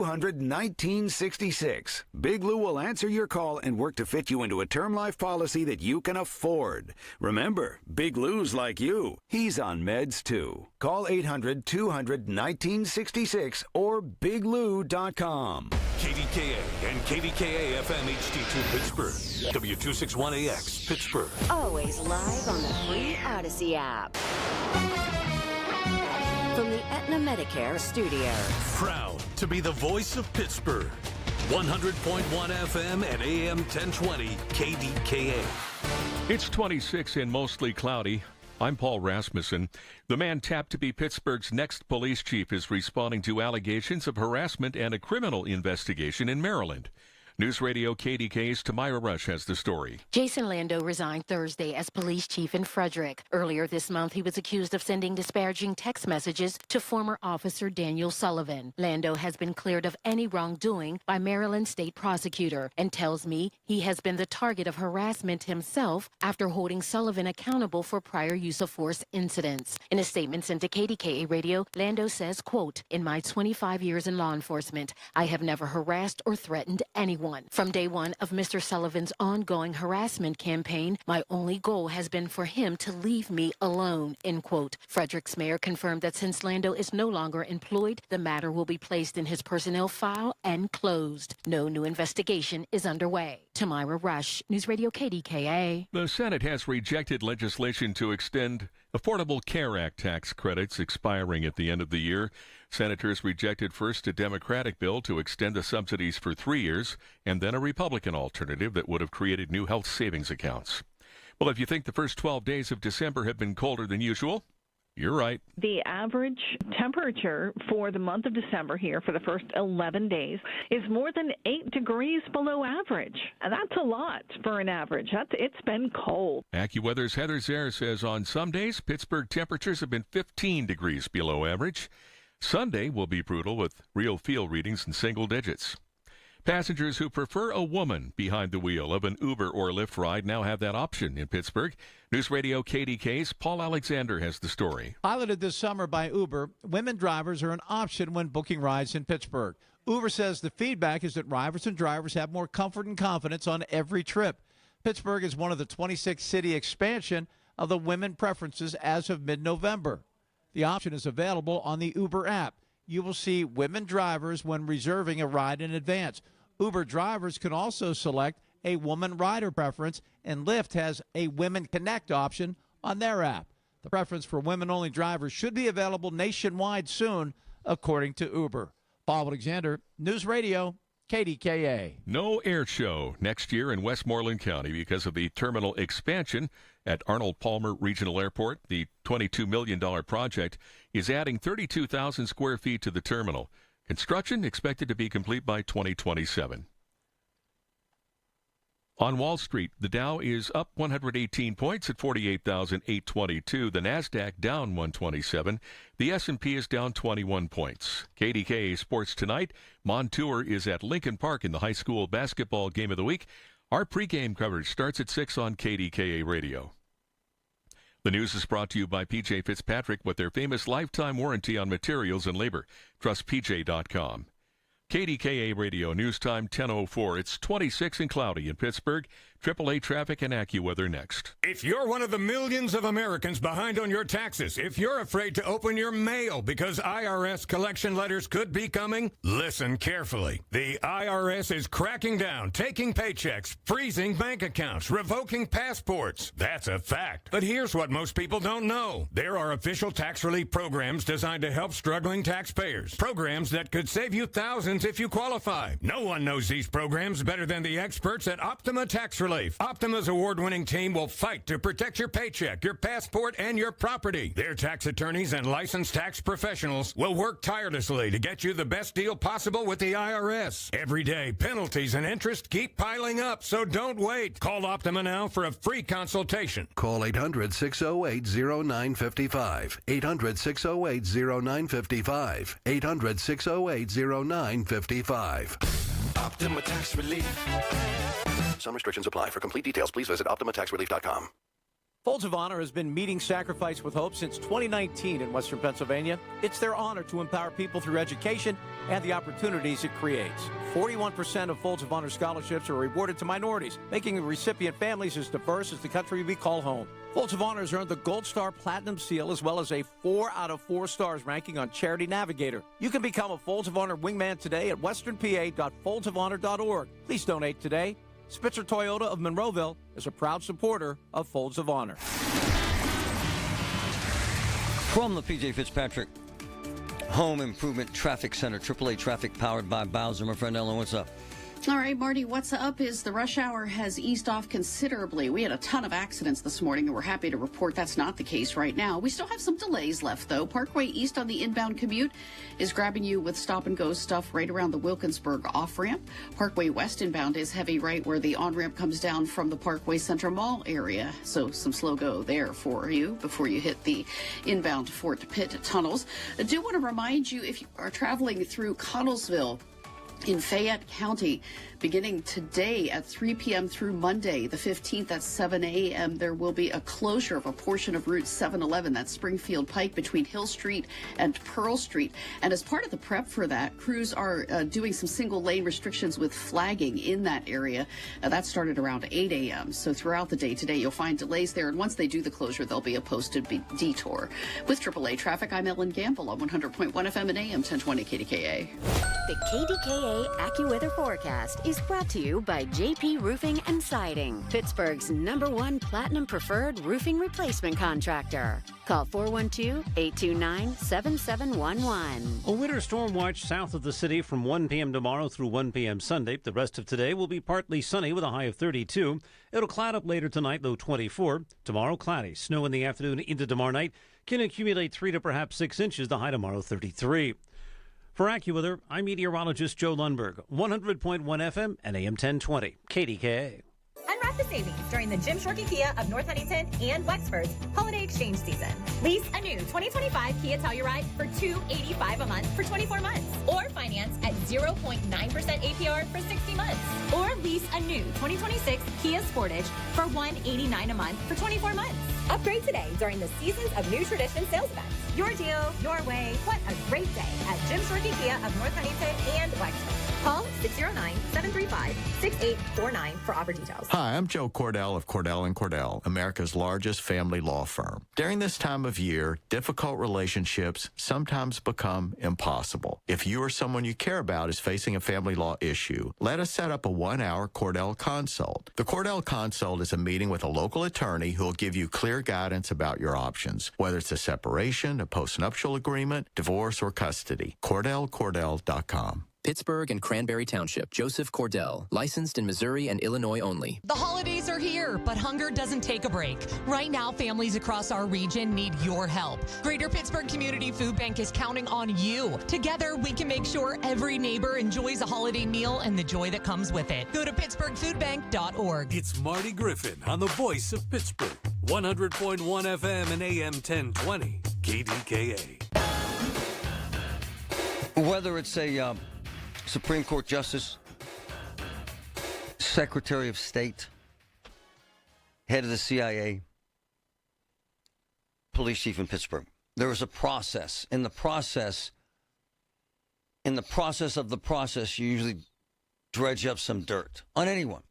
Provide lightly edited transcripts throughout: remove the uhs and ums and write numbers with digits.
1966. Big Lou will answer your call and work to fit you into a term life policy that you can afford. Remember, Big Lou's like you. He's on meds too. Call 800-200-1966 or biglou.com. KDKA and KDKA FM HD2 Pittsburgh. W261AX Pittsburgh. Always live on the free Odyssey app. From the Aetna Medicare studios. Proud to be the voice of Pittsburgh. 100.1 FM and AM 1020 KDKA. It's 26 and mostly cloudy. I'm Paul Rasmussen. The man tapped to be Pittsburgh's next police chief is responding to allegations of harassment and a criminal investigation in Maryland. News Radio KDK's Tamira Rush has the story. Jason Lando resigned Thursday as police chief in Frederick. Earlier this month, he was accused of sending disparaging text messages to former officer Daniel Sullivan. Lando has been cleared of any wrongdoing by Maryland state prosecutor and tells me he has been the target of harassment himself after holding Sullivan accountable for prior use of force incidents. In a statement sent to KDKA Radio, Lando says, quote, "In my 25 years in law enforcement, I have never harassed or threatened anyone. From day one of Mr. Sullivan's ongoing harassment campaign, my only goal has been for him to leave me alone," end quote. Frederick's mayor confirmed that since Lando is no longer employed, the matter will be placed in his personnel file and closed. No new investigation is underway. Tamira Rush, News Radio KDKA. The Senate has rejected legislation to extend Affordable Care Act tax credits expiring at the end of the year. Senators rejected first a Democratic bill to extend the subsidies for 3 years, and then a Republican alternative that would have created new health savings accounts. Well, if you think the first 12 days of December have been colder than usual, you're right. The average temperature for the month of December here for the first 11 days is more than 8 degrees below average. And that's a lot for an average. It's been cold. AccuWeather's Heather Zare says on some days, Pittsburgh temperatures have been 15 degrees below average. Sunday will be brutal with real feel readings in single digits. Passengers who prefer a woman behind the wheel of an Uber or Lyft ride now have that option in Pittsburgh. News Radio KDK's Paul Alexander has the story. Piloted this summer by Uber, women drivers are an option when booking rides in Pittsburgh. Uber says the feedback is that riders and drivers have more comfort and confidence on every trip. Pittsburgh is one of the 26-city expansion of the women preferences as of mid-November. The option is available on the Uber app. You will see women drivers when reserving a ride in advance. Uber drivers can also select a woman rider preference, and Lyft has a Women Connect option on their app. The preference for women-only drivers should be available nationwide soon, according to Uber. Paul Alexander, News Radio, KDKA. No air show next year in Westmoreland County because of the terminal expansion at Arnold Palmer Regional Airport. The $22 million project is adding 32,000 square feet to the terminal. Construction expected to be complete by 2027. On Wall Street, the Dow is up 118 points at 48,822. The Nasdaq down 127. The S&P is down 21 points. KDKA Sports tonight. Montour is at Lincoln Park in the high school basketball game of the week. Our pregame coverage starts at 6 on KDKA Radio. The news is brought to you by PJ Fitzpatrick with their famous lifetime warranty on materials and labor. Trust PJ.com. KDKA Radio, news time 10:04. It's 26 and cloudy in Pittsburgh. AAA traffic and AccuWeather next. If you're one of the millions of Americans behind on your taxes, if you're afraid to open your mail because IRS collection letters could be coming, listen carefully. The IRS is cracking down, taking paychecks, freezing bank accounts, revoking passports. That's a fact. But here's what most people don't know. There are official tax relief programs designed to help struggling taxpayers. Programs that could save you thousands if you qualify. No one knows these programs better than the experts at Optima Tax Relief. Optima's award-winning team will fight to protect your paycheck, your passport, and your property. Their tax attorneys and licensed tax professionals will work tirelessly to get you the best deal possible with the IRS. Every day, penalties and interest keep piling up, so don't wait. Call Optima now for a free consultation. Call 800-608-0955. 800-608-0955. 800-608-0955. Optima Tax Relief. Some restrictions apply. For complete details, please visit OptimaTaxRelief.com. Folds of Honor has been meeting sacrifice with hope since 2019 in Western Pennsylvania. It's their honor to empower people through education and the opportunities it creates. 41% of Folds of Honor scholarships are awarded to minorities, making the recipient families as diverse as the country we call home. Folds of Honor has earned the Gold Star Platinum Seal as well as a 4 out of 4 stars ranking on Charity Navigator. You can become a Folds of Honor wingman today at westernpa.foldsofhonor.org. Please donate today. Spitzer Toyota of Monroeville is a proud supporter of Folds of Honor. From the P.J. Fitzpatrick Home Improvement Traffic Center, AAA traffic powered by Bowser. My friend Ellen, what's up? All right, Marty, what's up is the rush hour has eased off considerably. We had a ton of accidents this morning, and we're happy to report that's not the case right now. We still have some delays left, though. Parkway East on the inbound commute is grabbing you with stop-and-go stuff right around the Wilkinsburg off-ramp. Parkway West inbound is heavy right where the on-ramp comes down from the Parkway Central Mall area, so some slow go there for you before you hit the inbound Fort Pitt tunnels. I do want to remind you, if you are traveling through Connellsville, in Fayette County, beginning today at 3 p.m. through Monday, the 15th at 7 a.m., there will be a closure of a portion of Route 711, that's Springfield Pike, between Hill Street and Pearl Street. And as part of the prep for that, crews are doing some single-lane restrictions with flagging in that area. That started around 8 a.m. So throughout the day today, you'll find delays there. And once they do the closure, there'll be a posted detour. With AAA Traffic, I'm Ellen Gamble on 100.1 FM and AM 1020 KDKA. The KDKA AccuWeather forecast is brought to you by JP Roofing and Siding, Pittsburgh's #1 Platinum Preferred Roofing Replacement Contractor. Call 412-829-7711. A winter storm watch south of the city from 1 p.m. tomorrow through 1 p.m. Sunday. The rest of today will be partly sunny with a high of 32. It'll cloud up later tonight, low 24. Tomorrow, cloudy. Snow in the afternoon into tomorrow night. Can accumulate 3 to perhaps 6 inches. The high tomorrow, 33. For AccuWeather, I'm meteorologist Joe Lundberg, 100.1 FM and AM 1020, KDKA. Unwrap the savings during the Jim Shorty Kia of North Huntington and Wexford's holiday exchange season. Lease a new 2025 Kia Telluride for $285 a month for 24 months. Or finance at 0.9% APR for 60 months. Or lease a new 2026 Kia Sportage for $189 a month for 24 months. Upgrade today during the Seasons of New Tradition sales event. Your deal, your way. What a great day at Jim Shorty Kia of North Huntington and Wexford. Call 609-735-6849 for offer details. Hi, I'm Joe Cordell of Cordell & Cordell, America's largest family law firm. During this time of year, difficult relationships sometimes become impossible. If you or someone you care about is facing a family law issue, let us set up a 1-hour Cordell Consult. The Cordell Consult is a meeting with a local attorney who will give you clear guidance about your options, whether it's a separation, a postnuptial agreement, divorce, or custody. CordellCordell.com. Pittsburgh and Cranberry Township. Joseph Cordell, licensed in Missouri and Illinois only. The holidays are here, but hunger doesn't take a break. Right now, families across our region need your help. Greater Pittsburgh Community Food Bank is counting on you. Together, we can make sure every neighbor enjoys a holiday meal and the joy that comes with it. Go to pittsburghfoodbank.org. It's Marty Griffin on the voice of Pittsburgh. 100.1 FM and AM 1020, KDKA. Whether it's a Supreme Court Justice, Secretary of State, head of the CIA, police chief in Pittsburgh. There is a process. In the process of the process, you usually dredge up some dirt on anyone.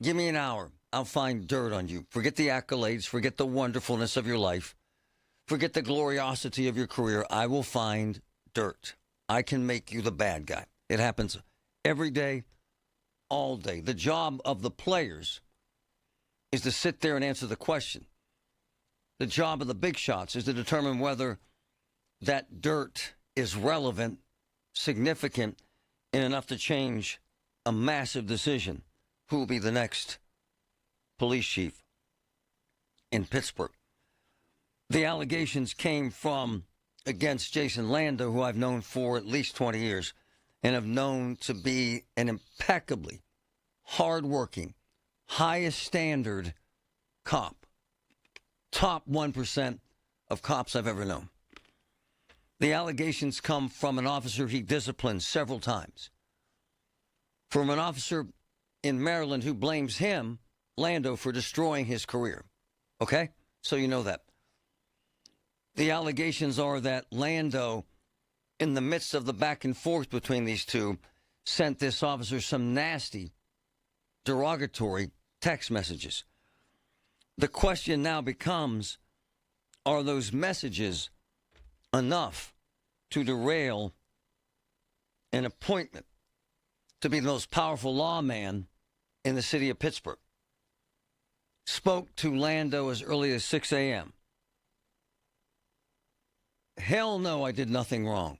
Give me an hour. I'll find dirt on you. Forget the accolades. Forget the wonderfulness of your life. Forget the gloriosity of your career. I will find dirt. I can make you the bad guy. It happens every day, all day. The job of the players is to sit there and answer the question. The job of the big shots is to determine whether that dirt is relevant, significant, and enough to change a massive decision. Who will be the next police chief in Pittsburgh? The allegations came from against Jason Lando, who I've known for at least 20 years and have known to be an impeccably hardworking, highest standard cop. Top 1% of cops I've ever known. The allegations come from an officer he disciplined several times. From an officer in Maryland who blames him, Lando, for destroying his career. Okay? So you know that. The allegations are that Lando, in the midst of the back and forth between these two, sent this officer some nasty, derogatory text messages. The question now becomes, are those messages enough to derail an appointment to be the most powerful lawman in the city of Pittsburgh? Spoke to Lando as early as 6 a.m. Hell no, I did nothing wrong.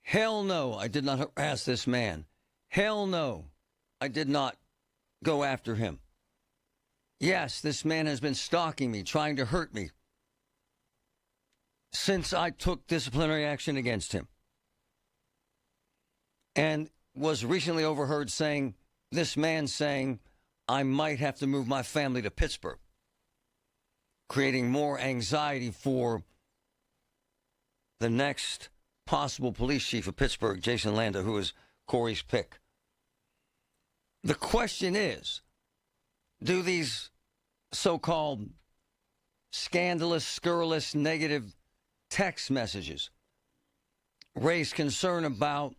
Hell no, I did not harass this man. Hell no, I did not go after him. Yes, this man has been stalking me, trying to hurt me since I took disciplinary action against him. And was recently overheard saying, this man saying, I might have to move my family to Pittsburgh, creating more anxiety for the next possible police chief of Pittsburgh, Jason Lando, who is Corey's pick. The question is, do these so-called scandalous, scurrilous, negative text messages raise concern about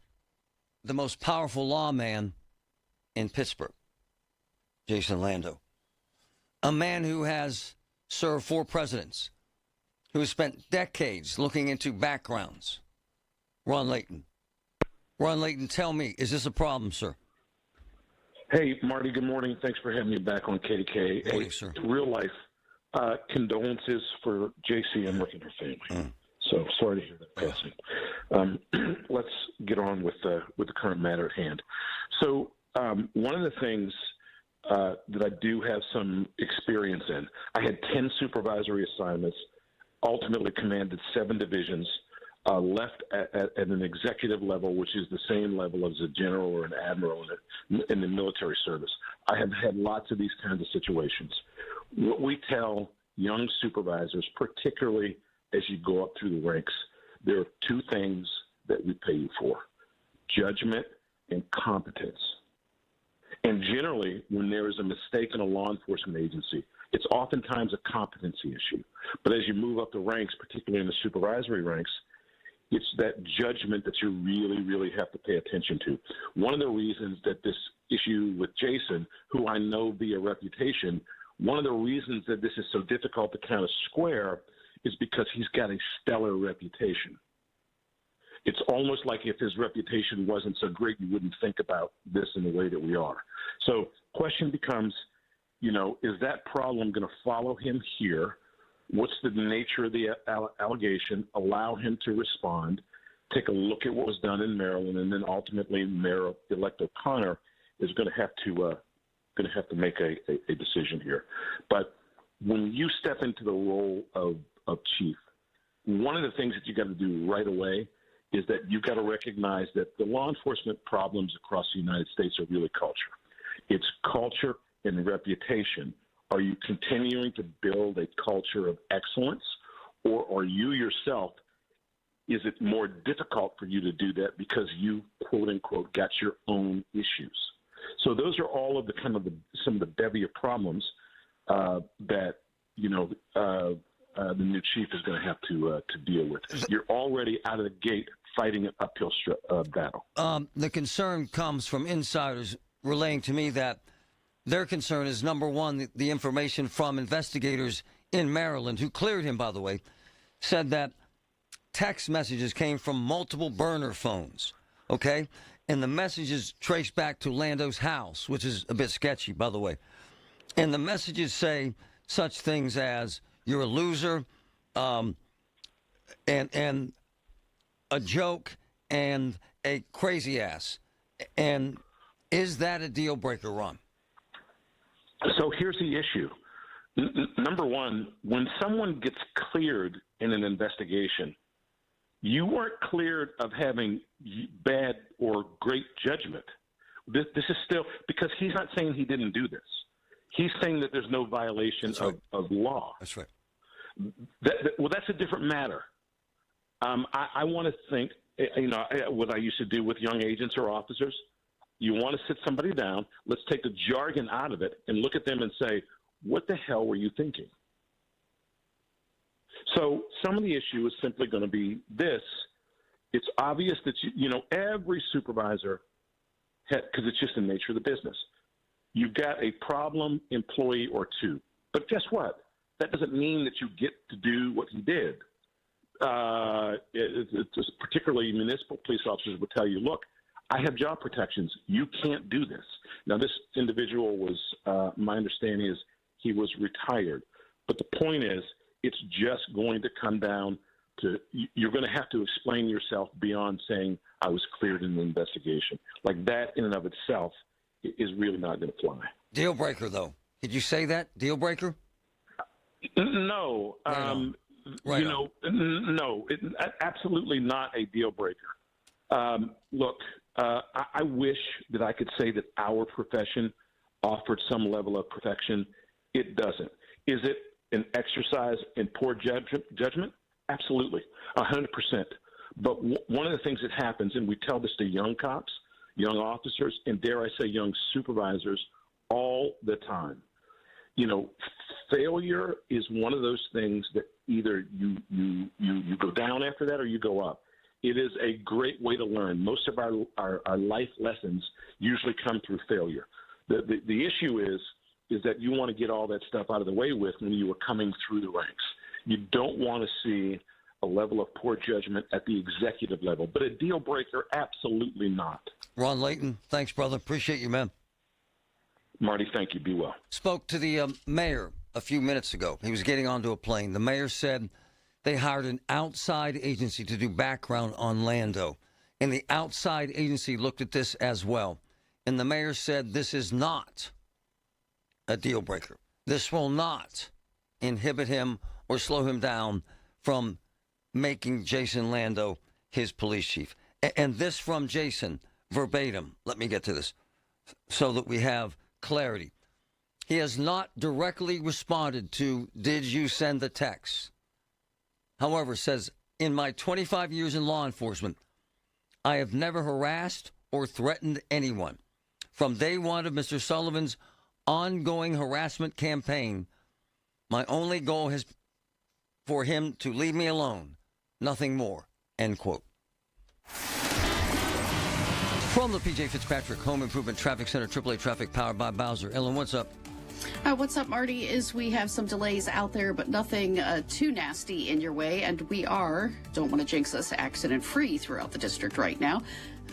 the most powerful lawman in Pittsburgh, Jason Lando? A man who has served 4 presidents, who has spent decades looking into backgrounds. Ron Layton. Ron Layton, tell me, is this a problem, sir? Hey, Marty, good morning. Thanks for having me back on KDKA. Good morning, sir. Real life condolences for JC and her family. So sorry to hear that passing. Let's get on with the current matter at hand. So one of the things that I do have some experience in, I had 10 supervisory assignments, ultimately commanded 7 divisions, left at an executive level, which is the same level as a general or an admiral in the military service. I have had lots of these kinds of situations. What we tell young supervisors, particularly as you go up through the ranks, there are 2 things that we pay you for: judgment and competence. And generally, when there is a mistake in a law enforcement agency, it's oftentimes a competency issue. But as you move up the ranks, particularly in the supervisory ranks, it's that judgment that you really, really have to pay attention to. One of the reasons that this issue with Jason, who I know via reputation, one of the reasons that this is so difficult to kind of square is because he's got a stellar reputation. It's almost like if his reputation wasn't so great, you wouldn't think about this in the way that we are. So question becomes, is that problem going to follow him here? What's the nature of the allegation? Allow him to respond, take a look at what was done in Maryland, and then ultimately Mayor-elect O'Connor is going to have to make a decision here. But when you step into the role of chief, one of the things that you got to do right away is that you've got to recognize that the law enforcement problems across the United States are really culture. It's culture and reputation. Are you continuing to build a culture of excellence, or are you yourself, is it more difficult for you to do that because you, quote unquote, got your own issues? So those are all of some of the bevy of problems that the new chief is going to have to deal with. You're already out of the gate fighting an uphill battle. The concern comes from insiders relaying to me that their concern is, number one, the information from investigators in Maryland, who cleared him, by the way, said that text messages came from multiple burner phones, okay? And the messages traced back to Lando's house, which is a bit sketchy, by the way. And the messages say such things as, you're a loser, and a joke, and a crazy ass. And is that a deal breaker, Ron? So here's the issue. Number one, when someone gets cleared in an investigation, you weren't cleared of having bad or great judgment. This is still, because he's not saying he didn't do this. He's saying that there's no violation of law. That's right. Well, that's a different matter. I want to think, what I used to do with young agents or officers. You want to sit somebody down, let's take the jargon out of it and look at them and say, what the hell were you thinking? So some of the issue is simply going to be this. It's obvious that, every supervisor, because it's just the nature of the business, you've got a problem employee or two. But guess what? That doesn't mean that you get to do what he did. It's particularly municipal police officers would tell you, look, I have job protections. You can't do this. Now, this individual was, my understanding is he was retired. But the point is, it's just going to come down to, you're going to have to explain yourself beyond saying I was cleared in the investigation. Like that in and of itself is really not going to fly. Deal breaker, though. Did you say that? Deal breaker? No. No, absolutely not a deal breaker. Look, I wish that I could say that our profession offered some level of protection. It doesn't. Is it an exercise in poor judgment? Absolutely, 100%. But one of the things that happens, and we tell this to young cops, young officers, and dare I say young supervisors all the time, failure is one of those things that either you go down after that or you go up. It is a great way to learn. Most of our life lessons usually come through failure. The issue is that you want to get all that stuff out of the way with when you are coming through the ranks. You don't want to see a level of poor judgment at the executive level. But a deal breaker, absolutely not. Ron Layton, thanks, brother. Appreciate you, man. Marty, thank you. Be well. Spoke to the mayor a few minutes ago. He was getting onto a plane. The mayor said they hired an outside agency to do background on Lando. And the outside agency looked at this as well. And the mayor said this is not a deal breaker. This will not inhibit him or slow him down from making Jason Lando his police chief. And this from Jason, verbatim. Let me get to this so that we have clarity. He has not directly responded to, did you send the text? However, says, in my 25 years in law enforcement, I have never harassed or threatened anyone. From day one of Mr. Sullivan's ongoing harassment campaign, my only goal has for him to leave me alone, nothing more, end quote. From the P.J. Fitzpatrick Home Improvement Traffic Center, AAA Traffic powered by Bowser. Ellen, what's up? What's up, Marty, is we have some delays out there, but nothing too nasty in your way, and we don't want to jinx us, accident-free throughout the district right now.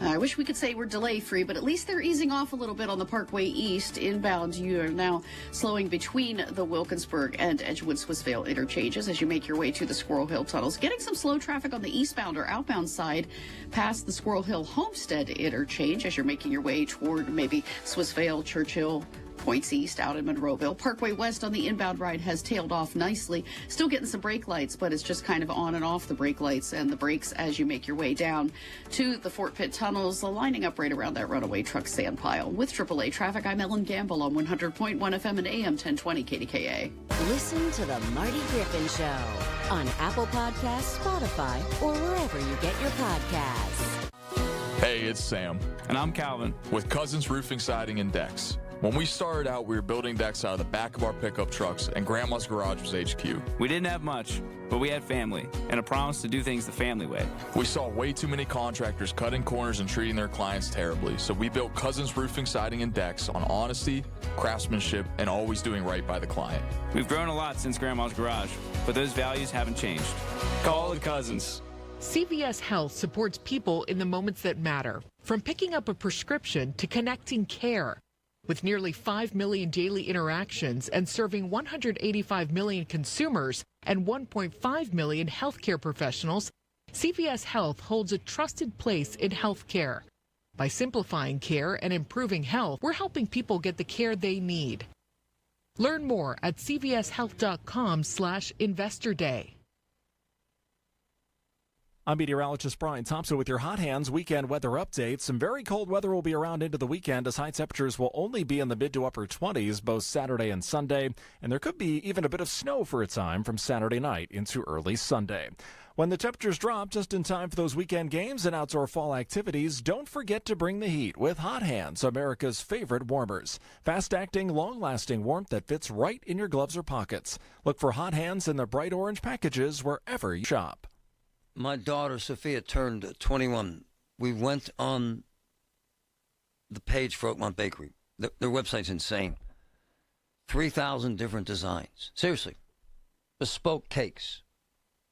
I wish we could say we're delay-free, but at least they're easing off a little bit on the Parkway East. Inbound, you are now slowing between the Wilkinsburg and Edgewood-Swissvale interchanges as you make your way to the Squirrel Hill tunnels. Getting some slow traffic on the eastbound or outbound side past the Squirrel Hill Homestead interchange as you're making your way toward maybe Swissvale, Churchill, Points East out in Monroeville. Parkway West on the inbound ride has tailed off nicely. Still getting some brake lights, but it's just kind of on and off the brake lights and the brakes as you make your way down to the Fort Pitt tunnels, lining up right around that runaway truck sand pile. With AAA Traffic, I'm Ellen Gamble on 100.1 FM and AM 1020 KDKA. Listen to the Marty Griffin Show on Apple Podcasts, Spotify, or wherever you get your podcasts. Hey, it's Sam. And I'm Calvin with Cousins Roofing, Siding, and Decks. When we started out, we were building decks out of the back of our pickup trucks, and Grandma's garage was HQ. We didn't have much, but we had family, and a promise to do things the family way. We saw way too many contractors cutting corners and treating their clients terribly, so we built Cousins Roofing, Siding, and Decks on honesty, craftsmanship, and always doing right by the client. We've grown a lot since Grandma's garage, but those values haven't changed. Call the Cousins. CVS Health supports people in the moments that matter, from picking up a prescription to connecting care. With nearly 5 million daily interactions and serving 185 million consumers and 1.5 million healthcare professionals, CVS Health holds a trusted place in healthcare. By simplifying care and improving health, we're helping people get the care they need. Learn more at cvshealth.com/investorday. I'm meteorologist Brian Thompson with your Hot Hands weekend weather update. Some very cold weather will be around into the weekend as high temperatures will only be in the mid to upper 20s both Saturday and Sunday, and there could be even a bit of snow for a time from Saturday night into early Sunday. When the temperatures drop just in time for those weekend games and outdoor fall activities, don't forget to bring the heat with Hot Hands, America's favorite warmers. Fast-acting, long-lasting warmth that fits right in your gloves or pockets. Look for Hot Hands in the bright orange packages wherever you shop. My daughter, Sophia, turned 21. We went on the page for Oakmont Bakery. Their website's insane. 3,000 different designs. Seriously. Bespoke cakes.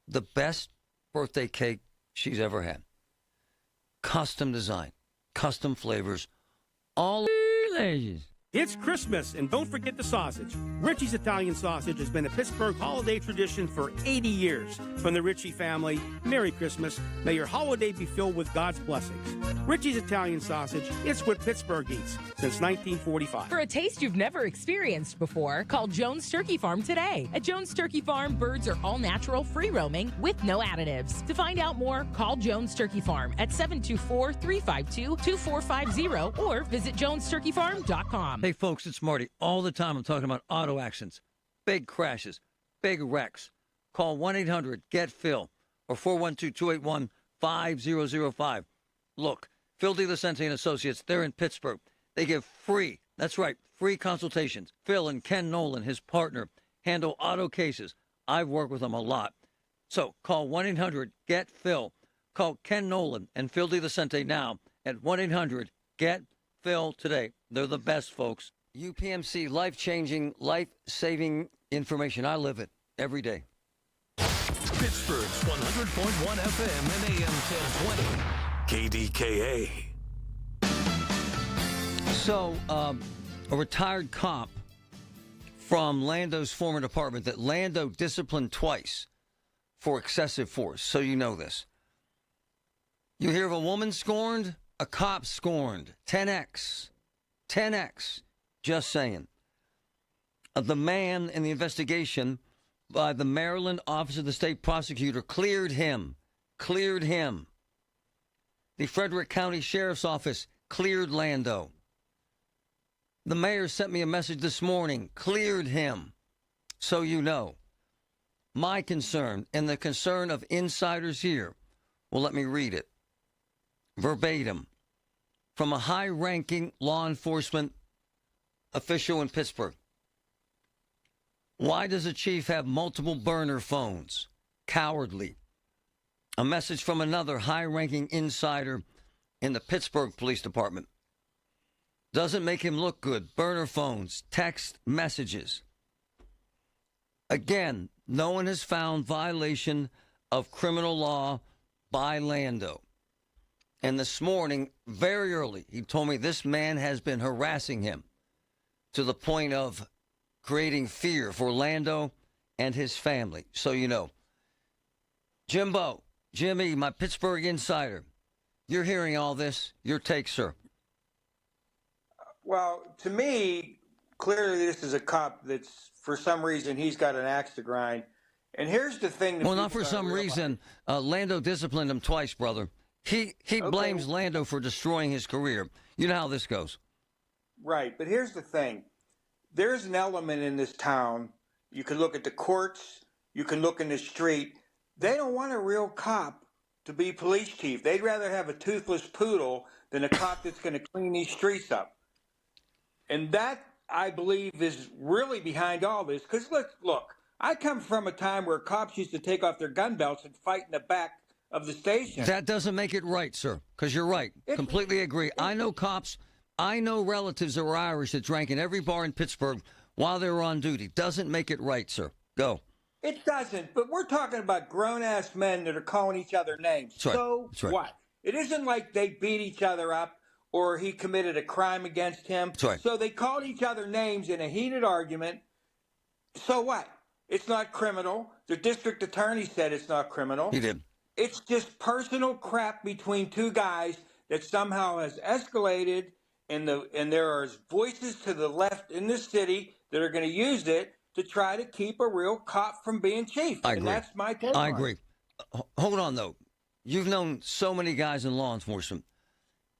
The best birthday cake she's ever had. Custom design. Custom flavors. All ages. It's Christmas, and don't forget the sausage. Richie's Italian Sausage has been a Pittsburgh holiday tradition for 80 years. From the Ritchie family, Merry Christmas. May your holiday be filled with God's blessings. Richie's Italian Sausage, it's what Pittsburgh eats since 1945. For a taste you've never experienced before, call Jones Turkey Farm today. At Jones Turkey Farm, birds are all natural, free-roaming, with no additives. To find out more, call Jones Turkey Farm at 724-352-2450 or visit jonesturkeyfarm.com. Hey, folks, it's Marty. All the time I'm talking about auto accidents, big crashes, big wrecks. Call 1-800-GET-PHIL or 412-281-5005. Look, Phil DiLucente and Associates, they're in Pittsburgh. They give free, that's right, free consultations. Phil and Ken Nolan, his partner, handle auto cases. I've worked with them a lot. So call 1-800-GET-PHIL. Call Ken Nolan and Phil DiLucente now at 1-800-GET-PHIL today. They're the best, folks. UPMC, life-changing, life-saving information. I live it every day. Pittsburgh's 100.1 FM and AM 1020. KDKA. So, a retired cop from Lando's former department that Lando disciplined twice for excessive force. So you know this. You hear of a woman scorned, a cop scorned. 10x. 10x. Just saying. The man in the investigation by the Maryland Office of the State Prosecutor cleared him. Cleared him. The Frederick County Sheriff's Office cleared Lando. The mayor sent me a message this morning. Cleared him. So you know. My concern and the concern of insiders here. Well, let me read it. Verbatim. From a high-ranking law enforcement official in Pittsburgh. Why does a chief have multiple burner phones? Cowardly. A message from another high-ranking insider in the Pittsburgh Police Department. Doesn't make him look good. Burner phones, text messages. Again, no one has found violation of criminal law by Lando. And this morning, very early, he told me this man has been harassing him to the point of creating fear for Lando and his family. So you know. Jimmy, my Pittsburgh insider, you're hearing all this. Your take, sir. Well, to me, clearly this is a cop that's, for some reason, he's got an axe to grind. And here's the thing. That well, not for some reason. Lando disciplined him twice, brother. He blames Lando for destroying his career. You know how this goes. Right, but here's the thing. There's an element in this town. You can look at the courts. You can look in the street. They don't want a real cop to be police chief. They'd rather have a toothless poodle than a cop that's going to clean these streets up. And that, I believe, is really behind all this. Because, look, I come from a time where cops used to take off their gun belts and fight in the back of the station. That doesn't make it right, sir, because you're right. Completely agree. I know cops. I know relatives that were Irish that drank in every bar in Pittsburgh while they were on duty. Doesn't make it right, sir. Go. It doesn't, but we're talking about grown-ass men that are calling each other names. That's right. So That's right. what? It isn't like they beat each other up or he committed a crime against him. That's right. So they called each other names in a heated argument. So what? It's not criminal. The district attorney said it's not criminal. He did. It's just personal crap between two guys that somehow has escalated, and there are voices to the left in this city that are going to use it to try to keep a real cop from being chief. I agree. And that's my take. I agree. Hold on, though. You've known so many guys in law enforcement.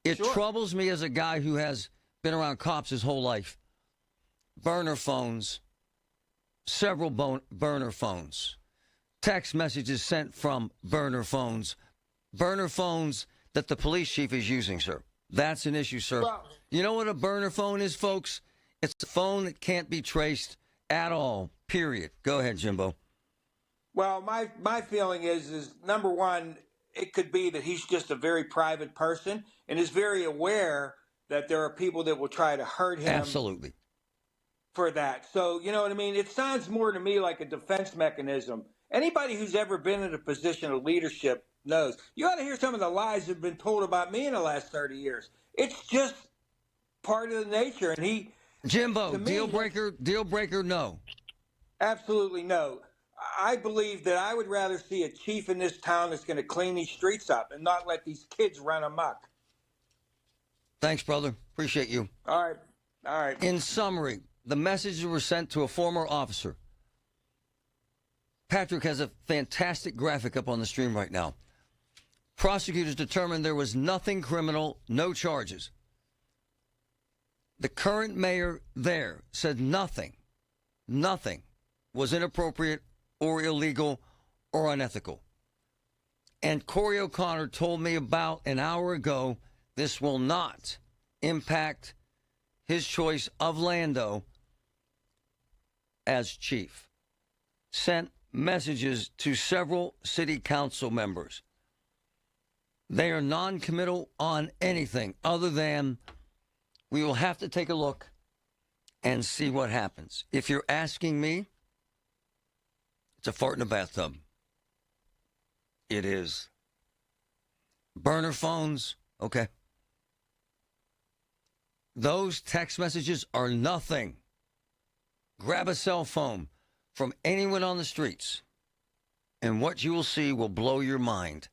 It troubles me as a guy who has been around cops his whole life. Burner phones, several burner phones, text messages sent from burner phones that the police chief is using, sir. That's an issue, sir. Well, you know what a burner phone is, folks? It's a phone that can't be traced at all, period. Go ahead, Jimbo. Well, my feeling is number one, it could be that he's just a very private person and is very aware that there are people that will try to hurt him. Absolutely. For that. So, you know what I mean? It sounds more to me like a defense mechanism. Anybody who's ever been in a position of leadership knows. You ought to hear some of the lies that have been told about me in the last 30 years. It's just part of the nature. And he... Jimbo, deal breaker, no. Absolutely no. I believe that I would rather see a chief in this town that's going to clean these streets up and not let these kids run amok. Thanks, brother. Appreciate you. All right. In summary, the messages were sent to a former officer. Patrick has a fantastic graphic up on the stream right now. Prosecutors determined there was nothing criminal, no charges. The current mayor there said nothing was inappropriate or illegal or unethical. And Corey O'Connor told me about an hour ago this will not impact his choice of Lando as chief. Sent messages to several city council members. They are non-committal on anything other than we will have to take a look and see what happens. If you're asking me, it's a fart in a bathtub. It is. Burner phones, okay. Those text messages are nothing. Grab a cell phone from anyone on the streets, and what you will see will blow your mind.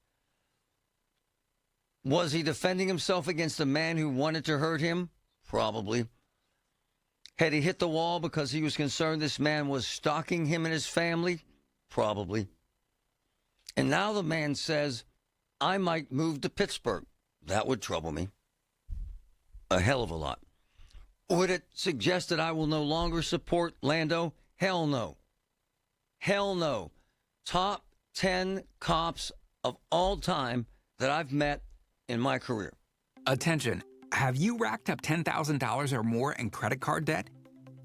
Was he defending himself against a man who wanted to hurt him? Probably. Had he hit the wall because he was concerned this man was stalking him and his family? Probably. And now the man says, I might move to Pittsburgh. That would trouble me. A hell of a lot. Would it suggest that I will no longer support Lando? Hell no. Hell no. Top 10 cops of all time that I've met in my career. Attention. Have you racked up $10,000 or more in credit card debt?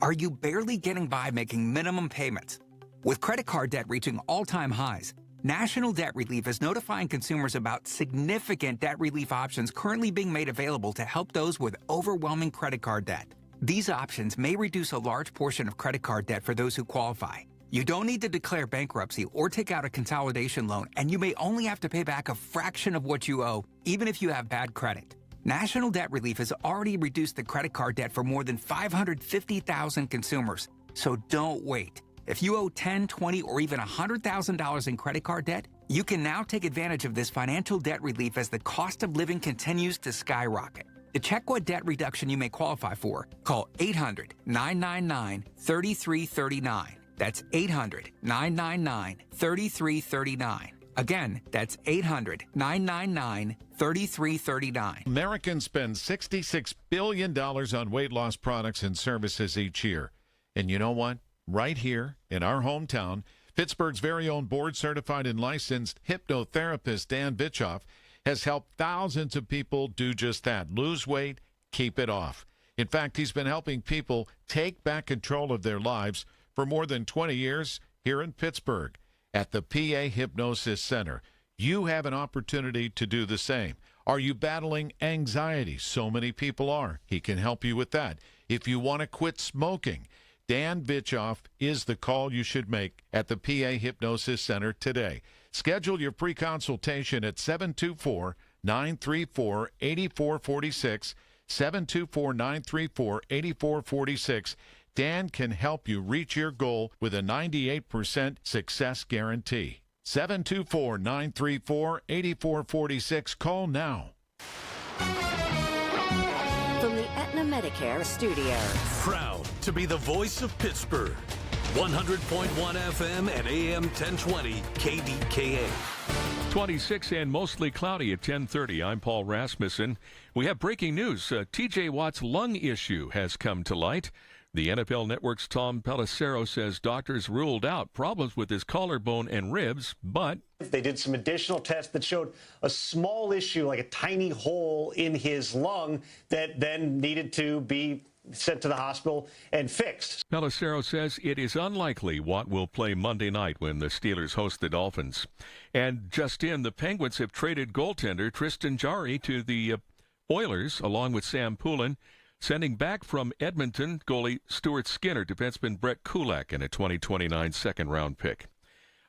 Are you barely getting by making minimum payments? With credit card debt reaching all-time highs, National Debt Relief is notifying consumers about significant debt relief options currently being made available to help those with overwhelming credit card debt. These options may reduce a large portion of credit card debt for those who qualify. You don't need to declare bankruptcy or take out a consolidation loan, and you may only have to pay back a fraction of what you owe, even if you have bad credit. National Debt Relief has already reduced the credit card debt for more than 550,000 consumers. So don't wait. If you owe $10,000, $20,000, or even $100,000 in credit card debt, you can now take advantage of this financial debt relief as the cost of living continues to skyrocket. To check what debt reduction you may qualify for, call 800-999-3339. That's 800-999-3339. Again, that's 800-999-3339. Americans spend $66 billion on weight loss products and services each year. And you know what? Right here in our hometown, Pittsburgh's very own board-certified and licensed hypnotherapist Dan Vitchoff has helped thousands of people do just that, lose weight, keep it off. In fact, he's been helping people take back control of their lives for more than 20 years here in Pittsburgh at the PA Hypnosis Center. You have an opportunity to do the same. Are you battling anxiety? So many people are. He can help you with that. If you want to quit smoking, Dan Vitchoff is the call you should make at the PA Hypnosis Center today. Schedule your pre-consultation at 724-934-8446, 724-934-8446. Dan can help you reach your goal with a 98% success guarantee. 724-934-8446. Call now. From the Aetna Medicare Studios. Proud to be the voice of Pittsburgh. 100.1 FM and AM 1020 KDKA. 26 and mostly cloudy at 10:30. I'm Paul Rasmussen. We have breaking news. T.J. Watt's lung issue has come to light. The NFL Network's Tom Pelissero says doctors ruled out problems with his collarbone and ribs, but they did some additional tests that showed a small issue, like a tiny hole in his lung, that then needed to be sent to the hospital and fixed. Pelissero says it is unlikely Watt will play Monday night when the Steelers host the Dolphins. And just in, the Penguins have traded goaltender Tristan Jarry to the Oilers, along with Sam Poulin, sending back from Edmonton goalie Stuart Skinner, defenseman Brett Kulak, and a 2029 second-round pick.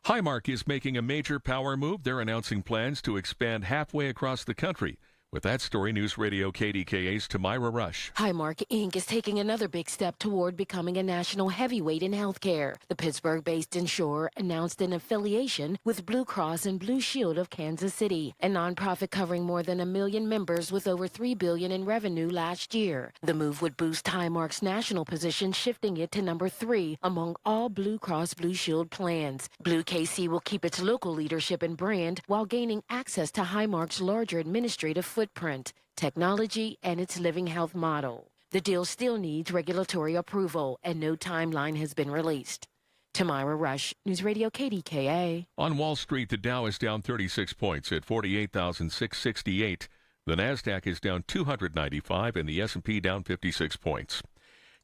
Highmark is making a major power move. They're announcing plans to expand halfway across the country. With that story, News Radio KDKA's Tamira Rush. Highmark Inc. is taking another big step toward becoming a national heavyweight in healthcare. The Pittsburgh-based insurer announced an affiliation with Blue Cross and Blue Shield of Kansas City, a nonprofit covering more than 1 million members with over $3 billion in revenue last year. The move would boost Highmark's national position, shifting it to number 3 among all Blue Cross Blue Shield plans. Blue KC will keep its local leadership and brand while gaining access to Highmark's larger administrative footprint, technology, and its living health model. The deal still needs regulatory approval, and no timeline has been released. Tamira Rush, News Radio KDKA. On Wall Street, the Dow is down 36 points at 48,668. The Nasdaq is down 295, and the S&P down 56 points.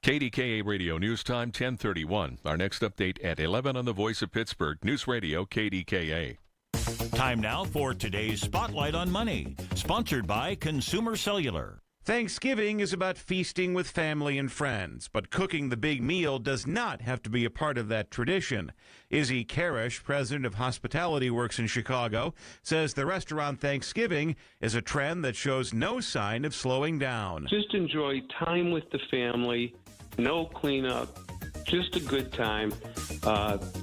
KDKA Radio News Time, 10:31. Our next update at 11 on the Voice of Pittsburgh, News Radio KDKA. Time now for today's Spotlight on Money, sponsored by Consumer Cellular. Thanksgiving is about feasting with family and friends, but cooking the big meal does not have to be a part of that tradition. Izzy Karish, president of Hospitality Works in Chicago, says the restaurant Thanksgiving is a trend that shows no sign of slowing down. Just enjoy time with the family, no cleanup, just a good time.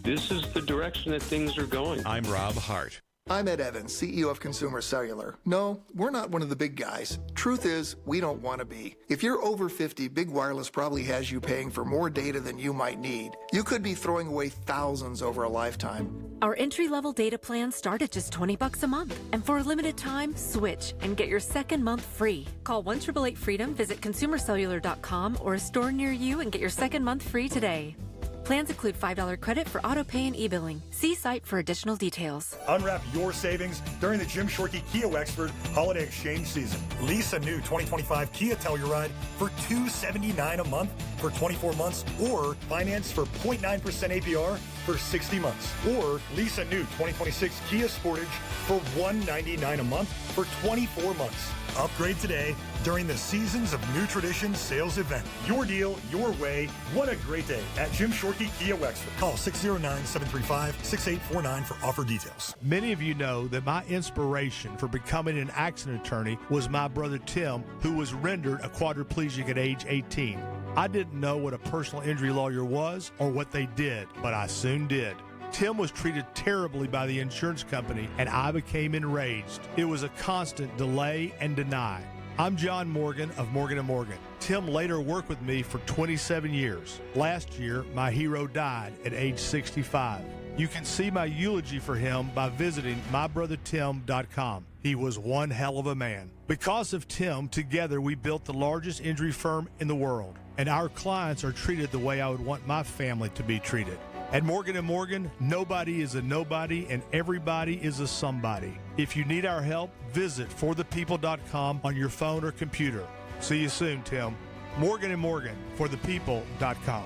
This is the direction that things are going. I'm Rob Hart. I'm Ed Evans, CEO of Consumer Cellular. No, we're not one of the big guys. Truth is, we don't want to be. If you're over 50, Big Wireless probably has you paying for more data than you might need. You could be throwing away thousands over a lifetime. Our entry-level data plans start at just $20 a month. And for a limited time, switch and get your second month free. Call 1-888-FREEDOM, visit consumercellular.com or a store near you and get your second month free today. Plans include $5 credit for auto pay and e-billing. See site for additional details. Unwrap your savings during the Jim Shorkey Kia Wexford Holiday Exchange Season. Lease a new 2025 Kia Telluride for $279 a month for 24 months, or finance for 0.9% APR for 60 months. Or lease a new 2026 Kia Sportage for $199 a month for 24 months. Upgrade today during the Seasons of New Traditions sales event. Your deal, your way. What a great day at Jim Shorkey Kia Wexford. Call 609-735-6849 for offer details. Many of you know that my inspiration for becoming an accident attorney was my brother Tim, who was rendered a quadriplegic at age 18. I didn't know what a personal injury lawyer was or what they did, but I soon did. Tim was treated terribly by the insurance company, and I became enraged. It was a constant delay and deny. I'm John Morgan of Morgan & Morgan. Tim later worked with me for 27 years. Last year, my hero died at age 65. You can see my eulogy for him by visiting mybrothertim.com. He was one hell of a man. Because of Tim, together we built the largest injury firm in the world, and our clients are treated the way I would want my family to be treated. At Morgan & Morgan, nobody is a nobody and everybody is a somebody. If you need our help, visit forthepeople.com on your phone or computer. See you soon, Tim. Morgan & Morgan, forthepeople.com.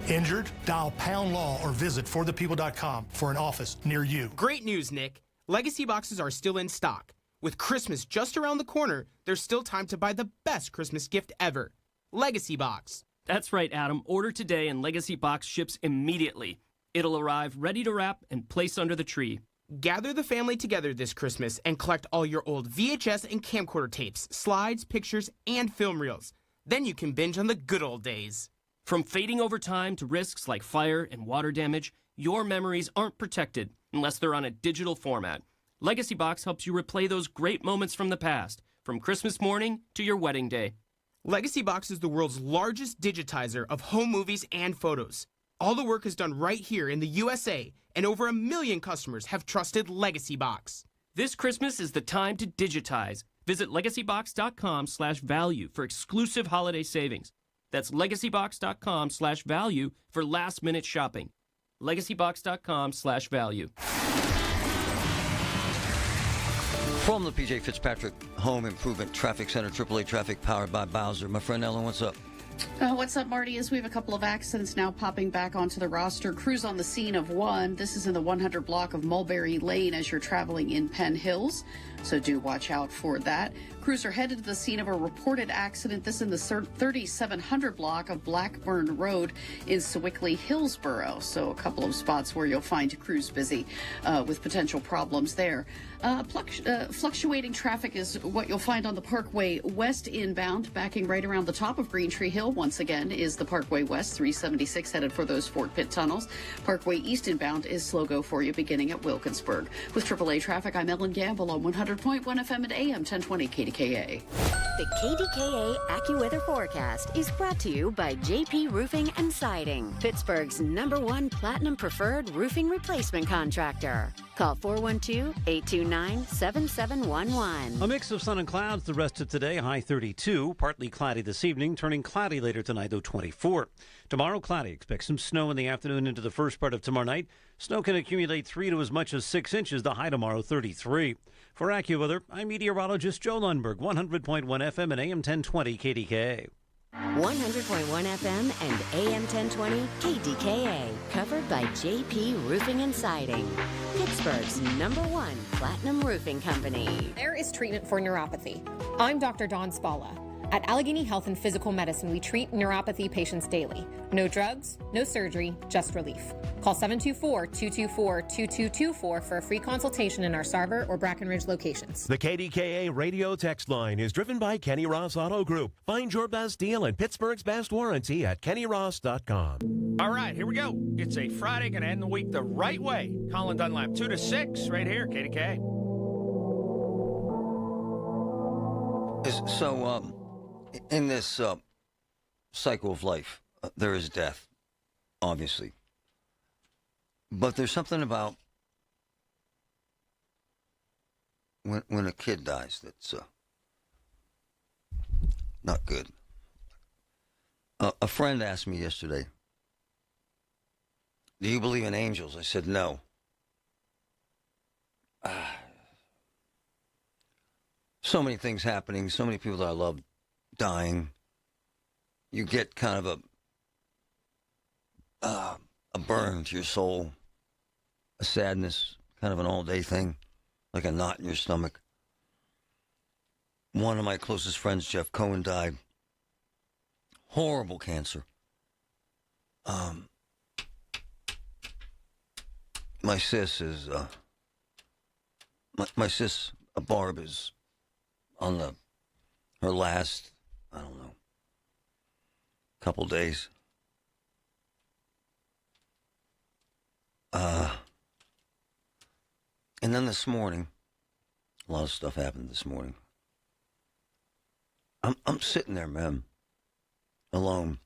Injured? Dial pound law or visit forthepeople.com for an office near you. Great news, Nick. Legacy boxes are still in stock. With Christmas just around the corner, there's still time to buy the best Christmas gift ever. Legacy Box. That's right, Adam. Order today and Legacy Box ships immediately. It'll arrive ready to wrap and place under the tree. Gather the family together this Christmas and collect all your old VHS and camcorder tapes, slides, pictures, and film reels. Then you can binge on the good old days. From fading over time to risks like fire and water damage, your memories aren't protected unless they're on a digital format. Legacy Box helps you replay those great moments from the past, from Christmas morning to your wedding day. Legacy Box is the world's largest digitizer of home movies and photos. All the work is done right here in the USA, and over 1 million customers have trusted Legacy Box. This Christmas is the time to digitize. Visit legacybox.com/value for exclusive holiday savings. That's legacybox.com/value for last-minute shopping. legacybox.com/value. From the PJ Fitzpatrick Home Improvement Traffic Center, AAA Traffic powered by Bowser. My friend Ellen, what's up? What's up, Marty? As we have a couple of accidents now popping back onto the roster. Crews on the scene of one. This is in the 100 block of Mulberry Lane as you're traveling in Penn Hills, so do watch out for that. Crews are headed to the scene of a reported accident. This in the 3700 block of Blackburn Road in Sewickley, Hillsborough. So a couple of spots where you'll find crews busy with potential problems there. Fluctuating traffic is what you'll find on the Parkway West inbound, backing right around the top of Green Tree Hill. Once again, is the Parkway West 376 headed for those Fort Pitt tunnels. Parkway East inbound is slow go for you beginning at Wilkinsburg. With AAA traffic, I'm Ellen Gamble on 100.1 FM and AM 1020 KDKA. The KDKA AccuWeather forecast is brought to you by JP Roofing and Siding, Pittsburgh's #1 Platinum Preferred Roofing Replacement Contractor. Call 412-829-7711. A mix of sun and clouds the rest of today, high 32. Partly cloudy this evening, turning cloudy later tonight, though 24. Tomorrow, cloudy. Expect some snow in the afternoon into the first part of tomorrow night. Snow can accumulate 3 to as much as 6 inches. The high tomorrow, 33. For AccuWeather, I'm meteorologist Joe Lundberg, 100.1 FM and AM 1020 KDKA. 100.1 FM and AM 1020 KDKA. Covered by JP Roofing and Siding, Pittsburgh's #1 Platinum Roofing Company. There is treatment for neuropathy. I'm Dr. Dawn Spalla. At Allegheny Health and Physical Medicine, we treat neuropathy patients daily. No drugs, no surgery, just relief. Call 724-224-2224 for a free consultation in our Sarver or Brackenridge locations. The KDKA radio text line is driven by Kenny Ross Auto Group. Find your best deal and Pittsburgh's best warranty at kennyross.com. All right, here we go. It's a Friday, going to end the week the right way. Colin Dunlap, 2 to 6, right here, KDKA. So, in this cycle of life, there is death, obviously. But there's something about when a kid dies that's not good. A friend asked me yesterday, do you believe in angels? I said, no. So many things happening, so many people that I love dying. You get kind of a burn to your soul, a sadness, kind of an all-day thing, like a knot in your stomach. One of my closest friends, Jeff Cohen, died. Horrible cancer. My sis is, my sis, Barb, is on her last, I don't know, couple days. And then this morning, a lot of stuff happened this morning. I'm sitting there, man, alone.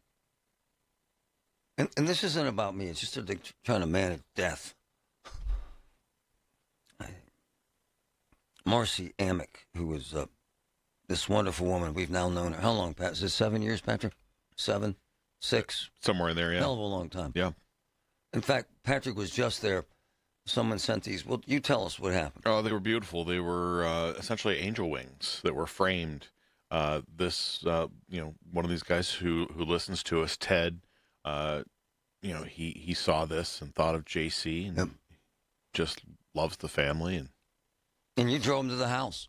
And this isn't about me. It's just trying to manage death. Marcy Amick, who was this wonderful woman, we've now known her. How long, Pat? Is it 7 years, Patrick? 7? 6? Somewhere in there, yeah. Hell of a long time. Yeah. In fact, Patrick was just there. Someone sent these. Well, you tell us what happened. Oh, they were beautiful. They were essentially angel wings that were framed. One of these guys who listens to us, Ted, he saw this and thought of JC and just loves the family. And you drove him to the house.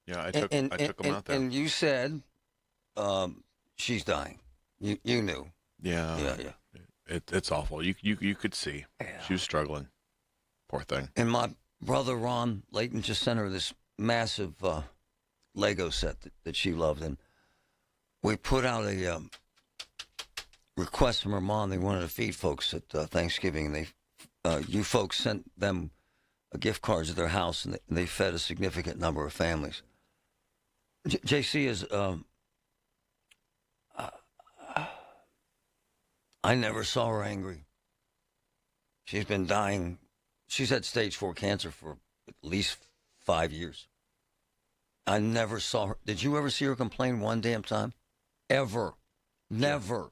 Yeah, I took him out there. And you said she's dying. You knew. Yeah. It's awful. You could see. Yeah. She was struggling. Poor thing. And my brother Ron Layton just sent her this massive Lego set that she loved, and we put out a request from her mom. They wanted to feed folks at Thanksgiving, and you folks sent them gift cards to their house, and they fed a significant number of families. JC is. I never saw her angry. She's been dying. She's had stage 4 cancer for at least 5 years. I never saw her. Did you ever see her complain one damn time? Ever. Never.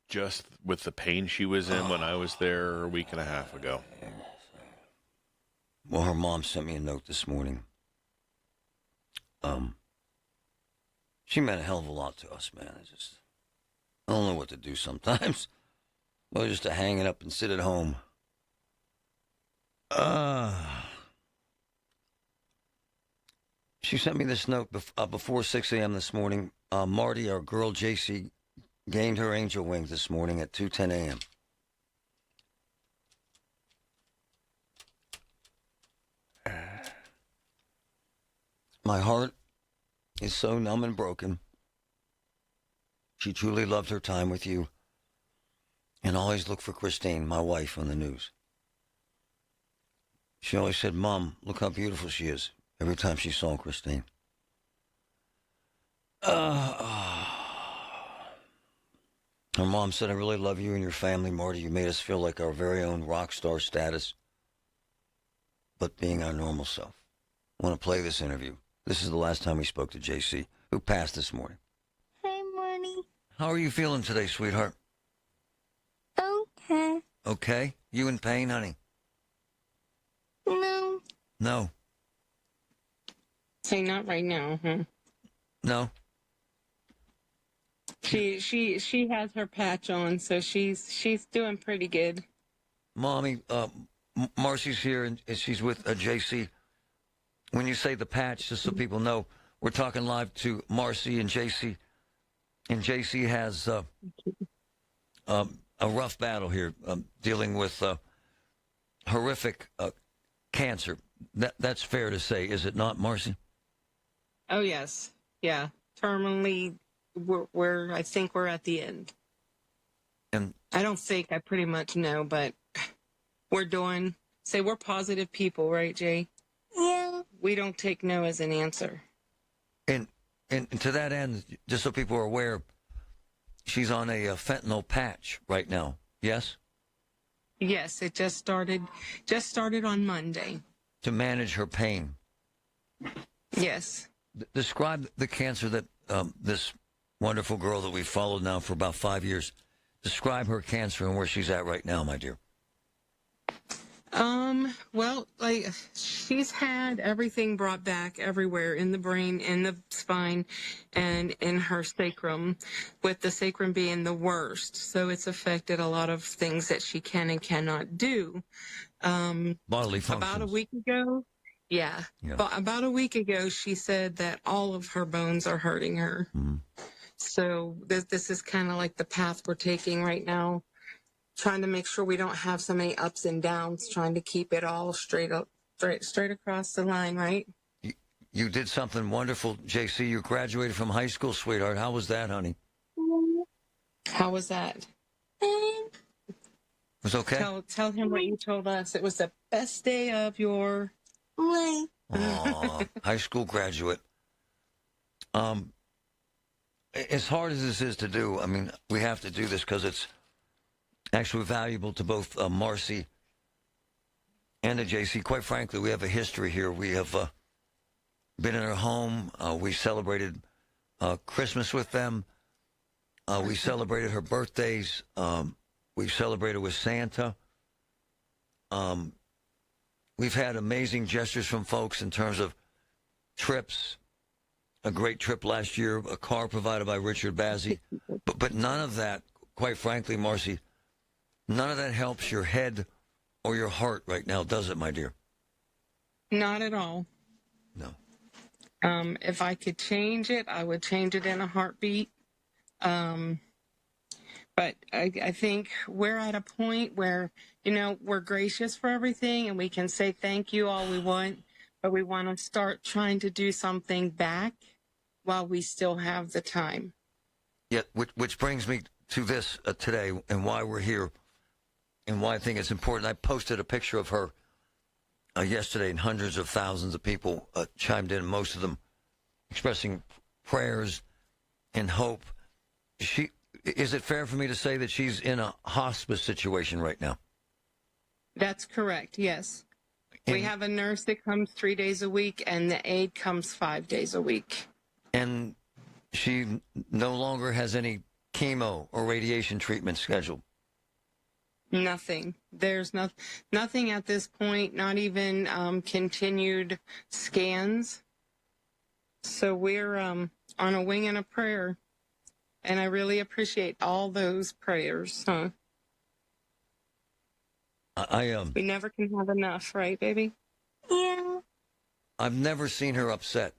Just with the pain she was in when I was there a week and a half ago. Well, her mom sent me a note this morning. She meant a hell of a lot to us, man. I don't know what to do sometimes. Well, just to hang it up and sit at home. She sent me this note before 6 a.m. this morning. Marty, our girl JC, gained her angel wings this morning at 2:10 a.m. My heart is so numb and broken. She truly loved her time with you and always looked for Christine, my wife, on the news. She always said, Mom, look how beautiful she is, every time she saw Christine. Her mom said, I really love you and your family, Marty. You made us feel like our very own rock star status, but being our normal self. I want to play this interview. This is the last time we spoke to JC, who passed this morning. Hi, Marty. How are you feeling today, sweetheart? Okay. Okay? You in pain, honey? No. No. Say not right now, huh? No. She has her patch on, so she's doing pretty good. Mommy, Marcy's here and she's with JC. When you say the patch, just so people know, we're talking live to Marcy and JC. And JC has a rough battle here, dealing with horrific cancer. That's fair to say, is it not, Marcy? Oh yes, yeah. Terminally, I think we're at the end. And I don't think, I pretty much know, but we're positive people, right, Jay? Yeah. We don't take no as an answer. And to that end, just so people are aware, she's on a fentanyl patch right now. Yes? Yes, it just started on Monday. To manage her pain. Yes. Describe the cancer that this wonderful girl that we've followed now for about 5 years. Describe her cancer and where she's at right now, my dear. Well, she's had everything brought back everywhere in the brain, in the spine, and in her sacrum, with the sacrum being the worst. So it's affected a lot of things that she can and cannot do. Bodily functions. About a week ago, but about a week ago, she said that all of her bones are hurting her. Mm-hmm. So this is kind of like the path we're taking right now. Trying to make sure we don't have so many ups and downs, trying to keep it all straight across the line, right? You did something wonderful, JC. You graduated from high school, sweetheart. How was that, honey? How was that? It was okay? Tell him what you told us. It was the best day of your life. Aw, high school graduate. As hard as this is to do, I mean, we have to do this because it's actually valuable to both Marcy and to JC. Quite frankly, we have a history here. We have been in her home. We celebrated Christmas with them. We celebrated her birthdays. We celebrated with Santa. We've had amazing gestures from folks in terms of trips. A great trip last year, a car provided by Richard Bazzi. But none of that, quite frankly, Marcy, none of that helps your head or your heart right now, does it, my dear? Not at all. No. If I could change it, I would change it in a heartbeat. But I think we're at a point where, we're gracious for everything and we can say thank you all we want, but we want to start trying to do something back while we still have the time. Yeah, which brings me to this today and why we're here. And why I think it's important. I posted a picture of her yesterday, and hundreds of thousands of people chimed in, most of them expressing prayers and hope. Is it fair for me to say that she's in a hospice situation right now? That's correct, yes. We have a nurse that comes 3 days a week, and the aide comes 5 days a week. And she no longer has any chemo or radiation treatment scheduled? Nothing. There's nothing at this point, not even continued scans. So we're on a wing and a prayer. And I really appreciate all those prayers. Huh? We never can have enough, right, baby? Yeah. I've never seen her upset.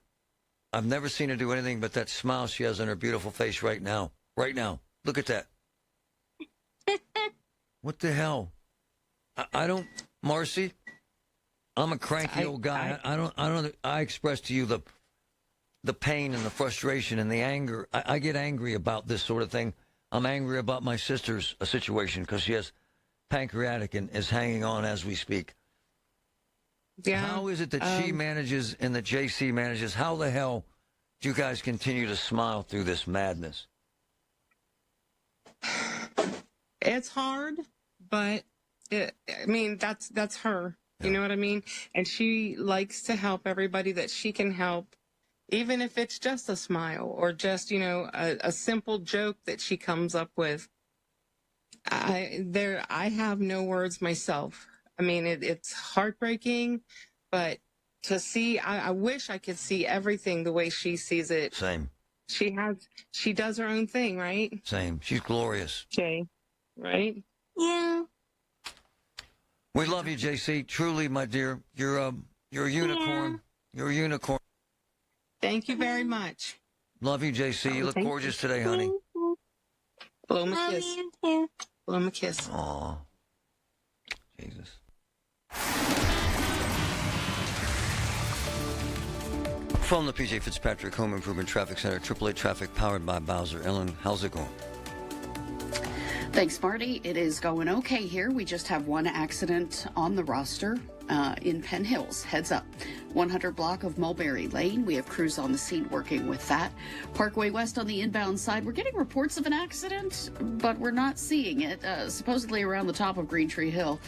I've never seen her do anything but that smile she has on her beautiful face right now. Right now. Look at that. What the hell? I don't, Marcy, I'm a cranky old guy. I express to you the pain and the frustration and the anger. I get angry about this sort of thing. I'm angry about my sister's situation because she has pancreatic and is hanging on as we speak. Yeah. How is it that she manages and that JC manages? How the hell do you guys continue to smile through this madness? It's hard, but that's her. You know what I mean? And she likes to help everybody that she can help, even if it's just a smile or just, a simple joke that she comes up with. I have no words myself. I mean, it's heartbreaking, but to see, I wish I could see everything the way she sees it. Same. She does her own thing, right? Same. She's glorious. Jay, right? Yeah. We love you, JC. Truly, my dear. You're a unicorn. You're a unicorn. Thank you very much. Love you, JC. You look gorgeous today, honey. Blow him a kiss. You too. Blow him a kiss. Aw. Jesus. From the PJ Fitzpatrick Home Improvement Traffic Center, AAA Traffic powered by Bowser. Ellen, how's it going? Thanks, Marty. It is going okay here. We just have one accident on the roster in Penn Hills. Heads up. 100 block of Mulberry Lane. We have crews on the scene working with that. Parkway West on the inbound side. We're getting reports of an accident, but we're not seeing it. Supposedly around the top of Green Tree Hill.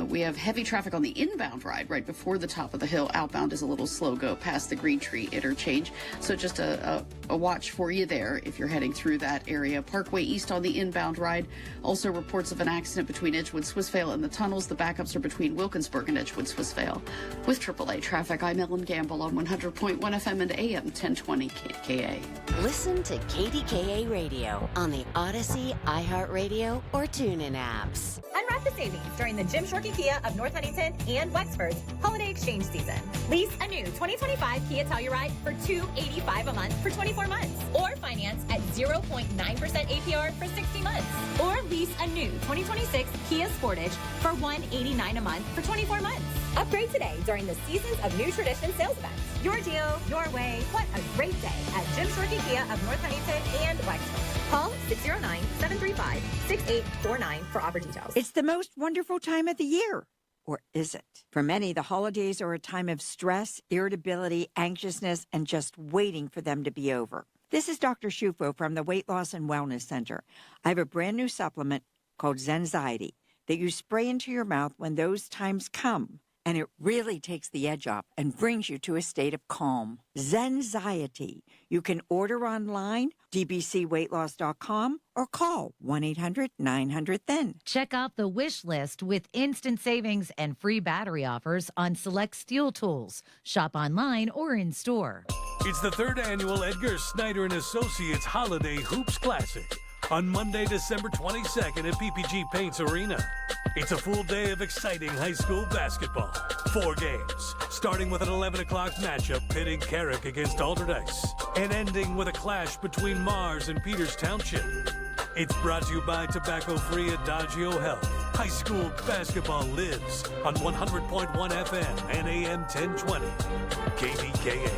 We have heavy traffic on the inbound ride right before the top of the hill. Outbound is a little slow go past the Green Tree interchange. So just a watch for you there if you're heading through that area. Parkway East on the inbound ride. Also reports of an accident between Edgewood Swissvale and the tunnels. The backups are between Wilkinsburg and Edgewood Swissvale. With AAA Traffic, I'm Ellen Gamble on 100.1 FM and AM 1020 KDKA. Listen to KDKA Radio on the Odyssey, iHeartRadio, or TuneIn apps. Unwrap the savings during the Jim Shorkey Kia of North Huntington and Wexford's holiday exchange season. Lease a new 2025 Kia Telluride for $285 a month for 24 months. Or finance at 0.9% APR for 60 months. Or lease a new 2026 Kia Sportage for $189 a month for 24 months. Upgrade today during the Seasons of New Tradition sales event. Your deal, your way. What a great day at Jim Shorkey Kia of North Huntington and Wexford. Call 609-735-6849 for offer details. It's the most wonderful time of the year. Or is it? For many, the holidays are a time of stress, irritability, anxiousness, and just waiting for them to be over. This is Dr. Shufo from the Weight Loss and Wellness Center. I have a brand new supplement called Zenziety that you spray into your mouth when those times come. And it really takes the edge off and brings you to a state of calm. Zenziety. You can order online, dbcweightloss.com, or call 1-800-900-THIN. Check out the wish list with instant savings and free battery offers on select steel tools. Shop online or in store. It's the third annual Edgar Snyder & Associates Holiday Hoops Classic on Monday, December 22nd at PPG Paints Arena. It's a full day of exciting high school basketball. 4 games, starting with an 11 o'clock matchup pitting Carrick against Alderdice, and ending with a clash between Mars and Peters Township. It's brought to you by tobacco-free Adagio Health. High school basketball lives on 100.1 FM and AM 1020. KDKA.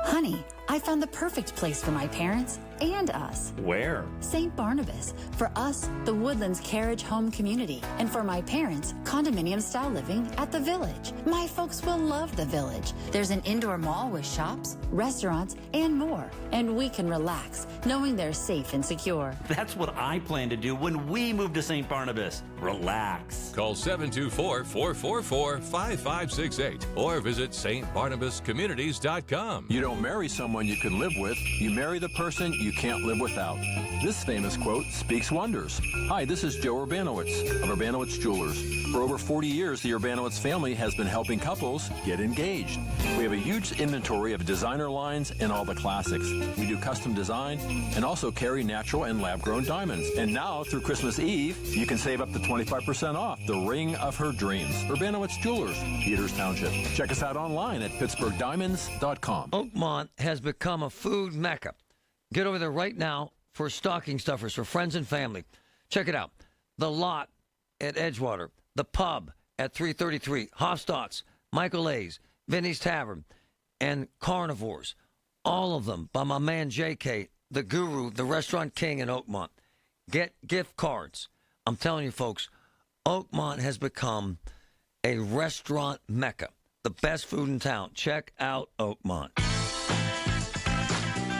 Honey, I found the perfect place for my parents and us. Where? St. Barnabas. For us, the Woodlands Carriage Home Community. And for my parents, condominium-style living at the Village. My folks will love the Village. There's an indoor mall with shops, restaurants, and more. And we can relax, knowing they're safe and secure. That's what I plan to do when we move to St. Barnabas. Relax. Call 724-444-5568 or visit stbarnabascommunities.com. You don't marry someone you can live with. You marry the person you can't live without. This famous quote speaks wonders. Hi, this is Joe Urbanowitz of Urbanowitz Jewelers. For over 40 years, the Urbanowitz family has been helping couples get engaged. We have a huge inventory of designer lines and all the classics. We do custom design and also carry natural and lab-grown diamonds. And now, through Christmas Eve, you can save up to 25% off the ring of her dreams. Urbanowitz Jewelers, Peters Township. Check us out online at pittsburghdiamonds.com. Oakmont has become a food mecca. Get over there right now for stocking stuffers for friends and family. Check it out. The Lot at Edgewater, the Pub at 333, Hofstadt's, Michael A's, Vinny's Tavern, and Carnivores. All of them by my man JK, the guru, the restaurant king in Oakmont. Get gift cards. I'm telling you, folks, Oakmont has become a restaurant mecca. The best food in town. Check out Oakmont.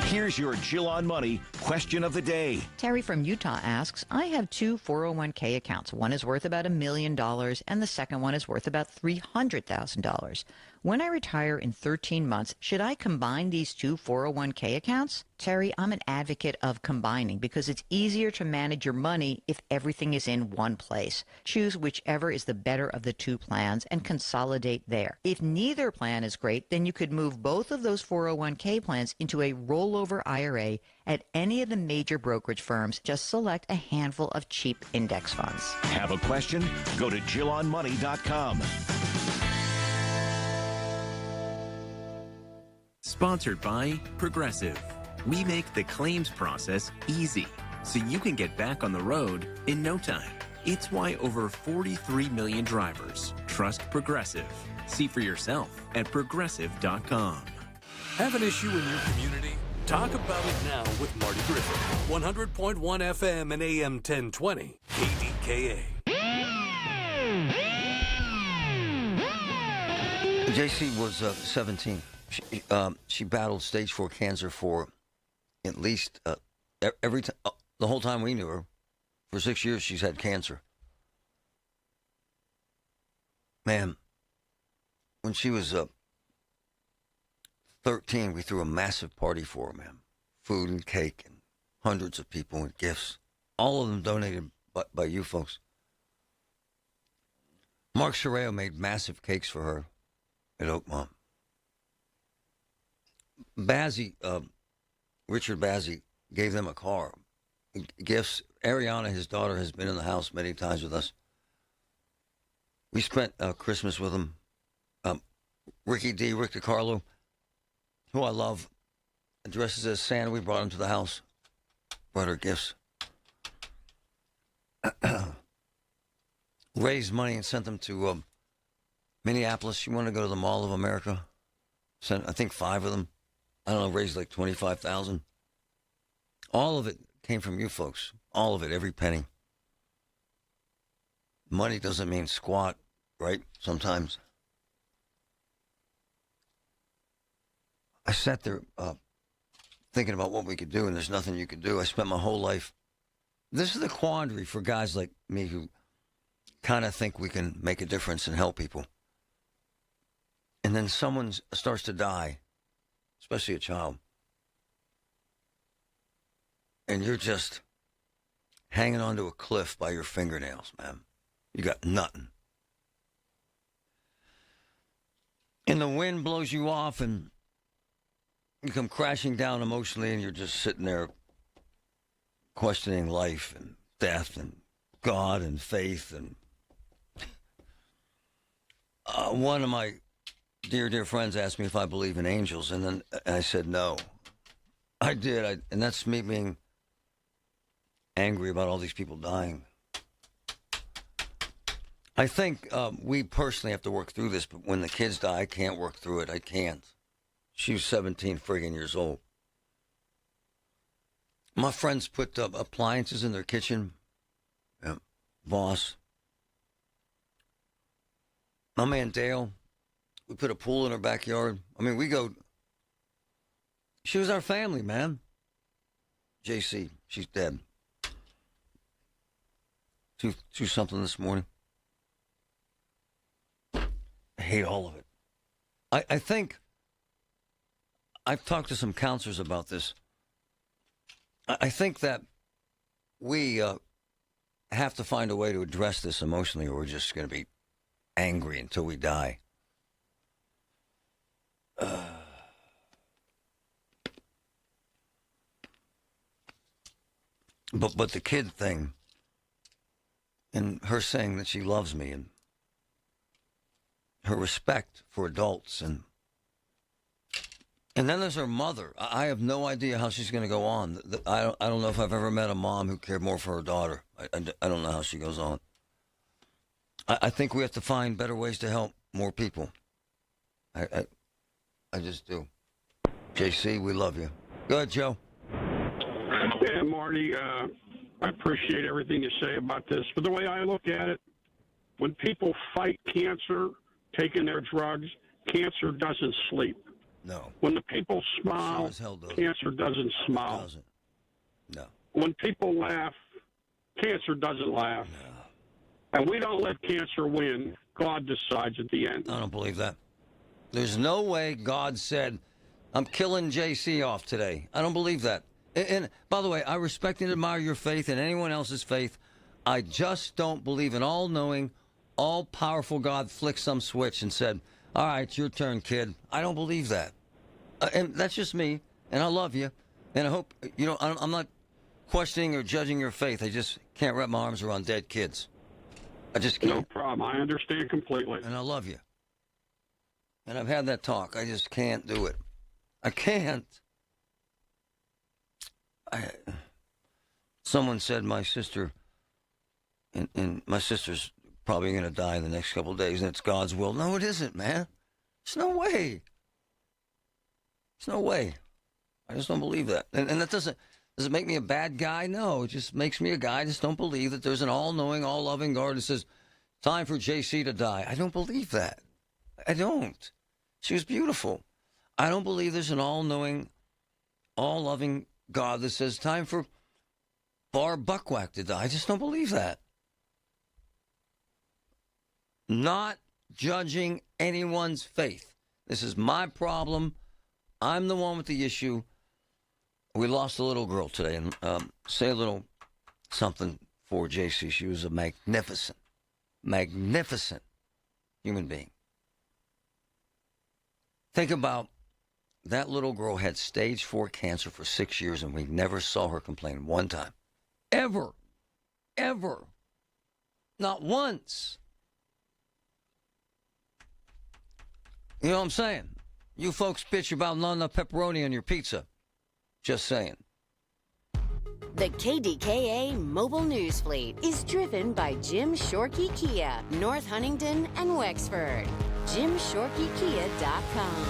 Here's your Jill on Money question of the day. Terry from Utah asks, I have two 401k accounts. One is worth about $1 million, and the second one is worth about $300,000. When I retire in 13 months, should I combine these two 401k accounts? Terry, I'm an advocate of combining because it's easier to manage your money if everything is in one place. Choose whichever is the better of the two plans and consolidate there. If neither plan is great, then you could move both of those 401k plans into a rollover IRA at any of the major brokerage firms. Just select a handful of cheap index funds. Have a question? Go to JillOnMoney.com. Sponsored by Progressive. We make the claims process easy, so you can get back on the road in no time. It's why over 43 million drivers trust Progressive. See for yourself at Progressive.com. Have an issue in your community? Talk about it now with Marty Griffin. 100.1 FM and AM 1020. KDKA. JC was 17. She battled stage 4 cancer for at least every time, the whole time we knew her. For 6 years, she's had cancer. Man, when she was 13, we threw a massive party for her, man. Food and cake and hundreds of people and gifts. All of them donated by you folks. Mark Shereo made massive cakes for her at Oakmont. Bazzi, Richard Bazzi, gave them a car. Gifts. Ariana, his daughter, has been in the house many times with us. We spent Christmas with him. Rick DiCarlo, who I love, dresses as Santa. We brought him to the house. Brought her gifts. Raised money and sent them to Minneapolis. She wanted to go to the Mall of America. Sent, I think, 5 of them. I don't know, raised like $25,000. All of it came from you folks. All of it, every penny. Money doesn't mean squat, right? Sometimes. I sat there thinking about what we could do, and there's nothing you could do. I spent my whole life. This is the quandary for guys like me who kind of think we can make a difference and help people. And then someone starts to die, especially a child. And you're just hanging onto a cliff by your fingernails, man. You got nothing. And the wind blows you off and you come crashing down emotionally, and you're just sitting there questioning life and death and God and faith. And one of my dear friends asked me if I believe in angels, and then I said no. I did, and that's me being angry about all these people dying. I think we personally have to work through this, but when the kids die, I can't work through it. I can't. She was 17 friggin' years old. My friends put appliances in their kitchen. Voss. My man Dale, we put a pool in our backyard. I mean, we go. She was our family, man. JC, she's dead. 2-something this morning. I hate all of it. I think I've talked to some counselors about this. I think that we have to find a way to address this emotionally, or we're just going to be angry until we die. But the kid thing, and her saying that she loves me, and her respect for adults, and then there's her mother. I have no idea how she's going to go on. I don't know if I've ever met a mom who cared more for her daughter. I don't know how she goes on. I think we have to find better ways to help more people. I just do. JC, we love you. Go ahead, Joe. Yeah, Marty, I appreciate everything you say about this. But the way I look at it, when people fight cancer, taking their drugs, cancer doesn't sleep. No. When the people smile, cancer doesn't smile. Doesn't. No. When people laugh, cancer doesn't laugh. No. And we don't let cancer win. God decides at the end. I don't believe that. There's no way God said, I'm killing JC off today. I don't believe that. And by the way, I respect and admire your faith and anyone else's faith. I just don't believe an all-knowing, all-powerful God flicked some switch and said, all right, it's your turn, kid. I don't believe that. And that's just me, and I love you. And I hope, I'm not questioning or judging your faith. I just can't wrap my arms around dead kids. I just can't. No problem. I understand completely. And I love you. And I've had that talk. I just can't do it. I can't. Someone said my sister, and my sister's probably going to die in the next couple of days, and it's God's will. No, it isn't, man. There's no way. There's no way. I just don't believe that. And that does it make me a bad guy? No, it just makes me a guy. I just don't believe that there's an all-knowing, all-loving God that says, time for JC to die. I don't believe that. I don't. She was beautiful. I don't believe there's an all-knowing, all-loving God that says, time for Barb Buckwhack to die. I just don't believe that. Not judging anyone's faith. This is my problem. I'm the one with the issue. We lost a little girl today, and say a little something for JC. She was a magnificent human being. Think about that little girl had stage 4 cancer for 6 years, and we never saw her complain one time. Ever. Not once. You know what I'm saying? You folks bitch about not enough pepperoni on your pizza. Just saying. The KDKA mobile news fleet is driven by Jim Shorkey Kia, North Huntington and Wexford. JimShorkeyKia.com.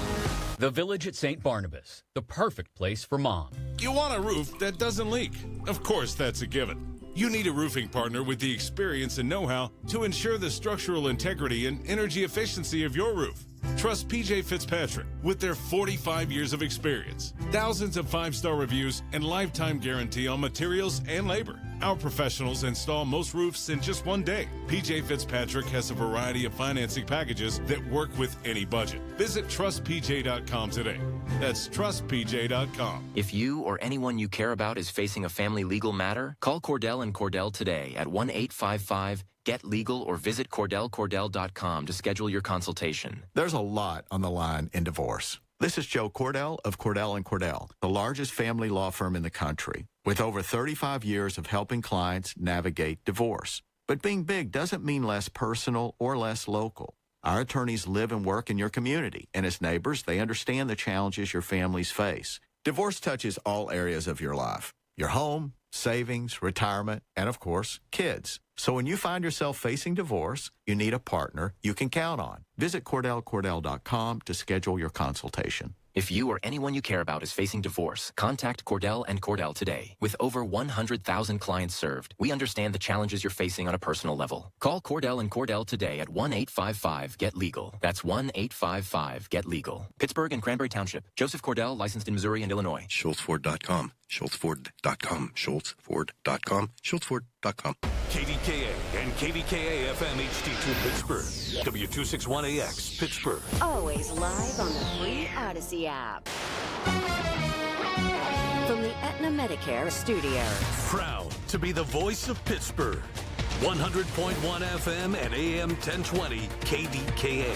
The Village at St. Barnabas, the perfect place for mom. You want a roof that doesn't leak. Of course, that's a given. You need a roofing partner with the experience and know-how to ensure the structural integrity and energy efficiency of your roof. Trust PJ Fitzpatrick with their 45 years of experience, thousands of 5-star reviews, and lifetime guarantee on materials and labor. Our professionals install most roofs in just one day. PJ Fitzpatrick has a variety of financing packages that work with any budget. Visit trustpj.com today. That's trustpj.com. If you or anyone you care about is facing a family legal matter, call Cordell and Cordell today at 1-855-GET-LEGAL or visit CordellCordell.com to schedule your consultation. There's a lot on the line in divorce. This is Joe Cordell of Cordell & Cordell, the largest family law firm in the country, with over 35 years of helping clients navigate divorce. But being big doesn't mean less personal or less local. Our attorneys live and work in your community, and as neighbors, they understand the challenges your families face. Divorce touches all areas of your life: your home, savings, retirement, and of course, kids. So when you find yourself facing divorce, you need a partner you can count on. Visit CordellCordell.com to schedule your consultation. If you or anyone you care about is facing divorce, contact Cordell and Cordell today. With over 100,000 clients served, we understand the challenges you're facing on a personal level. Call Cordell and Cordell today at 1-855-GET-LEGAL. That's 1-855-GET-LEGAL. Pittsburgh and Cranberry Township. Joseph Cordell, licensed in Missouri and Illinois. SchultzFord.com. SchultzFord.com. SchultzFord.com. SchultzFord.com. KDKA and KDKA FM HD2 Pittsburgh. W261AX Pittsburgh. Always live on the free Odyssey app. From the Aetna Medicare Studios. Proud to be the voice of Pittsburgh. 100.1 FM and AM 1020 KDKA.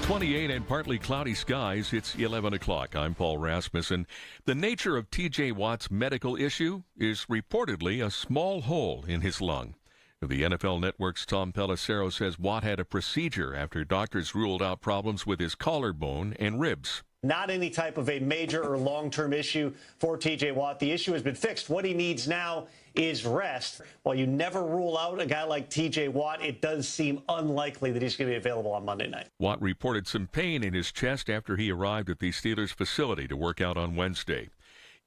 28 and partly cloudy skies. It's 11 o'clock. I'm Paul Rasmussen. The nature of T.J. Watt's medical issue is reportedly a small hole in his lung. The NFL Network's Tom Pelissero says Watt had a procedure after doctors ruled out problems with his collarbone and ribs. Not any type of a major or long-term issue for T.J. Watt. The issue has been fixed. What he needs now is rest. While you never rule out a guy like T.J. Watt, it does seem unlikely that he's going to be available on Monday night. Watt reported some pain in his chest after he arrived at the Steelers facility to work out on Wednesday.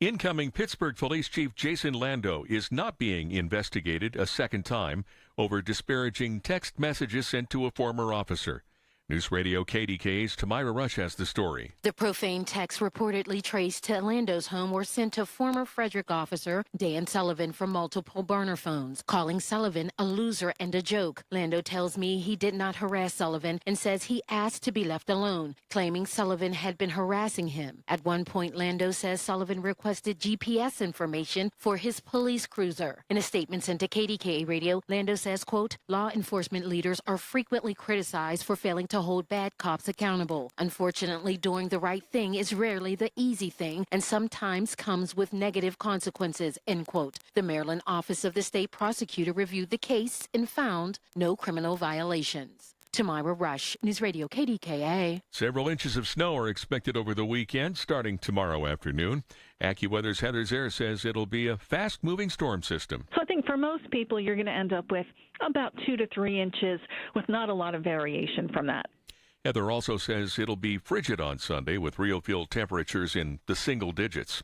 Incoming Pittsburgh Police Chief Jason Lando is not being investigated a second time over disparaging text messages sent to a former officer. News Radio KDKA's Tamira Rush has the story. The profane texts reportedly traced to Lando's home were sent to former Frederick officer Dan Sullivan from multiple burner phones, calling Sullivan a loser and a joke. Lando tells me he did not harass Sullivan and says he asked to be left alone, claiming Sullivan had been harassing him. At one point, Lando says Sullivan requested GPS information for his police cruiser. In a statement sent to KDKA Radio, Lando says, quote, law enforcement leaders are frequently criticized for failing to hold bad cops accountable. Unfortunately, doing the right thing is rarely the easy thing and sometimes comes with negative consequences, end quote. The Maryland Office of the State Prosecutor reviewed the case and found no criminal violations. Tamira Rush, News Radio KDKA. Several inches of snow are expected over the weekend, starting tomorrow afternoon. AccuWeather's Heather Zare says it'll be a fast-moving storm system. So I think for most people, you're going to end up with about 2 to 3 inches with not a lot of variation from that. Heather also says it'll be frigid on Sunday with real field temperatures in the single digits.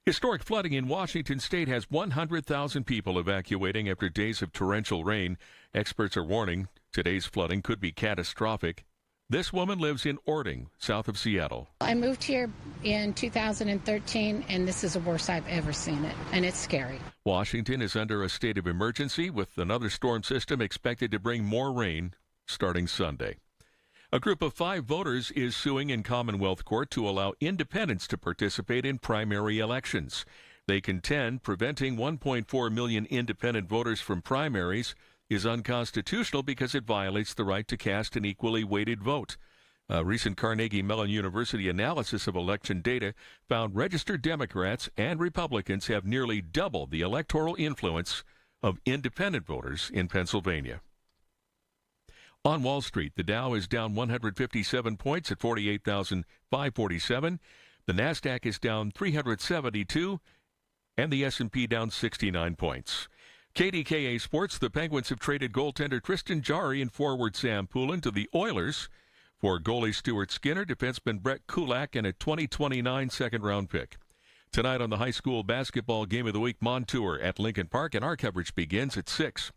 Historic flooding in Washington state has 100,000 people evacuating after days of torrential rain. Experts are warning today's flooding could be catastrophic. This woman lives in Orting, south of Seattle. I moved here in 2013, and this is the worst I've ever seen it, and it's scary. Washington is under a state of emergency with another storm system expected to bring more rain starting Sunday. A group of 5 voters is suing in Commonwealth Court to allow independents to participate in primary elections. They contend preventing 1.4 million independent voters from primaries is unconstitutional because it violates the right to cast an equally weighted vote. A recent Carnegie Mellon University analysis of election data found registered Democrats and Republicans have nearly double the electoral influence of independent voters in Pennsylvania. On Wall Street, the Dow is down 157 points at 48,547. The Nasdaq is down 372, and the S&P down 69 points. KDKA Sports, the Penguins have traded goaltender Tristan Jarry and forward Sam Poulin to the Oilers for goalie Stuart Skinner, defenseman Brett Kulak, and a 2029 second-round pick. Tonight on the high school basketball game of the week, Montour at Lincoln Park, and our coverage begins at 6.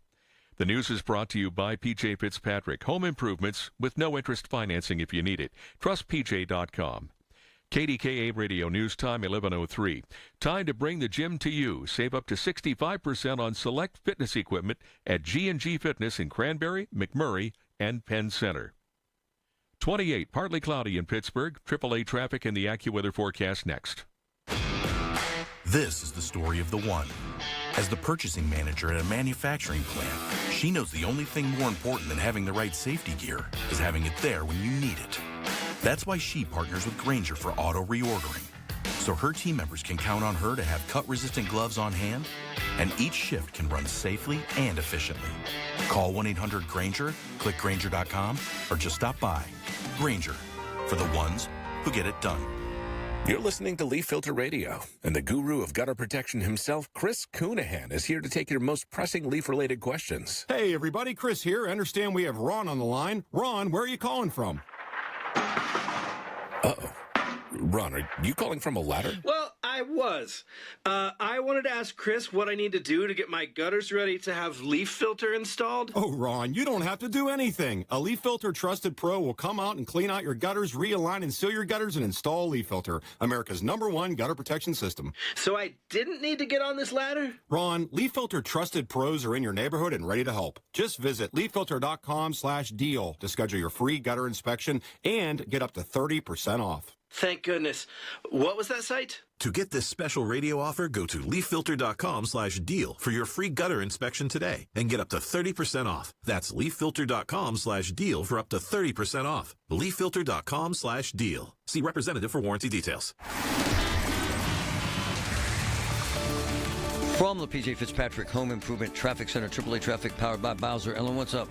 The news is brought to you by P.J. Fitzpatrick. Home improvements with no interest financing if you need it. TrustPJ.com. KDKA Radio News Time 11:03. Time to bring the gym to you. Save up to 65% on select fitness equipment at G&G Fitness in Cranberry, McMurray, and Penn Center. 28, partly cloudy in Pittsburgh. AAA traffic and the AccuWeather forecast next. This is the story of the one. As the purchasing manager at a manufacturing plant, she knows the only thing more important than having the right safety gear is having it there when you need it. That's why she partners with Grainger for auto reordering, so her team members can count on her to have cut-resistant gloves on hand, and each shift can run safely and efficiently. Call 1-800-GRAINGER, click Grainger.com, or just stop by. Grainger, for the ones who get it done. You're listening to Leaf Filter Radio, and the guru of gutter protection himself, Chris Coonahan, is here to take your most pressing leaf-related questions. Hey, everybody, Chris here. I understand we have Ron on the line. Ron, where are you calling from? Uh-oh. Ron, are you calling from a ladder? Well, I was. I wanted to ask Chris what I need to do to get my gutters ready to have leaf filter installed. Oh, Ron, you don't have to do anything. A Leaf Filter Trusted Pro will come out and clean out your gutters, realign and seal your gutters, and install Leaf Filter, America's #1 gutter protection system. So I didn't need to get on this ladder? Ron, Leaf Filter Trusted Pros are in your neighborhood and ready to help. Just visit leaffilter.com/deal to schedule your free gutter inspection and get up to 30% off. Thank goodness. What was that site? To get this special radio offer, go to leaffilter.com/deal for your free gutter inspection today and get up to 30% off. That's leaffilter.com/deal for up to 30% off. leaffilter.com/deal. See representative for warranty details. From the P.J. Fitzpatrick Home Improvement Traffic Center, AAA Traffic powered by Bowser. Ellen, what's up?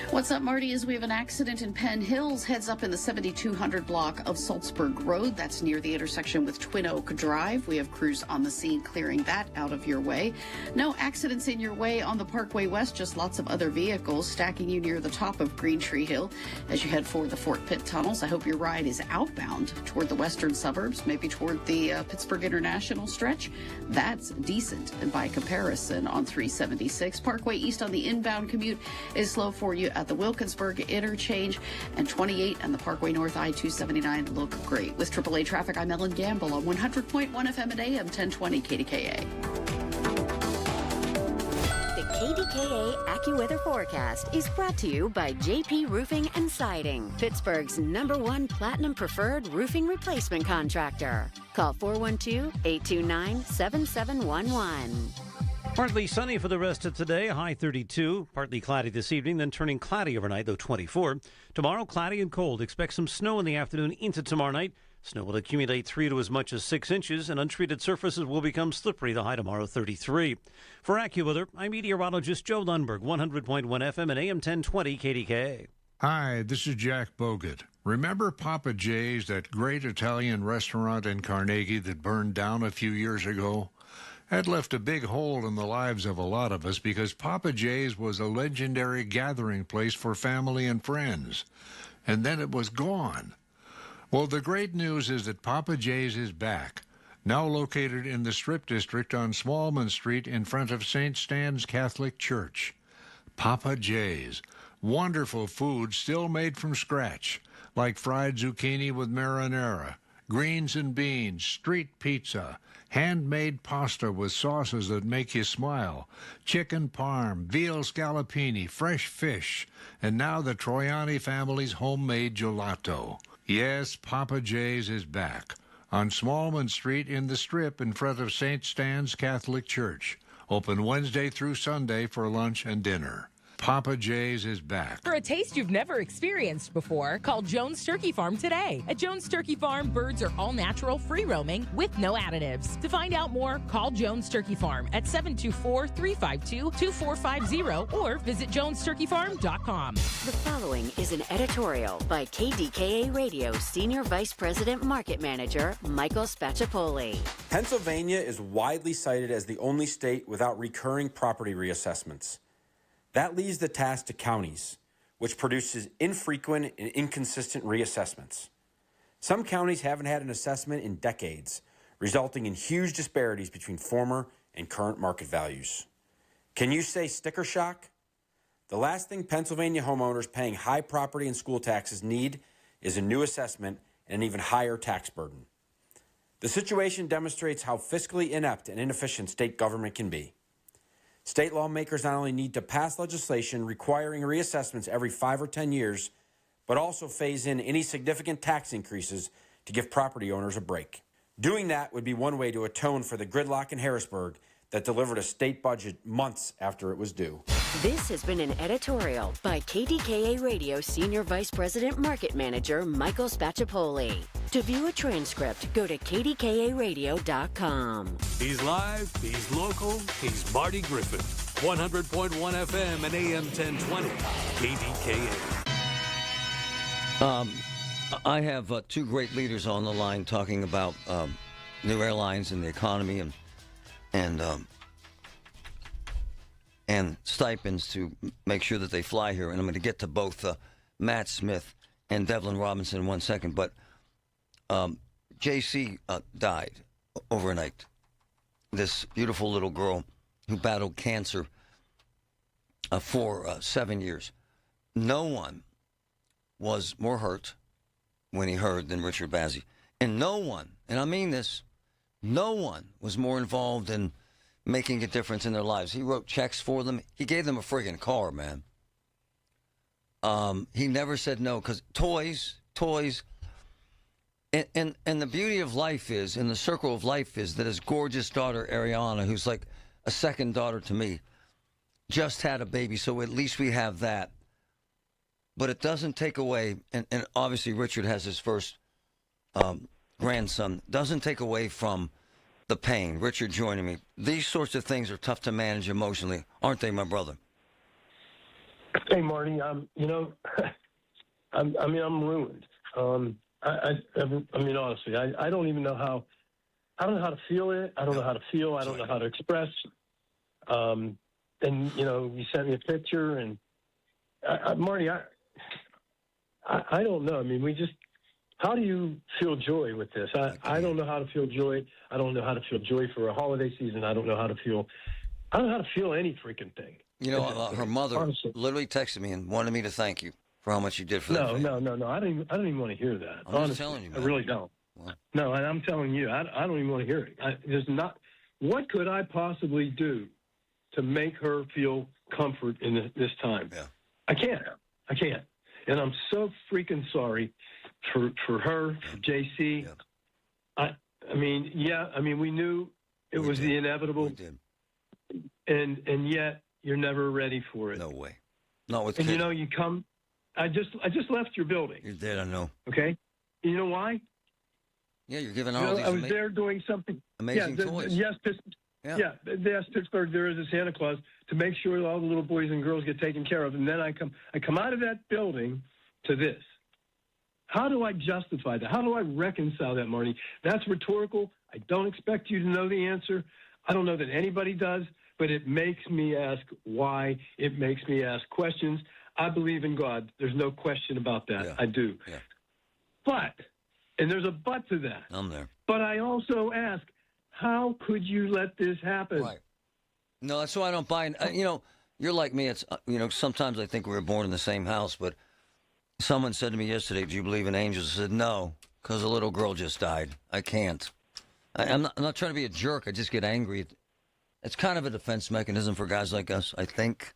What's up, Marty, is we have an accident in Penn Hills, heads up in the 7200 block of Salzburg Road. That's near the intersection with Twin Oak Drive. We have crews on the scene clearing that out of your way. No accidents in your way on the Parkway West, just lots of other vehicles stacking you near the top of Green Tree Hill as you head for the Fort Pitt tunnels. I hope your ride is outbound toward the western suburbs, maybe toward the Pittsburgh International stretch. That's decent by comparison on 376. Parkway East on the inbound commute is slow for you at the Wilkinsburg interchange, and 28 and the Parkway North I-279 look great. With AAA Traffic, I'm Ellen Gamble on 100.1 FM and AM 1020 KDKA. The KDKA AccuWeather forecast is brought to you by JP Roofing and Siding, Pittsburgh's #1 Platinum Preferred Roofing Replacement Contractor. Call 412-829-7711. Partly sunny for the rest of today, high 32. Partly cloudy this evening, then turning cloudy overnight, though 24. Tomorrow, cloudy and cold. Expect some snow in the afternoon into tomorrow night. Snow will accumulate 3 to as much as 6 inches, and untreated surfaces will become slippery. The high tomorrow, 33. For AccuWeather, I'm meteorologist Joe Lundberg, 100.1 FM and AM 1020 KDKA. Hi, this is Jack Bogut. Remember Papa J's, that great Italian restaurant in Carnegie that burned down a few years ago? That left a big hole in the lives of a lot of us because Papa J's was a legendary gathering place for family and friends. And then it was gone. Well, the great news is that Papa J's is back, now located in the Strip District on Smallman Street in front of St. Stan's Catholic Church. Papa J's. Wonderful food still made from scratch, like fried zucchini with marinara, greens and beans, street pizza, handmade pasta with sauces that make you smile, chicken parm, veal scallopini, fresh fish, and now the Troiani family's homemade gelato. Yes, Papa J's is back on Smallman Street in the Strip in front of St. Stan's Catholic Church. Open Wednesday through Sunday for lunch and dinner. Papa J's is back. For a taste you've never experienced before, call Jones Turkey Farm today. At Jones Turkey Farm, birds are all natural, free roaming, with no additives. To find out more, call Jones Turkey Farm at 724-352-2450 or visit jonesturkeyfarm.com. The following is an editorial by KDKA Radio Senior Vice President Market Manager Michael Spacciapoli. Pennsylvania is widely cited as the only state without recurring property reassessments. That leaves the task to counties, which produces infrequent and inconsistent reassessments. Some counties haven't had an assessment in decades, resulting in huge disparities between former and current market values. Can you say sticker shock? The last thing Pennsylvania homeowners paying high property and school taxes need is a new assessment and an even higher tax burden. The situation demonstrates how fiscally inept and inefficient state government can be. State lawmakers not only need to pass legislation requiring reassessments every 5 or 10 years, but also phase in any significant tax increases to give property owners a break. Doing that would be one way to atone for the gridlock in Harrisburg that delivered a state budget months after it was due. This has been an editorial by KDKA Radio Senior Vice President Market Manager Michael Spacciapoli. To view a transcript, go to kdkaradio.com. He's live, he's local, he's Marty Griffin. 100.1 FM and AM 1020, KDKA. I have 2 great leaders on the line talking about new airlines and the economy and stipends to make sure that they fly here. And I'm going to get to both Matt Smith and Devlin Robinson in 1 second. But JC died overnight. This beautiful little girl who battled cancer for 7 years. No one was more hurt when he heard than Richard Bazzi. And no one, and I mean this, no one was more involved in making a difference in their lives. He wrote checks for them. He gave them a friggin' car, man. He never said no, because toys. And the beauty of life is, and the circle of life is, that his gorgeous daughter, Ariana, who's like a second daughter to me, just had a baby, so at least we have that. But it doesn't take away, and obviously Richard has his first grandson, doesn't take away from the pain. Richard joining me. These sorts of things are tough to manage emotionally, aren't they, my brother? Hey, Marty, you know, I'm ruined. I mean, honestly, I don't even know how, I don't know how to feel it. I don't know how to feel. I don't know how to express. And, you know, you sent me a picture, and Marty, I don't know. I mean, how do you feel joy with this? I don't know how to feel joy. I don't know how to feel joy for a holiday season. I don't know how to feel any freaking thing. You know, her mother literally texted me and wanted me to thank you for how much you did for them. No. I don't even want to hear that. I'm just telling you, man. I really don't. What? No, and I'm telling you, I don't even want to hear it. What could I possibly do to make her feel comfort in this time? Yeah. I can't. And I'm so freaking sorry for her, for JC. Yeah. I mean, we knew it was the inevitable. We did. And yet you're never ready for it. No way. Not with and kids. You know, you come. I just left your building. You did, I know. Okay. You know why? Yeah, you're giving all these. I was there doing something. Amazing toys. Yes, they asked Pittsburgh, there is a Santa Claus, to make sure all the little boys and girls get taken care of. And then I come out of that building to this. How do I justify that? How do I reconcile that, Marty? That's rhetorical. I don't expect you to know the answer. I don't know that anybody does, but it makes me ask why. It makes me ask questions. I believe in God. There's no question about that. Yeah. I do. Yeah. But, and there's a but to that. I'm there. But I also ask, how could you let this happen? Right. No, that's why I don't buy. You know, you're like me. It's sometimes I think we were born in the same house. But someone said to me yesterday, "Do you believe in angels?" I said, "No, because a little girl just died. I can't. I'm not trying to be a jerk. I just get angry. It's kind of a defense mechanism for guys like us, I think,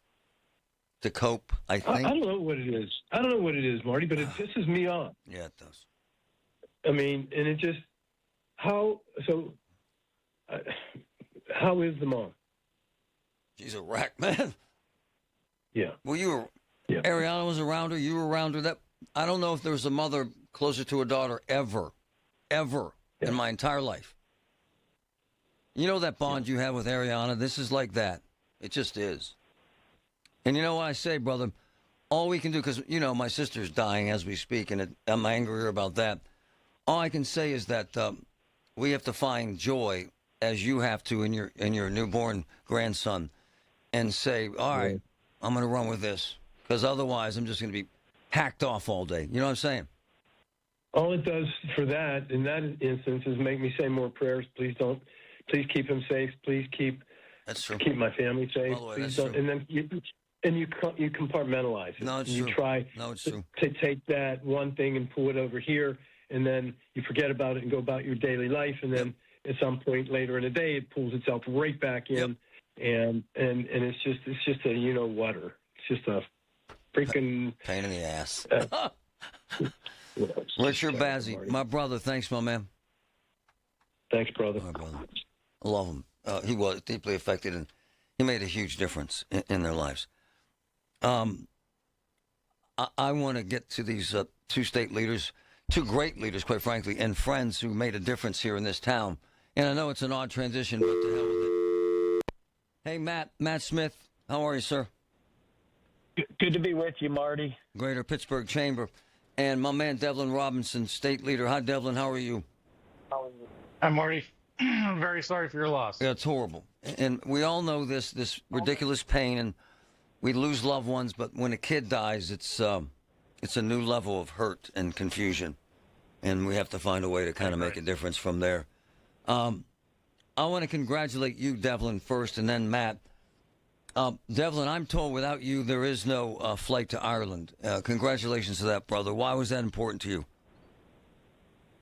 to cope. I think. I don't know what it is. I don't know what it is, Marty, but it pisses me off. Yeah, it does. I mean, and it just how is the mom? She's a wreck, man. Yeah. Well, Ariana was around her. You were around her. That I don't know if there was a mother closer to a daughter ever in my entire life. You know that bond you have with Ariana? This is like that. It just is. And you know what I say, brother? All we can do, because, you know, my sister's dying as we speak, and I'm angrier about that. All I can say is that we have to find joy, as you have to in your newborn grandson, and say, all right, I'm going to run with this, because otherwise I'm just going to be hacked off all day. You know what I'm saying? All it does for that, in that instance, is make me say more prayers. Please keep him safe. Please keep my family safe. Please don't. And then you compartmentalize it. No, it's true. You try to take that one thing and pull it over here, and then you forget about it and go about your daily life, and then at some point later in the day, it pulls itself right back in, and it's just a you-know-whatter. It's just a freaking pain in the ass. Richard Bazzi, my brother. Thanks, my man. Thanks, brother. My brother. I love him. He was deeply affected, and he made a huge difference in their lives. I want to get to these two state leaders, two great leaders, quite frankly, and friends who made a difference here in this town. And I know it's an odd transition, but to hell with it. Hey, Matt Smith, how are you, sir? Good to be with you, Marty. Greater Pittsburgh Chamber. And my man, Devlin Robinson, state leader. Hi, Devlin. How are you? Hi, Marty. I'm very sorry for your loss. Yeah, it's horrible. And we all know this ridiculous pain, and we lose loved ones, but when a kid dies, it's a new level of hurt and confusion. and we have to find a way to kind of make a difference from there. I want to congratulate you, Devlin, first, and then Matt. Devlin, I'm told without you there is no flight to Ireland. Congratulations to that, brother. Why was that important to you?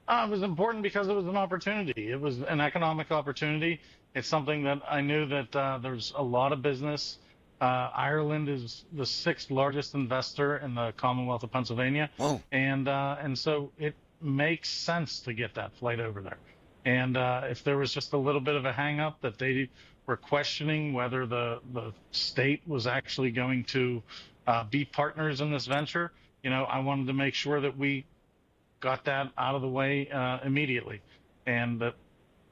It was important because it was an opportunity. It was an economic opportunity. It's something that I knew that there's a lot of business. Ireland is the 6th largest investor in the Commonwealth of Pennsylvania. Whoa. And so it makes sense to get that flight over there. And if there was just a little bit of a hang-up that they were questioning whether the state was actually going to be partners in this venture, I wanted to make sure that we got that out of the way immediately, and that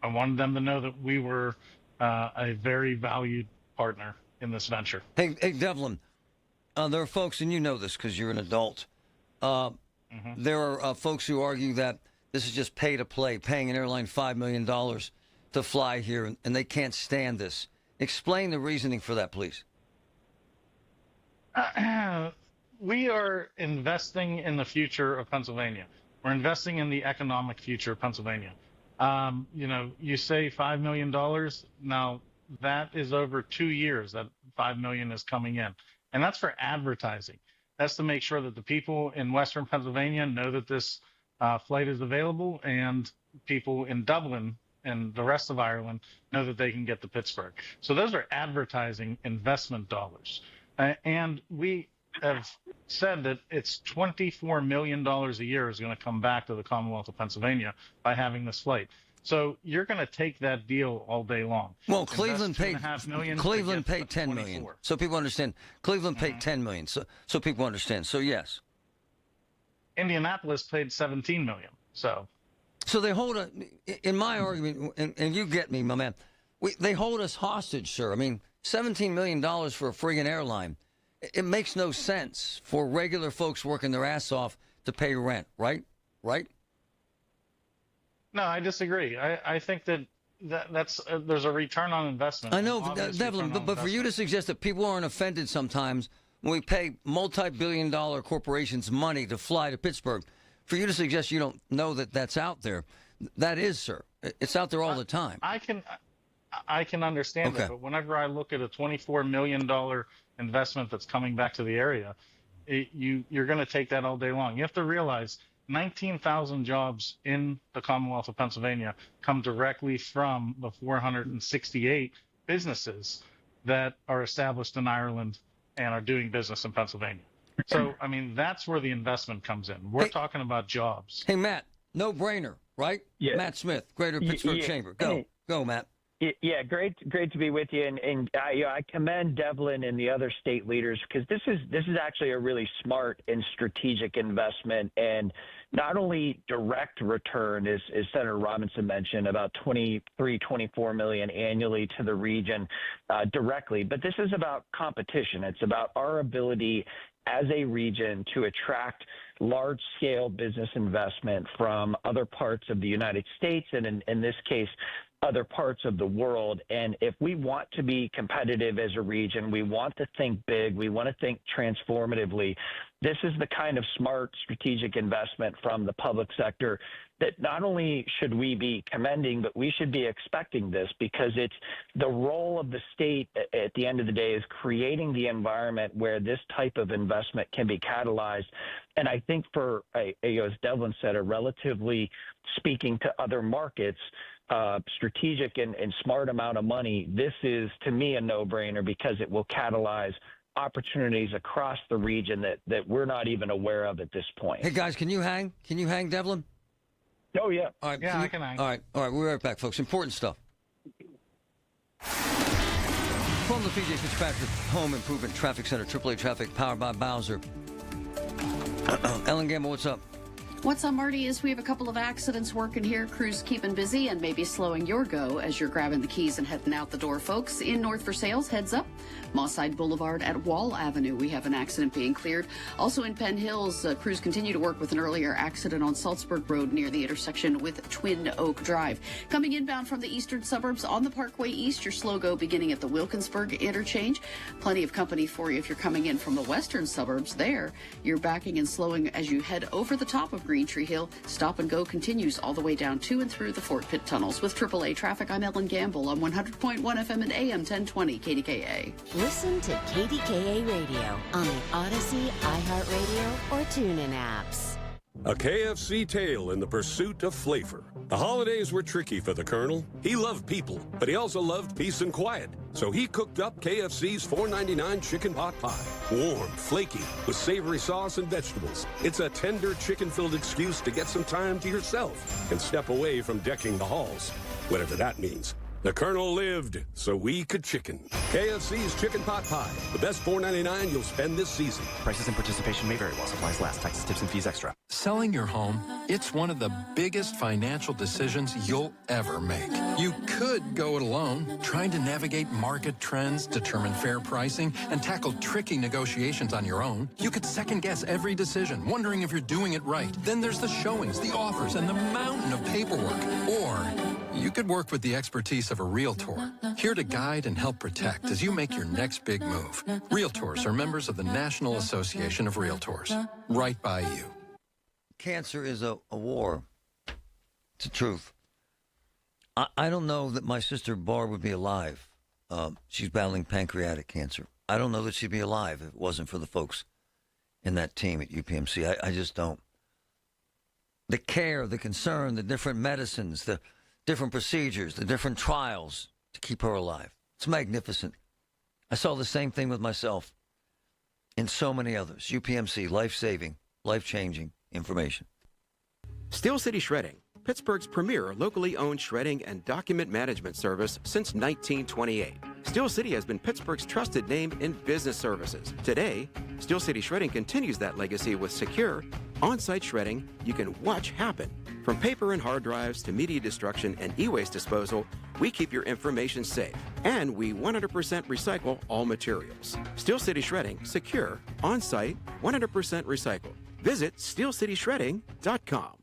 I wanted them to know that we were a very valued partner in this venture. Hey, Devlin, there are folks, and you know this because you're an adult, there are folks who argue that this is just pay to play, paying an airline $5 million to fly here, and they can't stand this. Explain the reasoning for that, please. We are investing in the future of Pennsylvania. We're investing in the economic future of Pennsylvania. You say $5 million. Now, that is over 2 years that $5 million is coming in. And that's for advertising. That's to make sure that the people in Western Pennsylvania know that this flight is available, and people in Dublin and the rest of Ireland know that they can get to Pittsburgh. So those are advertising investment dollars. And we have said that it's $24 million a year is going to come back to the Commonwealth of Pennsylvania by having this flight. So you're going to take that deal all day long. Well, Cleveland paid $10 million. So people understand. Cleveland paid $10 million. So people understand. So yes. Indianapolis paid $17 million. So they hold in my argument, and you get me, my man. They hold us hostage, sir. I mean, $17 million for a friggin' airline. It makes no sense for regular folks working their ass off to pay rent, right? Right? No, I disagree. I think that's there's a return on investment. I know, Devlin, but for you to suggest that people aren't offended sometimes when we pay multi-billion-dollar corporations money to fly to Pittsburgh, for you to suggest you don't know that that's out there, that is, sir. It's out there all the time. I can understand that, but whenever I look at a $24 million investment that's coming back to the area, you're going to take that all day long. You have to realize 19,000 jobs in the Commonwealth of Pennsylvania come directly from the 468 businesses that are established in Ireland and are doing business in Pennsylvania. So, I mean, that's where the investment comes in. We're talking about jobs. Hey, Matt, no brainer, right? Yeah. Matt Smith, Greater Pittsburgh Chamber. Go, Matt. Yeah, great to be with you, and I commend Devlin and the other state leaders, because this is actually a really smart and strategic investment, and not only direct return, as Senator Robinson mentioned, about $24 million annually to the region directly, but this is about competition. It's about our ability as a region to attract large-scale business investment from other parts of the United States, and in this case, other parts of the world. And if we want to be competitive as a region, we want to think big, we want to think transformatively, this is the kind of smart strategic investment from the public sector that not only should we be commending, but we should be expecting this, because it's the role of the state at the end of the day is creating the environment where this type of investment can be catalyzed. And I think for, as Devlin said, a relatively speaking to other markets, strategic and smart amount of money, this is, to me, a no-brainer, because it will catalyze opportunities across the region that we're not even aware of at this point. Hey, guys, can you hang? Can you hang, Devlin? Oh, yeah. All right, yeah, I can hang. All right, we'll be right back, folks. Important stuff. From the P.J. Fitzpatrick Home Improvement Traffic Center, AAA Traffic, powered by Bowser. Ellen Gamble, what's up? What's up, Marty, is we have a couple of accidents working here. Crews keeping busy and maybe slowing your go as you're grabbing the keys and heading out the door, folks. In North Versailles, heads up. Moss-Side Boulevard at Wall Avenue, we have an accident being cleared. Also in Penn Hills, crews continue to work with an earlier accident on Salzburg Road near the intersection with Twin Oak Drive. Coming inbound from the eastern suburbs on the Parkway East, your slow go beginning at the Wilkinsburg interchange. Plenty of company for you if you're coming in from the western suburbs there. You're backing and slowing as you head over the top of Green Tree Hill. Stop and go continues all the way down to and through the Fort Pitt tunnels. With AAA traffic, I'm Ellen Gamble on 100.1 FM and AM 1020 KDKA. Listen to KDKA Radio on the Odyssey, iHeartRadio, or TuneIn apps. A KFC tale in the pursuit of flavor. The holidays were tricky for the Colonel. He loved people, but he also loved peace and quiet. So he cooked up KFC's $4.99 chicken pot pie. Warm, flaky, with savory sauce and vegetables. It's a tender chicken-filled excuse to get some time to yourself and step away from decking the halls, whatever that means. The Colonel lived so we could chicken. KFC's chicken pot pie. The best $4.99 you'll spend this season. Prices and participation may vary while supplies last. Taxes, tips, and fees extra. Selling your home, it's one of the biggest financial decisions you'll ever make. You could go it alone, trying to navigate market trends, determine fair pricing, and tackle tricky negotiations on your own. You could second-guess every decision, wondering if you're doing it right. Then there's the showings, the offers, and the mountain of paperwork. Or you could work with the expertise of a Realtor, here to guide and help protect as you make your next big move. Realtors are members of the National Association of Realtors. Right by you. Cancer is a war. It's the truth. I don't know that my sister Barb would be alive. She's battling pancreatic cancer. I don't know that she'd be alive if it wasn't for the folks in that team at UPMC. I just don't. The care, the concern, the different medicines, the different procedures, the different trials to keep her alive. It's magnificent. I saw the same thing with myself and so many others. UPMC, life-saving, life-changing information. Steel City Shredding, Pittsburgh's premier locally owned shredding and document management service since 1928. Steel City has been Pittsburgh's trusted name in business services. Today, Steel City Shredding continues that legacy with secure, on-site shredding you can watch happen. From paper and hard drives to media destruction and e-waste disposal, we keep your information safe. And we 100% recycle all materials. Steel City Shredding, secure, on-site, 100% recycled. Visit steelcityshredding.com.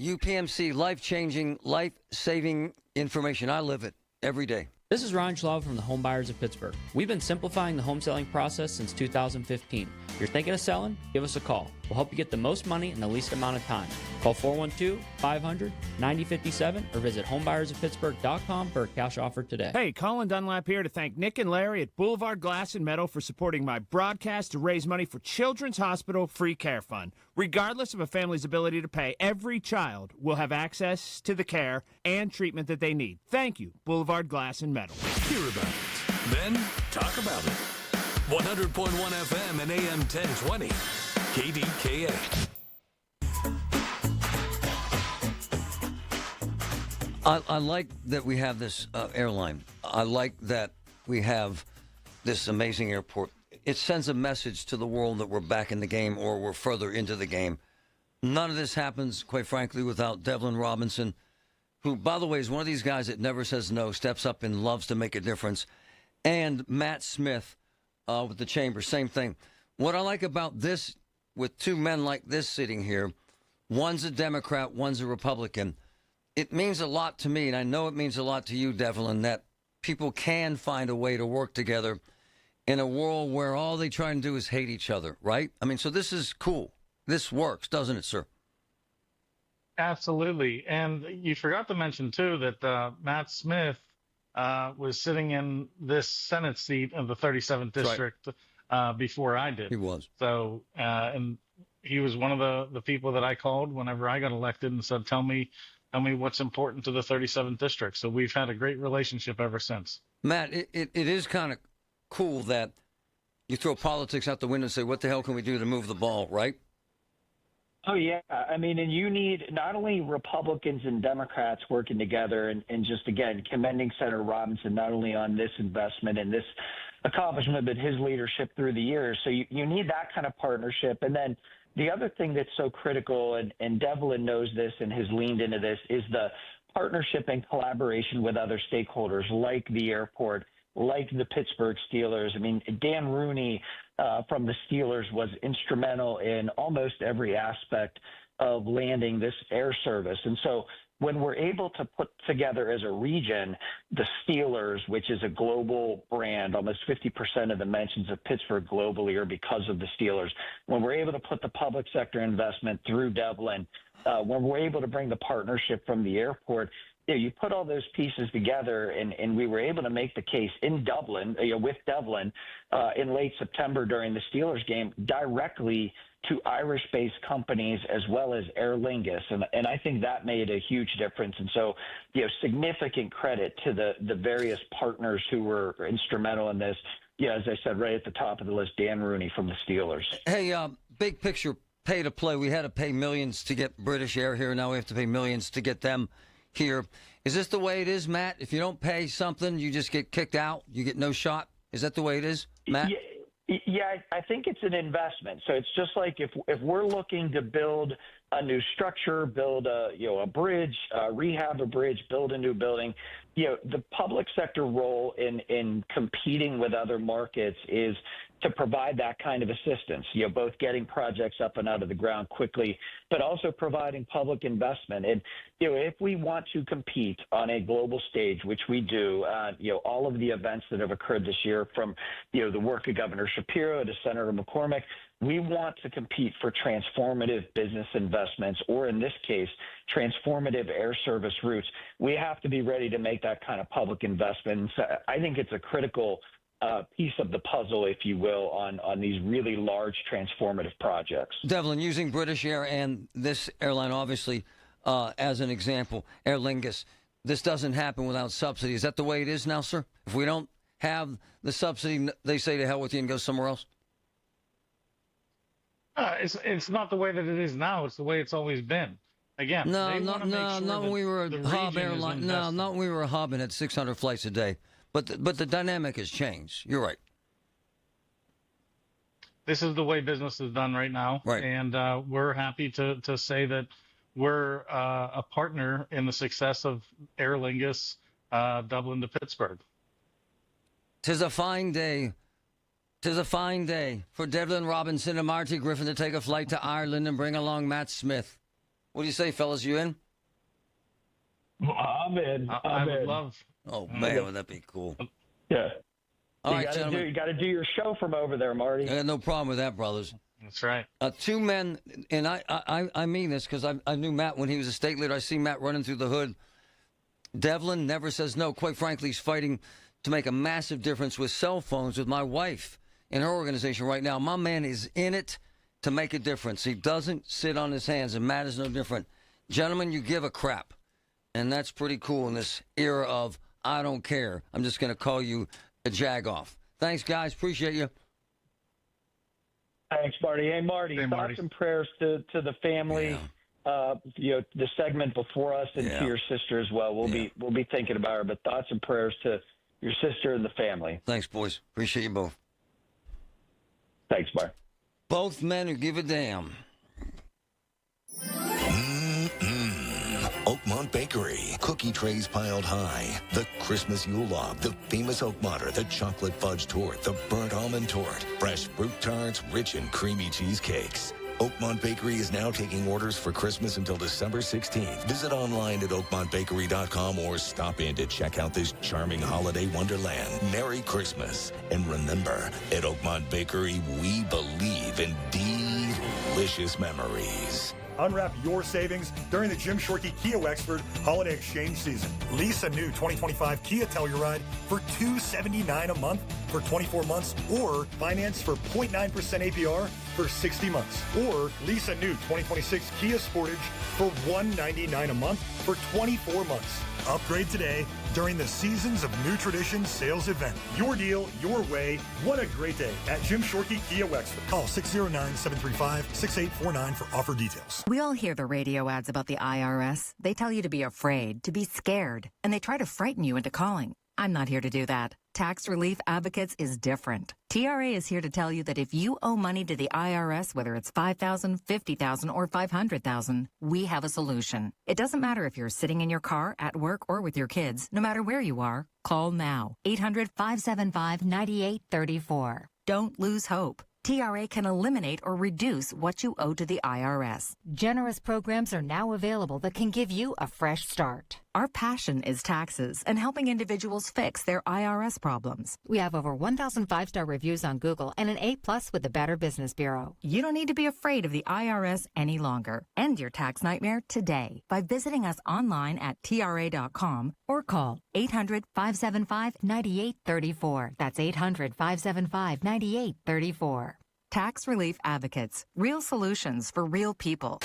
UPMC, life-changing, life-saving information. I live it every day. This is Ron Schlava from the Home Buyers of Pittsburgh. We've been simplifying the home selling process since 2015. If you're thinking of selling, give us a call. We'll help you get the most money in the least amount of time. Call 412-500-9057 or visit homebuyersofpittsburgh.com for a cash offer today. Hey, Colin Dunlap here to thank Nick and Larry at Boulevard Glass and Metal for supporting my broadcast to raise money for Children's Hospital Free Care Fund. Regardless of a family's ability to pay, every child will have access to the care and treatment that they need. Thank you, Boulevard Glass and Metal. Hear about it, then talk about it. 100.1 FM and AM 1020. KDKA. I like that we have this airline. I like that we have this amazing airport. It sends a message to the world that we're back in the game or we're further into the game. None of this happens, quite frankly, without Devlin Robinson, who, by the way, is one of these guys that never says no, steps up and loves to make a difference. And Matt Smith with the Chamber, same thing. What I like about this, with two men like this sitting here, one's a Democrat, one's a Republican, it means a lot to me, and I know it means a lot to you, Devlin, that people can find a way to work together in a world where all they try and do is hate each other, right? I mean, so this is cool. This works, doesn't it, sir? Absolutely. And you forgot to mention, too, that Matt Smith was sitting in this Senate seat of the 37th District before I did. He was. So, and he was one of the people that I called whenever I got elected and said, tell me what's important to the 37th District. So we've had a great relationship ever since. Matt, it is kind of cool that you throw politics out the window and say, what the hell can we do to move the ball, right? Oh, yeah. I mean, and you need not only Republicans and Democrats working together and just, again, commending Senator Robinson not only on this investment and this accomplishment, but his leadership through the years. So you need that kind of partnership. And then the other thing that's so critical, and Devlin knows this and has leaned into this, is the partnership and collaboration with other stakeholders like the airport, like the Pittsburgh Steelers. I mean, Dan Rooney from the Steelers was instrumental in almost every aspect of landing this air service. And so when we're able to put together as a region the Steelers, which is a global brand, almost 50% of the mentions of Pittsburgh globally are because of the Steelers. When we're able to put the public sector investment through Devlin, when we're able to bring the partnership from the airport, you put all those pieces together, and we were able to make the case in Dublin, with Devlin, in late September during the Steelers game, directly to Irish-based companies as well as Aer Lingus, and I think that made a huge difference. And so, significant credit to the various partners who were instrumental in this. As I said, right at the top of the list, Dan Rooney from the Steelers. Hey, big picture, pay to play. We had to pay millions to get British Air here. Now we have to pay millions to get them here. Is this the way it is, Matt? If you don't pay something, you just get kicked out? You get no shot? Is that the way it is, Matt? Yeah, I think it's an investment. So it's just like if we're looking to build a new structure, build a bridge, rehab a bridge, build a new building, the public sector role in competing with other markets is to provide that kind of assistance, both getting projects up and out of the ground quickly, but also providing public investment. And, if we want to compete on a global stage, which we do, all of the events that have occurred this year from, the work of Governor Shapiro to Senator McCormick, we want to compete for transformative business investments, or in this case, transformative air service routes. We have to be ready to make that kind of public investment. So I think it's a critical piece of the puzzle, if you will, on these really large transformative projects. Devlin, using British Air and this airline, obviously, as an example, Aer Lingus, this doesn't happen without subsidy. Is that the way it is now, sir? If we don't have the subsidy, they say to hell with you and go somewhere else? It's not the way that it is now. It's the way it's always been. Again, not when we were a hub airline. No, not when we were a hub and had 600 flights a day. But the dynamic has changed. You're right. This is the way business is done right now. Right. And we're happy to say that we're a partner in the success of Aer Lingus, Dublin to Pittsburgh. 'Tis a fine day. 'Tis a fine day for Devlin Robinson and Marty Griffin to take a flight to Ireland and bring along Matt Smith. What do you say, fellas? You in? I'm in. I would love. Oh, man, would that be cool? Yeah. All right, gentlemen. You got to do your show from over there, Marty. I got no problem with that, brothers. That's right. Two men, and I mean this because I knew Matt when he was a state leader. I see Matt running through the hood. Devlin never says no. Quite frankly, he's fighting to make a massive difference with cell phones with my wife in her organization right now. My man is in it to make a difference. He doesn't sit on his hands, and Matt is no different. Gentlemen, you give a crap, and that's pretty cool in this era of I don't care. I'm just going to call you a jag-off. Thanks, guys. Appreciate you. Thanks, Marty. Hey, Marty, thoughts and prayers to the family. Yeah. The segment before us, and to your sister as well. We'll be thinking about her, but thoughts and prayers to your sister and the family. Thanks, boys. Appreciate you both. Thanks, Marty. Both men who give a damn. Oakmont Bakery. Cookie trays piled high. The Christmas Yule log. The famous Oakmonter. The chocolate fudge torte. The burnt almond torte. Fresh fruit tarts. Rich and creamy cheesecakes. Oakmont Bakery is now taking orders for Christmas until December 16th. Visit online at oakmontbakery.com or stop in to check out this charming holiday wonderland. Merry Christmas. And remember, at Oakmont Bakery, we believe in delicious memories. Unwrap your savings during the Jim Shorkey Kia Wexford Holiday Exchange Season. Lease a new 2025 Kia Telluride for $279 a month for 24 months, or finance for 0.9% APR for 60 months. Or lease a new 2026 Kia Sportage for $199 a month for 24 months. Upgrade today during the Seasons of New Traditions sales event. Your deal, your way. What a great day at Jim Shorkey Kia Wexford. Call 609-735-6849 for offer details. We all hear the radio ads about the IRS. They tell you to be afraid, to be scared, and they try to frighten you into calling. I'm not here to do that. Tax Relief Advocates is different. TRA is here to tell you that if you owe money to the IRS, whether it's $5,000, $50,000, or $500,000, we have a solution. It doesn't matter if you're sitting in your car, at work, or with your kids. No matter where you are, call now. 800-575-9834. Don't lose hope. TRA can eliminate or reduce what you owe to the IRS. Generous programs are now available that can give you a fresh start. Our passion is taxes and helping individuals fix their IRS problems. We have over 1,000 5-star reviews on Google and an A+ with the Better Business Bureau. You don't need to be afraid of the IRS any longer. End your tax nightmare today by visiting us online at TRA.com or call 800-575-9834. That's 800-575-9834. Tax Relief Advocates. Real solutions for real people.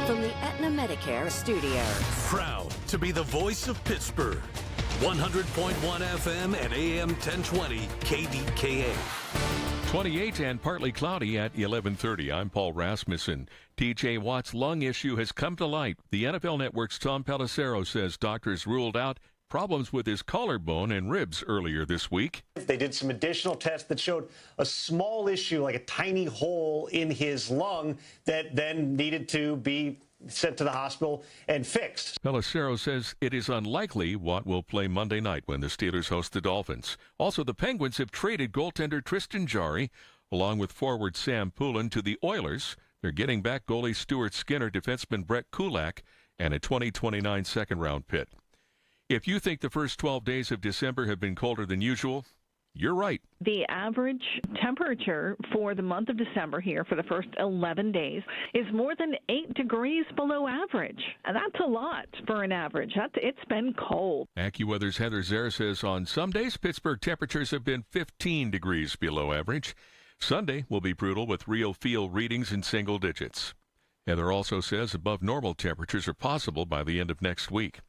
From the Aetna Medicare Studios. Proud to be the voice of Pittsburgh. 100.1 FM and AM 1020 KDKA. 28 and partly cloudy at 11:30. I'm Paul Rasmussen. TJ Watt's lung issue has come to light. The NFL Network's Tom Pelissero says doctors ruled out problems with his collarbone and ribs earlier this week. They did some additional tests that showed a small issue, like a tiny hole in his lung, that then needed to be sent to the hospital and fixed. Pelissero says it is unlikely Watt will play Monday night when the Steelers host the Dolphins. Also, the Penguins have traded goaltender Tristan Jarry, along with forward Sam Poulin, to the Oilers. They're getting back goalie Stuart Skinner, defenseman Brett Kulak, and a 2029 second-round pick. If you think the first 12 days of December have been colder than usual, you're right. The average temperature for the month of December here for the first 11 days is more than 8 degrees below average. And that's a lot for an average. It's been cold. AccuWeather's Heather Zare says on some days, Pittsburgh temperatures have been 15 degrees below average. Sunday will be brutal with real feel readings in single digits. Heather also says above normal temperatures are possible by the end of next week.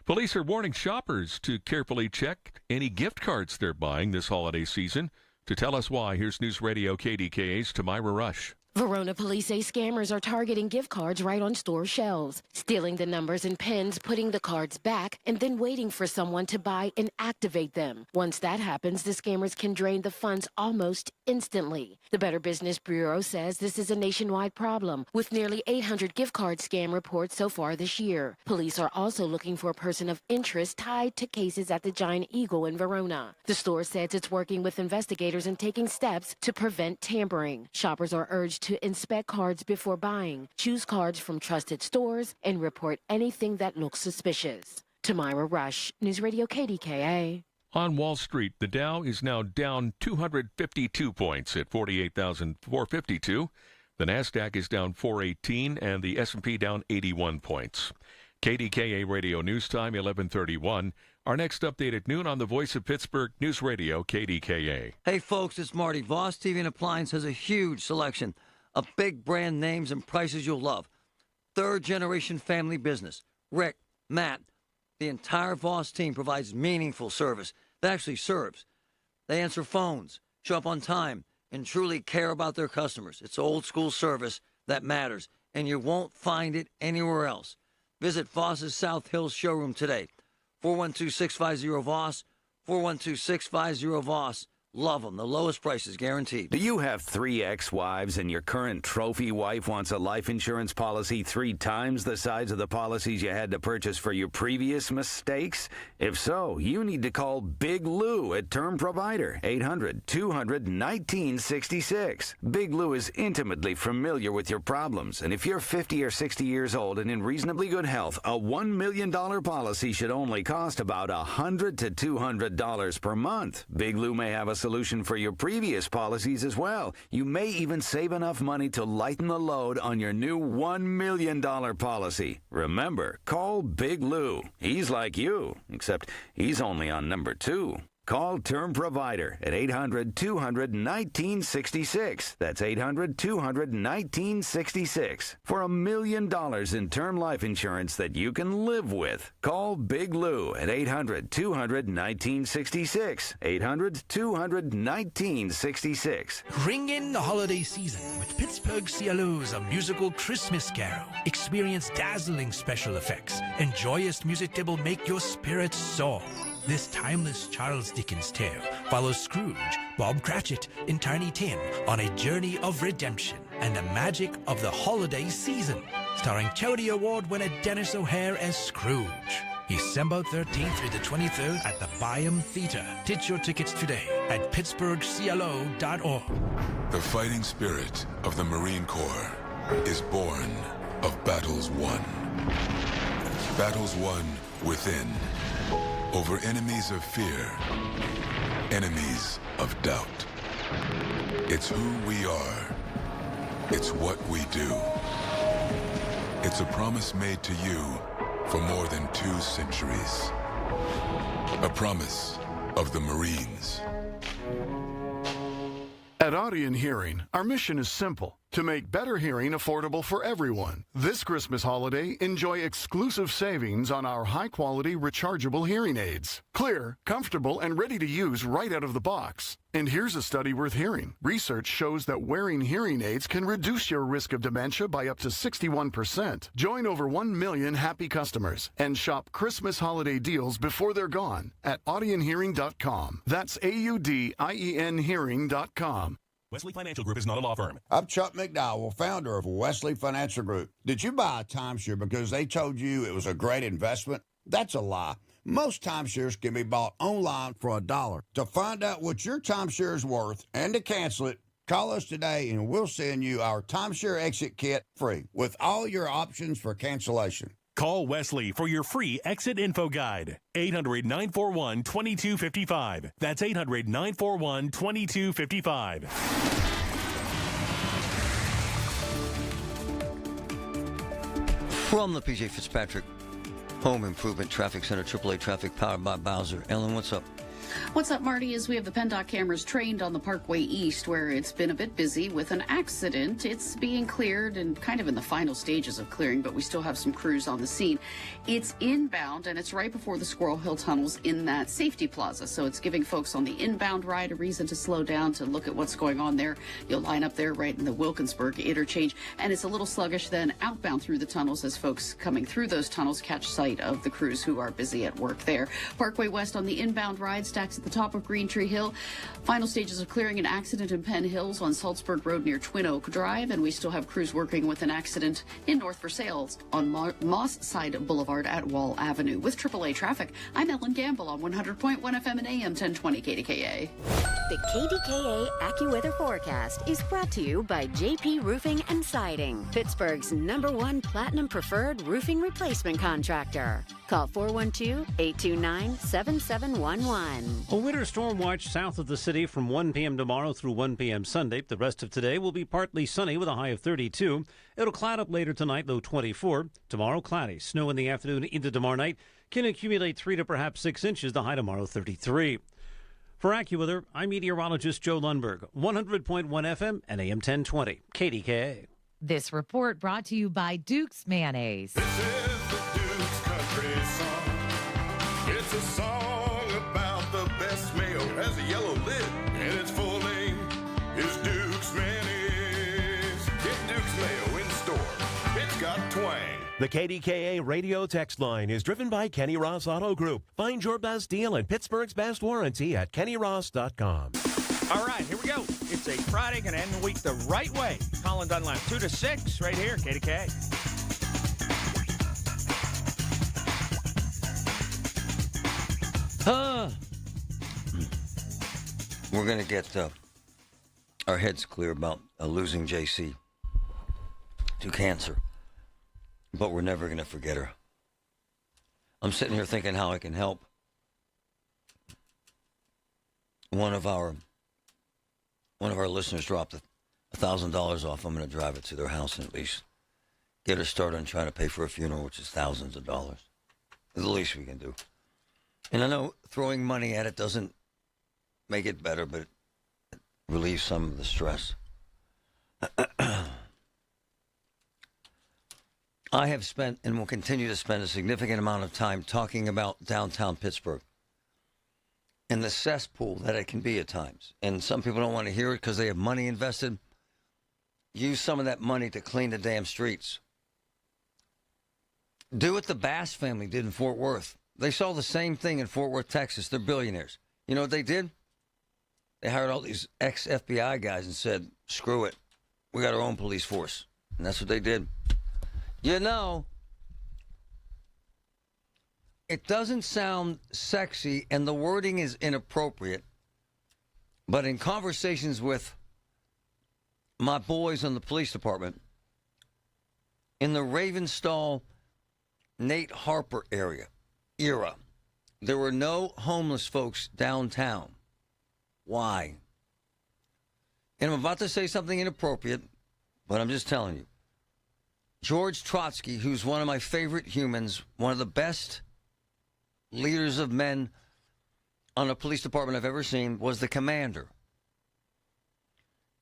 Police are warning shoppers to carefully check any gift cards they're buying this holiday season. To tell us why, here's News Radio KDKA's Tamira Rush. Verona police say scammers are targeting gift cards right on store shelves, stealing the numbers and pins, putting the cards back, and then waiting for someone to buy and activate them. Once that happens, the scammers can drain the funds almost instantly. The Better Business Bureau says this is a nationwide problem, with nearly 800 gift card scam reports so far this year. Police are also looking for a person of interest tied to cases at the Giant Eagle in Verona. The store says it's working with investigators and taking steps to prevent tampering. Shoppers are urged to inspect cards before buying, choose cards from trusted stores, and report anything that looks suspicious. Tamira Rush, News Radio KDKA. On Wall Street, the Dow is now down 252 points at 48,452. The Nasdaq is down 418, and the S&P down 81 points. KDKA Radio News Time, 11:31. Our next update at noon on the Voice of Pittsburgh News Radio, KDKA. Hey, folks, it's Marty. Voss TV and Appliance has a huge selection of big brand names and prices you'll love. Third-generation family business. Rick, Matt, the entire Voss team provides meaningful service that actually serves. They answer phones, show up on time, and truly care about their customers. It's old-school service that matters, and you won't find it anywhere else. Visit Voss's South Hills showroom today. 412-650-VOSS, 412-650-VOSS. Love them. The lowest prices guaranteed. Do you have 3 ex-wives and your current trophy wife wants a life insurance policy 3 times the size of the policies you had to purchase for your previous mistakes? If so, you need to call Big Lou at Term Provider, 800-200-1966. Big Lou is intimately familiar with your problems, and if you're 50 or 60 years old and in reasonably good health, a $1 million policy should only cost about $100 to $200 per month. Big Lou may have a solution for your previous policies as well. You may even save enough money to lighten the load on your new $1 million policy. Remember, call Big Lou. He's like you, except he's only on number 2. Call Term Provider at 800-200-1966. That's 800-200-1966 for $1 million in term life insurance that you can live with. Call Big Lou at 800-200-1966. 800-200-1966. Ring in the holiday season with Pittsburgh CLO's A Musical Christmas Carol. Experience dazzling special effects and joyous music that will make your spirits soar. This timeless Charles Dickens tale follows Scrooge, Bob Cratchit, and Tiny Tim on a journey of redemption and the magic of the holiday season. Starring Tony Award winner Dennis O'Hare as Scrooge. December 13th through the 23rd at the Byam Theatre. Get your tickets today. at pittsburghclo.org. The fighting spirit of the Marine Corps is born of battles won. Battles won within, over enemies of fear, enemies of doubt. It's who we are. It's what we do. It's a promise made to you for more than 2 centuries. A promise of the Marines. At Audion Hearing, our mission is simple: to make better hearing affordable for everyone. This Christmas holiday, enjoy exclusive savings on our high-quality rechargeable hearing aids. Clear, comfortable, and ready to use right out of the box. And here's a study worth hearing. Research shows that wearing hearing aids can reduce your risk of dementia by up to 61%. Join over 1 million happy customers and shop Christmas holiday deals before they're gone at audionhearing.com. That's AUDIEN hearing.com. Wesley Financial Group is not a law firm. I'm Chuck McDowell, founder of Wesley Financial Group. Did you buy a timeshare because they told you it was a great investment? That's a lie. Most timeshares can be bought online for $1. To find out what your timeshare is worth and to cancel it, call us today and we'll send you our timeshare exit kit free with all your options for cancellation. Call Wesley for your free exit info guide. 800-941-2255. That's 800-941-2255. From the P.J. Fitzpatrick Home Improvement Traffic Center, AAA Traffic, powered by Bowser. Ellen, what's up? What's up, Marty, is we have the PennDOT cameras trained on the Parkway East, where it's been a bit busy with an accident. It's being cleared and kind of in the final stages of clearing, but we still have some crews on the scene. It's inbound, and it's right before the Squirrel Hill tunnels in that safety plaza. So it's giving folks on the inbound ride a reason to slow down, to look at what's going on there. You'll line up there right in the Wilkinsburg interchange, and it's a little sluggish then outbound through the tunnels as folks coming through those tunnels catch sight of the crews who are busy at work there. Parkway West on the inbound ride stacks at the top of Green Tree Hill. Final stages of clearing an accident in Penn Hills on Salzburg Road near Twin Oak Drive, and we still have crews working with an accident in North Versailles on Moss Side Boulevard at Wall Avenue. With AAA traffic, I'm Ellen Gamble on 100.1 FM and AM 1020 KDKA. The KDKA AccuWeather forecast is brought to you by JP Roofing and Siding, Pittsburgh's #1 Platinum Preferred Roofing Replacement Contractor. Call 412-829-7711. A winter storm watch south of the city from 1 p.m. tomorrow through 1 p.m. Sunday. The rest of today will be partly sunny with a high of 32. It'll cloud up later tonight, low 24. Tomorrow, cloudy. Snow in the afternoon into tomorrow night can accumulate 3 to perhaps 6 inches. The high tomorrow, 33. For AccuWeather, I'm meteorologist Joe Lundberg, 100.1 FM and AM 1020, KDKA. This report brought to you by Duke's Mayonnaise. This is the Duke's Country Song. It's a song about the best mayo. Has a yellow lid, and its full name is Duke's Mayonnaise. Get Duke's Mayo in store. It's got twang. The KDKA radio text line is driven by Kenny Ross Auto Group. Find your best deal and Pittsburgh's best warranty at kennyross.com. All right, here we go. It's a Friday, going to end the week the right way. Colin Dunlap, 2 to 6, right here, KDKA. We're going to get our heads clear about losing JC to cancer. But we're never going to forget her. I'm sitting here thinking how I can help one of our listeners dropped $1,000 off. I'm going to drive it to their house and at least get her started on trying to pay for a funeral, which is thousands of dollars. It's the least we can do. And I know throwing money at it doesn't make it better, but it relieves some of the stress. I have spent and will continue to spend a significant amount of time talking about downtown Pittsburgh and the cesspool that it can be at times. And some people don't want to hear it because they have money invested. Use some of that money to clean the damn streets. Do what the Bass family did in Fort Worth. They saw the same thing in Fort Worth, Texas. They're billionaires. You know what they did? They hired all these ex-FBI guys and said, screw it. We got our own police force. And that's what they did. You know, it doesn't sound sexy and the wording is inappropriate, But in conversations with my boys in the police department, in the Ravenstall, Nate Harper era, there were no homeless folks downtown. Why? And I'm about to say something inappropriate, but I'm just telling you. George Trotsky, who's one of my favorite humans, one of the best leaders of men on a police department I've ever seen, was the commander.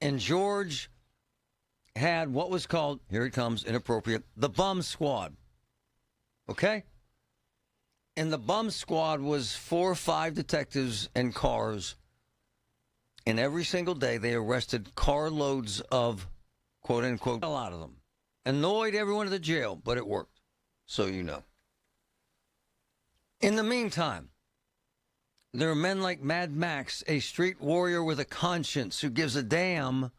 And George had what was called, here it comes, inappropriate, the bum squad. Okay? And the bum squad was 4 or 5 detectives and cars. And every single day they arrested carloads of, quote unquote, a lot of them. Annoyed everyone at the jail, but it worked. So you know. In the meantime, there are men like Mad Max, a street warrior with a conscience who gives a damn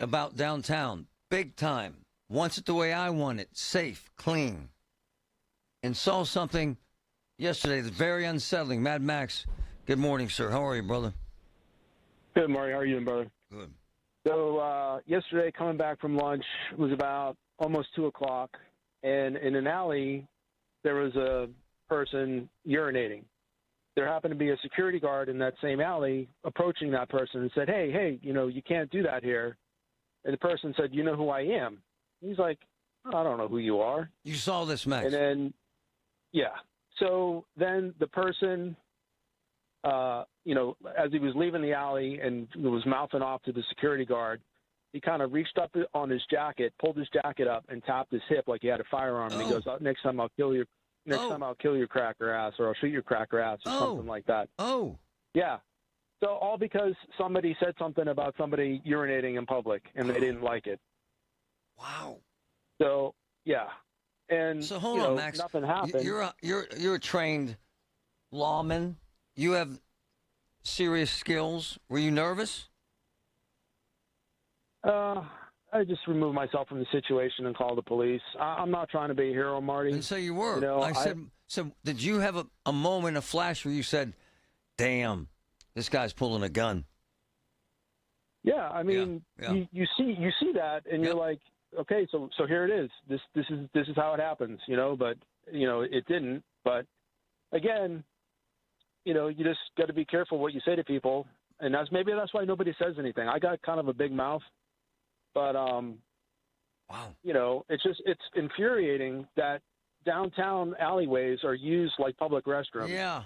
about downtown. Big time. Wants it the way I want it. Safe, clean. And saw something yesterday that's very unsettling. Mad Max, good morning, sir. How are you, brother? Good, Marty. How are you doing, brother? Good. So yesterday, coming back from lunch, it was about almost 2 o'clock, and in an alley, there was a person urinating. There happened to be a security guard in that same alley approaching that person and said, hey, you can't do that here. And the person said, you know who I am? He's like, I don't know who you are. You saw this, Max. And then, yeah. So then the person, as he was leaving the alley and was mouthing off to the security guard, he kind of reached up on his jacket, pulled his jacket up, and tapped his hip like he had a firearm. And he goes, next time I'll kill you. Next time I'll kill your cracker ass, or I'll shoot your cracker ass, or something like that. Oh. Yeah. So all because somebody said something about somebody urinating in public, and they didn't like it. Wow. So, yeah. And so hold on, Max. Nothing happened. You're a trained lawman. You have serious skills. Were you nervous? I just removed myself from the situation and called the police. I'm not trying to be a hero, Marty. And so you were. So did you have a moment, a flash where you said, damn, this guy's pulling a gun? Yeah, I mean, Yeah. You see that, and you're like, okay, so here it is. This is how it happens, But it didn't. But again, you just got to be careful what you say to people, and maybe that's why nobody says anything. I got kind of a big mouth, but wow, it's infuriating that downtown alleyways are used like public restrooms. Yeah,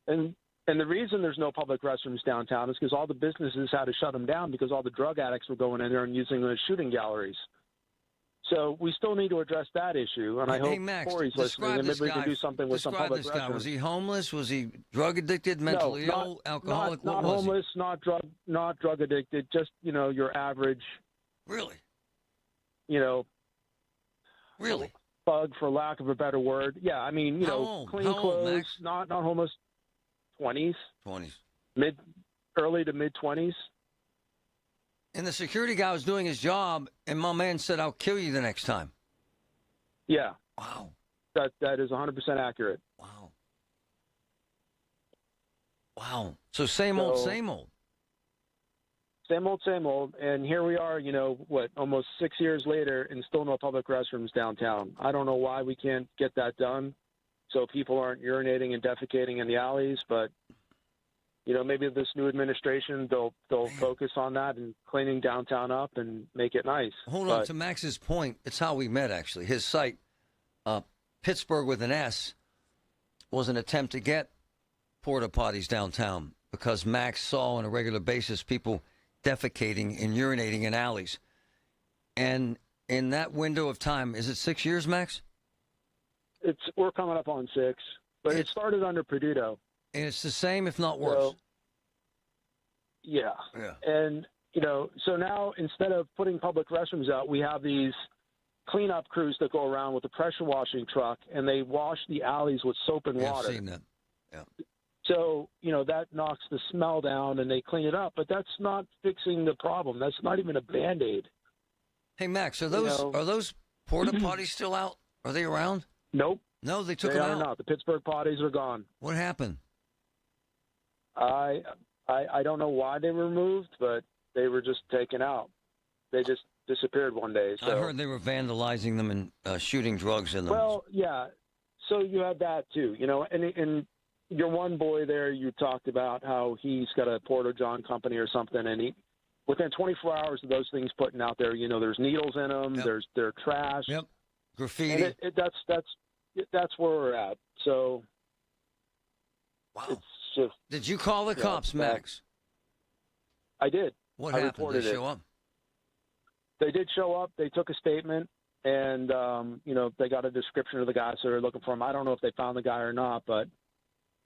and the reason there's no public restrooms downtown is because all the businesses had to shut them down because all the drug addicts were going in there and using the shooting galleries. So we still need to address that issue, and I hope Max, Corey's listening, and maybe we can do something with some public this guy. restrooms. Was he homeless? Was he drug addicted, mentally ill, alcoholic? Not what was homeless, not drug addicted. Just your average. Really. Really. Bug, for lack of a better word. Yeah, I mean, clean How clothes, old, Max? not homeless. 20s. 20s. Early to mid 20s. And the security guy was doing his job, and my man said, I'll kill you the next time. Yeah. Wow. That is 100% accurate. Wow. Wow. So same old. Same old. And here we are, almost 6 years later, and still no public restrooms downtown. I don't know why we can't get that done so people aren't urinating and defecating in the alleys, but maybe this new administration, they'll focus on that and cleaning downtown up and make it nice. Hold on, to Max's point, it's how we met, actually. His site, Pittsburgh with an S, was an attempt to get porta potties downtown because Max saw on a regular basis people defecating and urinating in alleys. And in that window of time, is it 6 years, Max? We're coming up on 6, but it started under Peduto. And it's the same, if not worse. So, yeah. And, so now instead of putting public restrooms out, we have these cleanup crews that go around with a pressure washing truck, and they wash the alleys with soap and water. I've seen that. Yeah. So, that knocks the smell down, and they clean it up. But that's not fixing the problem. That's not even a Band-Aid. Hey, Max, are those porta potties still out? Are they around? Nope. No, they took them out? They are not. The Pittsburgh potties are gone. What happened? I I don't know why they were removed, but they were just taken out. They just disappeared one day. So. I heard they were vandalizing them and shooting drugs in them. Well, yeah. So you had that too, and your one boy there, you talked about how he's got a Porta John company or something, and within 24 hours of those things putting out there, there's needles in them, they're trash, graffiti. And that's where we're at. So, wow. It's just. Did you call the cops, Max? I did. What I happened? reported Did they show up? They did show up. They took a statement, and they got a description of the guy, so they're looking for him. I don't know if they found the guy or not, but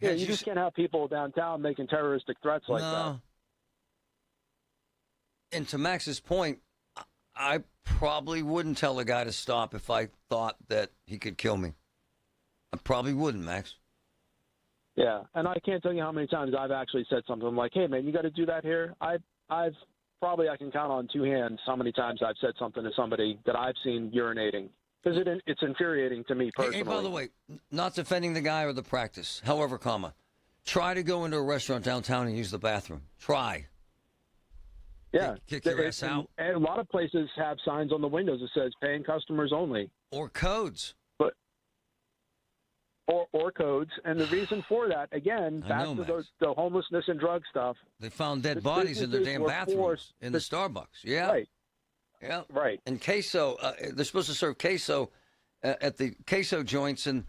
you just can't have people downtown making terroristic threats like that. And to Max's point, I probably wouldn't tell a guy to stop if I thought that he could kill me. I probably wouldn't, Max. Yeah, and I can't tell you how many times I've actually said something like, "Hey, man, you got to do that here." I've probably I can count on two hands how many times I've said something to somebody that I've seen urinating because it's infuriating to me personally. Hey, by the way, not defending the guy or the practice. However, try to go into a restaurant downtown and use the bathroom. Try. Yeah, kick your ass out. And a lot of places have signs on the windows that says "paying customers only" or codes. Or codes, and the reason for that, again, back to the homelessness and drug stuff. They found dead bodies in their damn bathrooms in the Starbucks. Yeah, right. Yeah, right. And queso, they're supposed to serve queso at the queso joints, and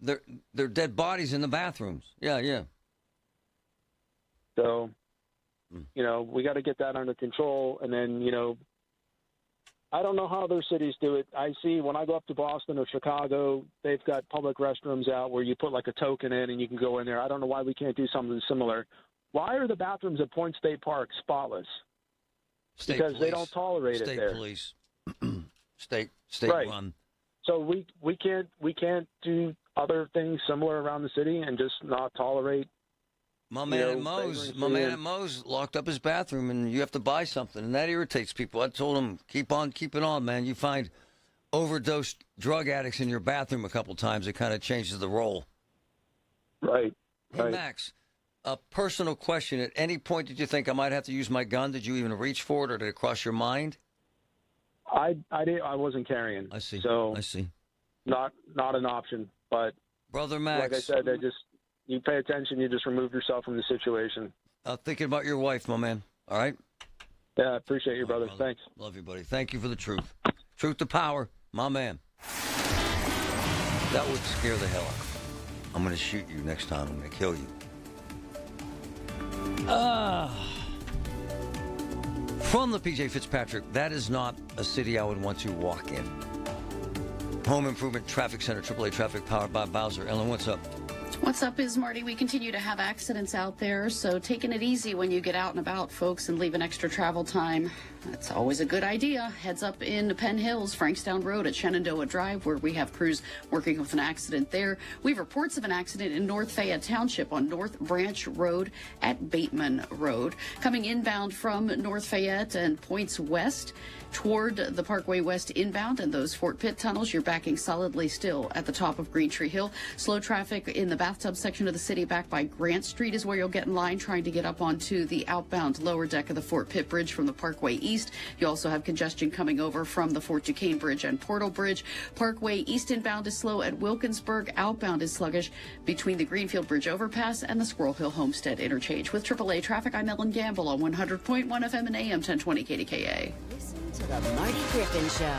they're dead bodies in the bathrooms. Yeah. So, we got to get that under control, and then I don't know how other cities do it. I see when I go up to Boston or Chicago, they've got public restrooms out where you put like a token in and you can go in there. I don't know why we can't do something similar. Why are the bathrooms at Point State Park spotless? Because they don't tolerate it there. State police. State right. run. So we can't do other things similar around the city and just not tolerate. My man at Moe's locked up his bathroom, and you have to buy something, and that irritates people. I told him, keep it on, man. You find overdosed drug addicts in your bathroom a couple times, it kind of changes the role. Right. Hey, Max, a personal question. At any point did you think I might have to use my gun? Did you even reach for it, or did it cross your mind? I wasn't carrying. I see. So I see. Not an option, but Brother Max, like I said, you pay attention, you just remove yourself from the situation. Thinking about your wife, my man. All right? Yeah, I appreciate you, brother. Thanks. Love you, buddy. Thank you for the truth. Truth to power, my man. That would scare the hell out of me. I'm going to shoot you next time. I'm going to kill you. From the PJ Fitzpatrick, that is not a city I would want to walk in. Home Improvement Traffic Center, AAA Traffic, powered by Bowser. Ellen, what's up? What's up is, Marty, we continue to have accidents out there, so taking it easy when you get out and about, folks, and leave an extra travel time. That's always a good idea. Heads up in Penn Hills, Frankstown Road at Shenandoah Drive, where we have crews working with an accident there. We have reports of an accident in North Fayette Township on North Branch Road at Bateman Road. Coming inbound from North Fayette and points west toward the Parkway West inbound and those Fort Pitt tunnels, you're backing solidly still at the top of Green Tree Hill. Slow traffic in the bathtub section of the city back by Grant Street is where you'll get in line trying to get up onto the outbound lower deck of the Fort Pitt Bridge from the Parkway East. You also have congestion coming over from the Fort Duquesne Bridge and Portal Bridge. Parkway East inbound is slow at Wilkinsburg. Outbound is sluggish between the Greenfield Bridge overpass and the Squirrel Hill Homestead interchange. With AAA traffic, I'm Ellen Gamble on 100.1 FM and AM 1020 KDKA. To the Marty Griffin Show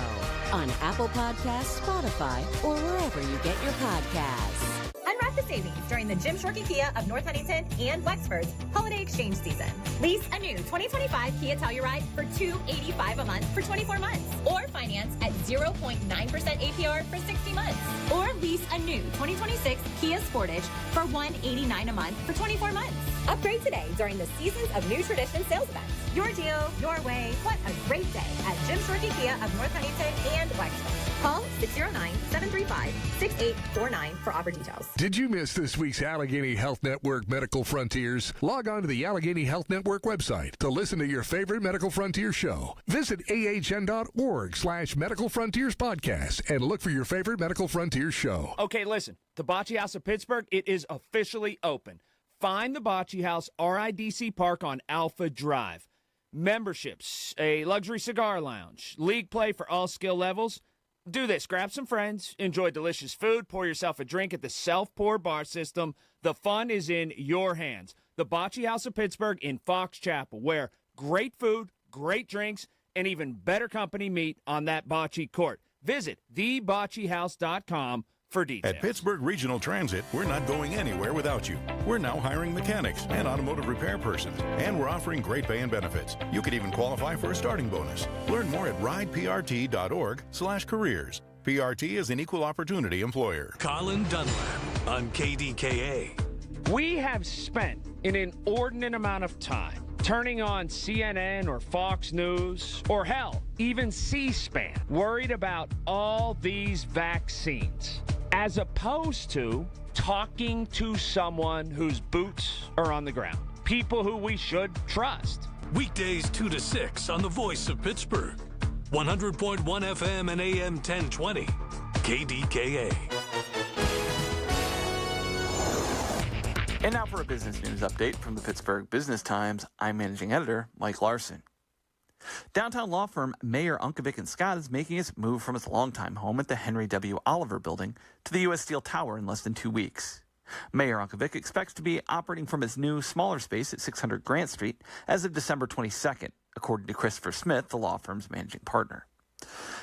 on Apple Podcasts, Spotify, or wherever you get your podcasts. Unwrap the savings during the Jim Shorty Kia of North Huntington and Wexford's holiday exchange season. Lease a new 2025 Kia Telluride for $285 a month for 24 months. Or finance at 0.9% APR for 60 months. Or lease a new 2026 Kia Sportage for $189 a month for 24 months. Upgrade today during the Seasons of New Tradition sales events. Your deal, your way. What a great day at Jim Shorty Kia of North Huntington and Wexford. Call 609-735-6849 for offer details. Did you miss this week's Allegheny Health Network Medical Frontiers? Log on to the Allegheny Health Network website to listen to your favorite Medical Frontier show. Visit ahn.org/Medical Frontiers podcast and look for your favorite Medical Frontiers show. Okay, listen. Hibachi House of Pittsburgh, it is officially open. Find the Bocce House, RIDC Park on Alpha Drive. Memberships, a luxury cigar lounge, league play for all skill levels. Do this. Grab some friends, enjoy delicious food, pour yourself a drink at the self-pour bar system. The fun is in your hands. The Bocce House of Pittsburgh in Fox Chapel, where great food, great drinks, and even better company meet on that bocce court. Visit theboccehouse.com for details. At Pittsburgh Regional Transit, we're not going anywhere without you. We're now hiring mechanics and automotive repair persons, and we're offering great pay and benefits. You could even qualify for a starting bonus. Learn more at rideprt.org/careers. PRT is an equal opportunity employer. Colin Dunlap on KDKA. We have spent an inordinate amount of time turning on CNN or Fox News, or hell, even C-SPAN, worried about all these vaccines, as opposed to talking to someone whose boots are on the ground, people who we should trust. Weekdays 2 to 6 on the Voice of Pittsburgh. 100.1 FM and AM 1020. KDKA. And now for a business news update from the Pittsburgh Business Times. I'm managing editor Mike Larson. Downtown law firm Mayer, Unkovic & Scott is making its move from its longtime home at the Henry W. Oliver Building to the U.S. Steel Tower in less than 2 weeks. Mayer Unkovic expects to be operating from its new, smaller space at 600 Grant Street as of December 22nd, according to Christopher Smith, the law firm's managing partner.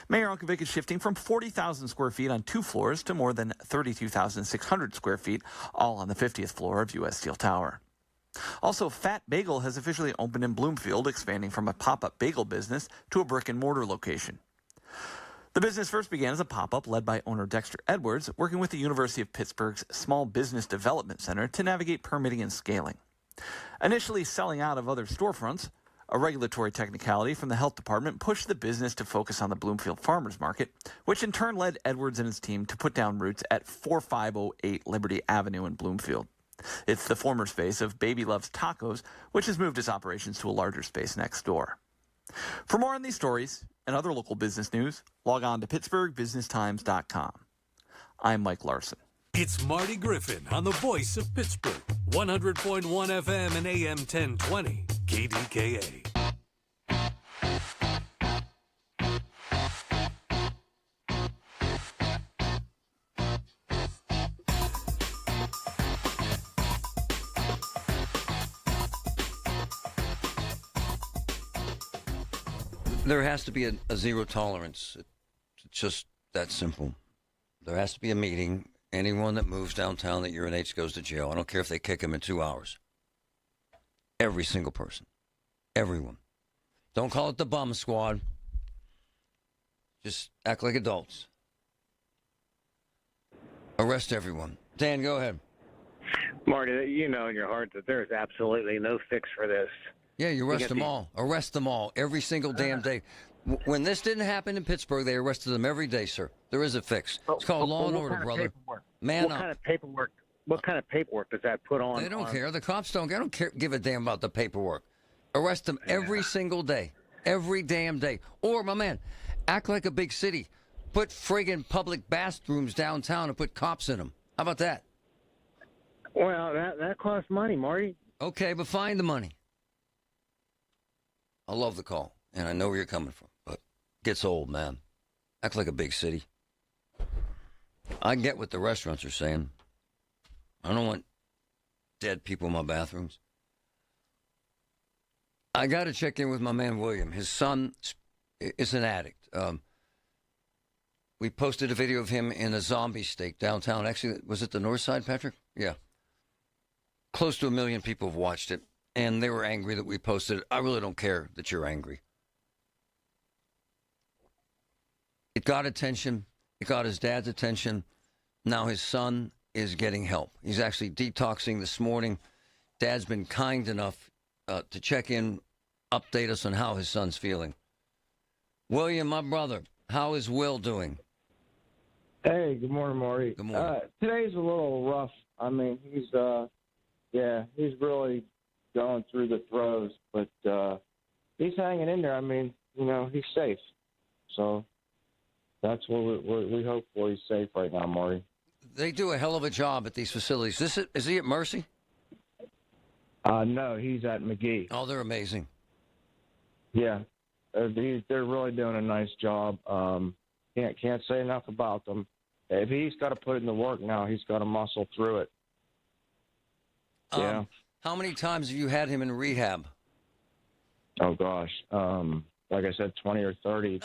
Mayer Unkovic is shifting from 40,000 square feet on 2 floors to more than 32,600 square feet, all on the 50th floor of U.S. Steel Tower. Also, Fat Bagel has officially opened in Bloomfield, expanding from a pop-up bagel business to a brick-and-mortar location. The business first began as a pop-up led by owner Dexter Edwards, working with the University of Pittsburgh's Small Business Development Center to navigate permitting and scaling. Initially selling out of other storefronts, a regulatory technicality from the health department pushed the business to focus on the Bloomfield Farmers Market, which in turn led Edwards and his team to put down roots at 4508 Liberty Avenue in Bloomfield. It's the former space of Baby Loves Tacos, which has moved its operations to a larger space next door. For more on these stories and other local business news, log on to pittsburghbusinesstimes.com. I'm Mike Larson. It's Marty Griffin on the Voice of Pittsburgh. 100.1 FM and AM 1020. KDKA. There has to be a zero tolerance. It's just that simple. There has to be a meeting. Anyone that moves downtown that urinates goes to jail. I don't care if they kick him in 2 hours. Every single person. Everyone. Don't call it the bomb squad. Just act like adults. Arrest everyone. Dan, go ahead. Marty, you know in your heart that there is absolutely no fix for this. Yeah, you arrest them all. Arrest them all every single damn day. When this didn't happen in Pittsburgh, they arrested them every day, sir. There is a fix. It's called law and order, brother. Man up. What kind of paperwork does that put on? They don't care. The cops don't. I don't care. Give a damn about the paperwork. Arrest them every single day, every damn day. Or, my man, act like a big city. Put friggin' public bathrooms downtown and put cops in them. How about that? Well, that costs money, Marty. Okay, but find the money. I love the call, and I know where you're coming from, but it gets old, man. Act like a big city. I get what the restaurants are saying. I don't want dead people in my bathrooms. I got to check in with my man, William. His son is an addict. We posted a video of him in a zombie steak downtown. Actually, was it the north side, Patrick? Yeah. Close to 1 million people have watched it, and they were angry that we posted it. I really don't care that you're angry. It got attention. It got his dad's attention. Now his son is getting help. He's actually detoxing this morning. Dad's been kind enough to check in, update us on how his son's feeling. William, my brother, how is Will doing? Hey, good morning, Marty. Good morning. Today's a little rough. I mean, he's really going through the throes, but he's hanging in there. I mean, he's safe. So that's what we hope for. He's safe right now, Marty. They do a hell of a job at these facilities. Is he at Mercy? No, he's at McGee. Oh, they're amazing. Yeah, they're really doing a nice job. Can't say enough about them. If he's got to put in the work now, he's got to muscle through it. Yeah. How many times have you had him in rehab? Oh gosh, like I said, 20 or 30.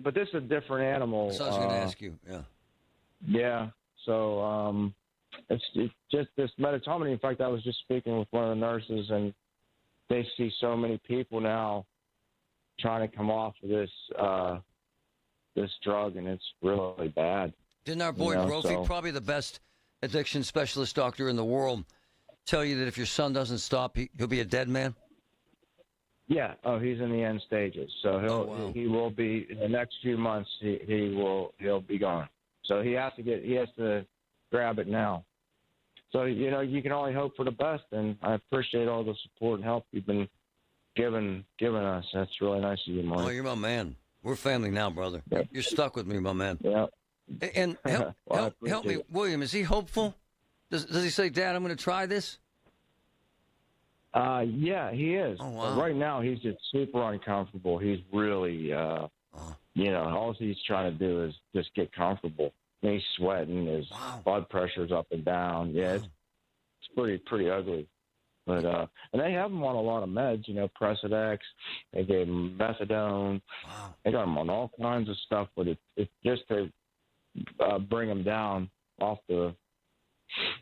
But this is a different animal. So I was going to ask you. Yeah. Yeah. So it's just this metatomy. In fact, I was just speaking with one of the nurses, and they see so many people now trying to come off of this drug, and it's really bad. Didn't our boy Brophy, probably the best addiction specialist doctor in the world, tell you that if your son doesn't stop, he'll be a dead man? Yeah. Oh, he's in the end stages. So he will be in the next few months. He'll be gone. So he has to grab it now. So you can only hope for the best, and I appreciate all the support and help you've been giving us. That's really nice of you, Marty. Oh, you're my man. We're family now, brother. Yep. You're stuck with me, my man. Yeah. And help me, William. Is he hopeful? Does he say, Dad, I'm going to try this? Yeah, he is. Oh, wow. Right now, he's just super uncomfortable. He's really, all he's trying to do is just get comfortable. And he's sweating. His blood pressure's up and down. Yeah, it's pretty ugly. But and they have him on a lot of meds. Presidex. They gave him methadone. Wow. They got him on all kinds of stuff. But it's just to bring him down off the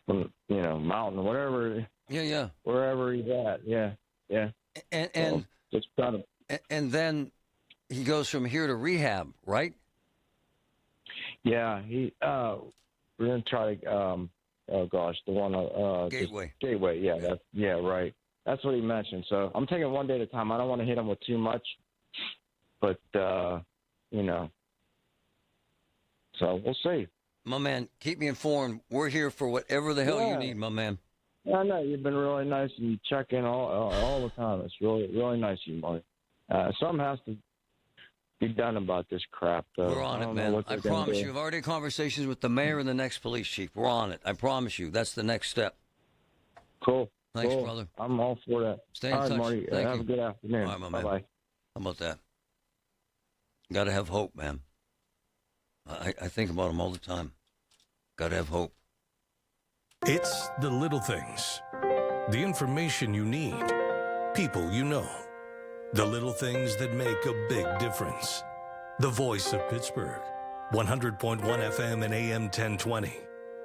mountain, whatever. Yeah. Wherever he's at. Yeah. And just kind of. And then he goes from here to rehab, right? Yeah, we're gonna try to. Oh gosh, the one Gateway. Gateway, yeah, right. That's what he mentioned. So I'm taking it one day at a time. I don't want to hit him with too much, but So we'll see. My man, keep me informed. We're here for whatever the hell you need, my man. I know you've been really nice, and you check in all the time. It's really really nice of you, Marty. Something has to be done about this crap, though. We're on it, man. I promise you. I've already had conversations with the mayor and the next police chief. We're on it. I promise you. That's the next step. Cool. Thanks, brother. I'm all for that. Stay in all right, touch. Marty. Thank have you. a good afternoon. All right, my man. Bye-bye. How about that? Got to have hope, man. I think about them all the time. Got to have hope. It's the little things. The information you need. People you know. The little things that make a big difference. The voice of Pittsburgh. 100.1 FM and AM 1020.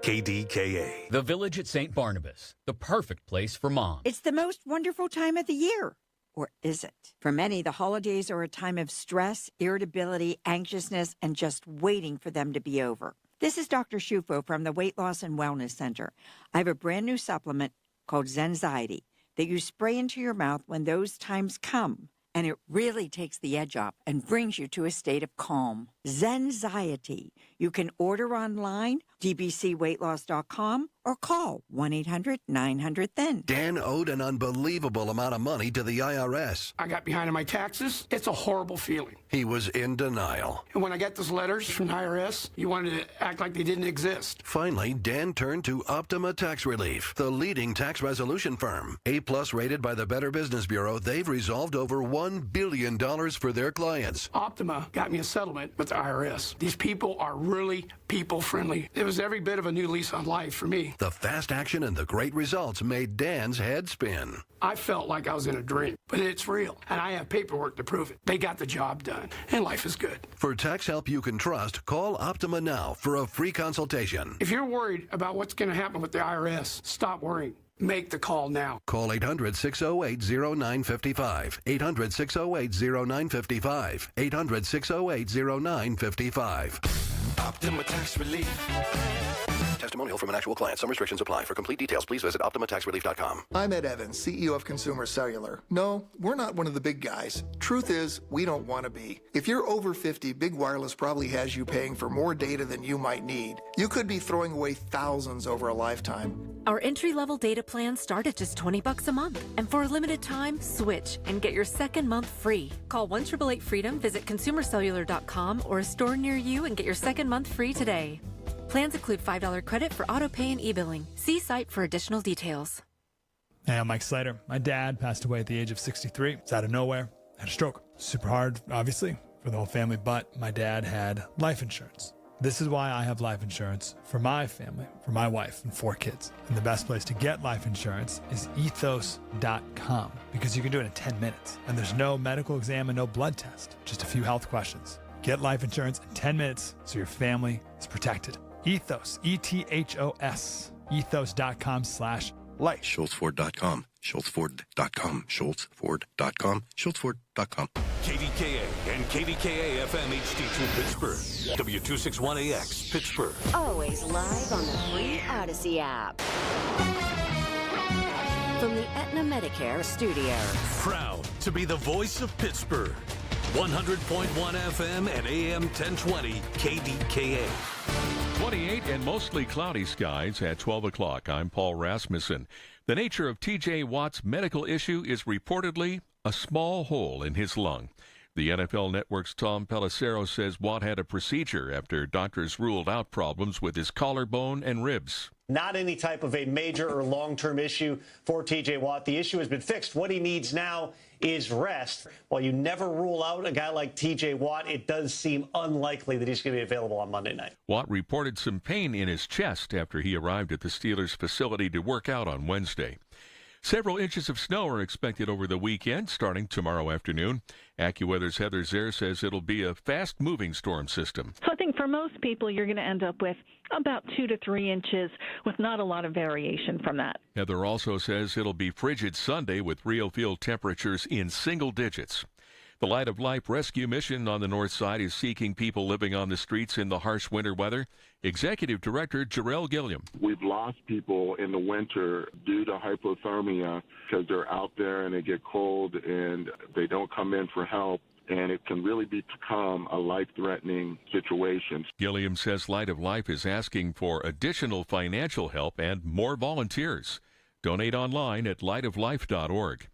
KDKA. The Village at St. Barnabas. The perfect place for mom. It's the most wonderful time of the year. Or is it? For many, the holidays are a time of stress, irritability, anxiousness, and just waiting for them to be over. This is Dr. Shufo from the Weight Loss and Wellness Center. I have a brand new supplement called Zenziety that you spray into your mouth when those times come. And it really takes the edge off and brings you to a state of calm. Zenziety. You can order online, dbcweightloss.com, or call 1-800-900-THIN. Dan owed an unbelievable amount of money to the IRS. I got behind on my taxes. It's a horrible feeling. He was in denial. And when I got those letters from the IRS, you wanted to act like they didn't exist. Finally, Dan turned to Optima Tax Relief, the leading tax resolution firm. A-plus rated by the Better Business Bureau, they've resolved over $1 billion for their clients. Optima got me a settlement with the IRS. These people are really people-friendly. It was every bit of a new lease on life for me. The fast action and the great results made Dan's head spin. I felt like I was in a dream, but it's real, and I have paperwork to prove it. They got the job done, and life is good. For tax help you can trust, call Optima now for a free consultation. If you're worried about what's going to happen with the IRS, stop worrying. Make the call now. Call 800-608-0955. 800-608-0955. 800-608-0955. Optima Tax Relief. Testimonial from an actual client. Some restrictions apply. For complete details, please visit OptimaTaxRelief.com. I'm Ed Evans, CEO of Consumer Cellular. No, we're not one of the big guys. Truth is, we don't want to be. If you're over 50, Big Wireless probably has you paying for more data than you might need. You could be throwing away thousands over a lifetime. Our entry-level data plans start at just $20 a month. And for a limited time, switch and get your second month free. Call 1-888-FREEDOM, visit consumercellular.com or a store near you and get your second month free today. Plans include $5 credit for auto pay and e-billing. See site for additional details. Hey, I'm Mike Slater. My dad passed away at the age of 63. It's out of nowhere. Had a stroke. Super hard, obviously, for the whole family, but my dad had life insurance. This is why I have life insurance for my family, for my wife and 4 kids. And the best place to get life insurance is ethos.com, because you can do it in 10 minutes. And there's no medical exam and no blood test, just a few health questions. Get life insurance in 10 minutes so your family is protected. Ethos, E-T-H-O-S, ethos.com/life. SchultzFord.com, SchultzFord.com, SchultzFord.com, SchultzFord.com. KDKA and KDKA FM HD2 Pittsburgh. W261AX Pittsburgh. Always live on the free Odyssey app. From the Aetna Medicare studios. Proud to be the voice of Pittsburgh. 100.1 FM and AM 1020 KDKA. 28 and mostly cloudy skies at 12 o'clock. I'm Paul Rasmussen. The nature of T.J. Watt's medical issue is reportedly a small hole in his lung. The NFL Network's Tom Pelissero says Watt had a procedure after doctors ruled out problems with his collarbone and ribs. Not any type of a major or long-term issue for T.J. Watt. The issue has been fixed. What he needs now is rest. While you never rule out a guy like T.J. Watt, it does seem unlikely that he's going to be available on Monday night. Watt reported some pain in his chest after he arrived at the Steelers' facility to work out on Wednesday. Several inches of snow are expected over the weekend, starting tomorrow afternoon. AccuWeather's Heather Zare says it'll be a fast-moving storm system. So I think for most people, you're going to end up with about 2 to 3 inches with not a lot of variation from that. Heather also says it'll be frigid Sunday with real field temperatures in single digits. The Light of Life rescue mission on the north side is seeking people living on the streets in the harsh winter weather. Executive Director Jarrell Gilliam. We've lost people in the winter due to hypothermia because they're out there and they get cold and they don't come in for help. And it can really become a life-threatening situation. Gilliam says Light of Life is asking for additional financial help and more volunteers. Donate online at lightoflife.org.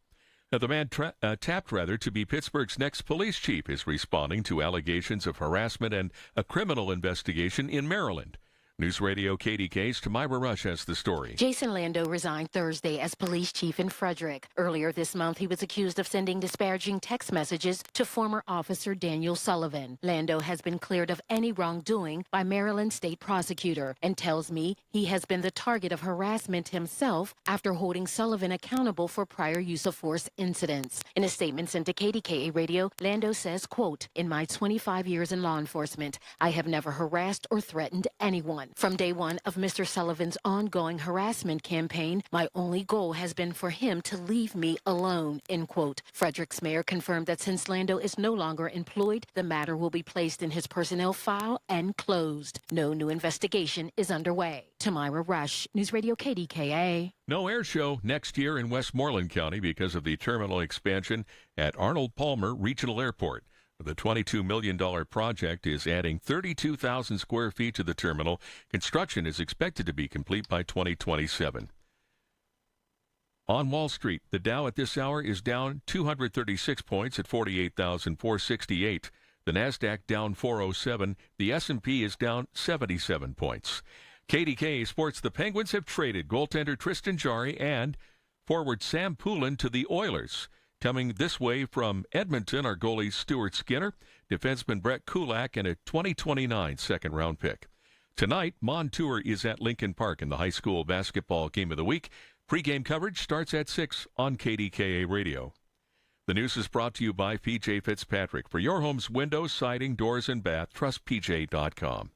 Now, the man tapped to be Pittsburgh's next police chief is responding to allegations of harassment and a criminal investigation in Maryland. News Radio KDK's Tamira Rush has the story. Jason Lando resigned Thursday as police chief in Frederick. Earlier this month, he was accused of sending disparaging text messages to former officer Daniel Sullivan. Lando has been cleared of any wrongdoing by Maryland state prosecutor and tells me he has been the target of harassment himself after holding Sullivan accountable for prior use of force incidents. In a statement sent to KDKA Radio, Lando says, quote, "In my 25 years in law enforcement, I have never harassed or threatened anyone. From day one of Mr. Sullivan's ongoing harassment campaign, my only goal has been for him to leave me alone," end quote. Frederick's mayor confirmed that since Lando is no longer employed, the matter will be placed in his personnel file and closed. No new investigation is underway. Tamira Rush, News Radio KDKA. No air show next year in Westmoreland County because of the terminal expansion at Arnold Palmer Regional Airport. The $22 million project is adding 32,000 square feet to the terminal. Construction is expected to be complete by 2027. On Wall Street, the Dow at this hour is down 236 points at 48,468. The Nasdaq down 407. The S&P is down 77 points. KDKA Sports, the Penguins have traded goaltender Tristan Jarry and forward Sam Poulin to the Oilers. Coming this way from Edmonton are goalie Stuart Skinner, defenseman Brett Kulak, and a 2029 second-round pick. Tonight, Montour is at Lincoln Park in the high school basketball game of the week. Pre-game coverage starts at 6 on KDKA Radio. The news is brought to you by P.J. Fitzpatrick. For your home's windows, siding, doors, and bath, trust PJ.com.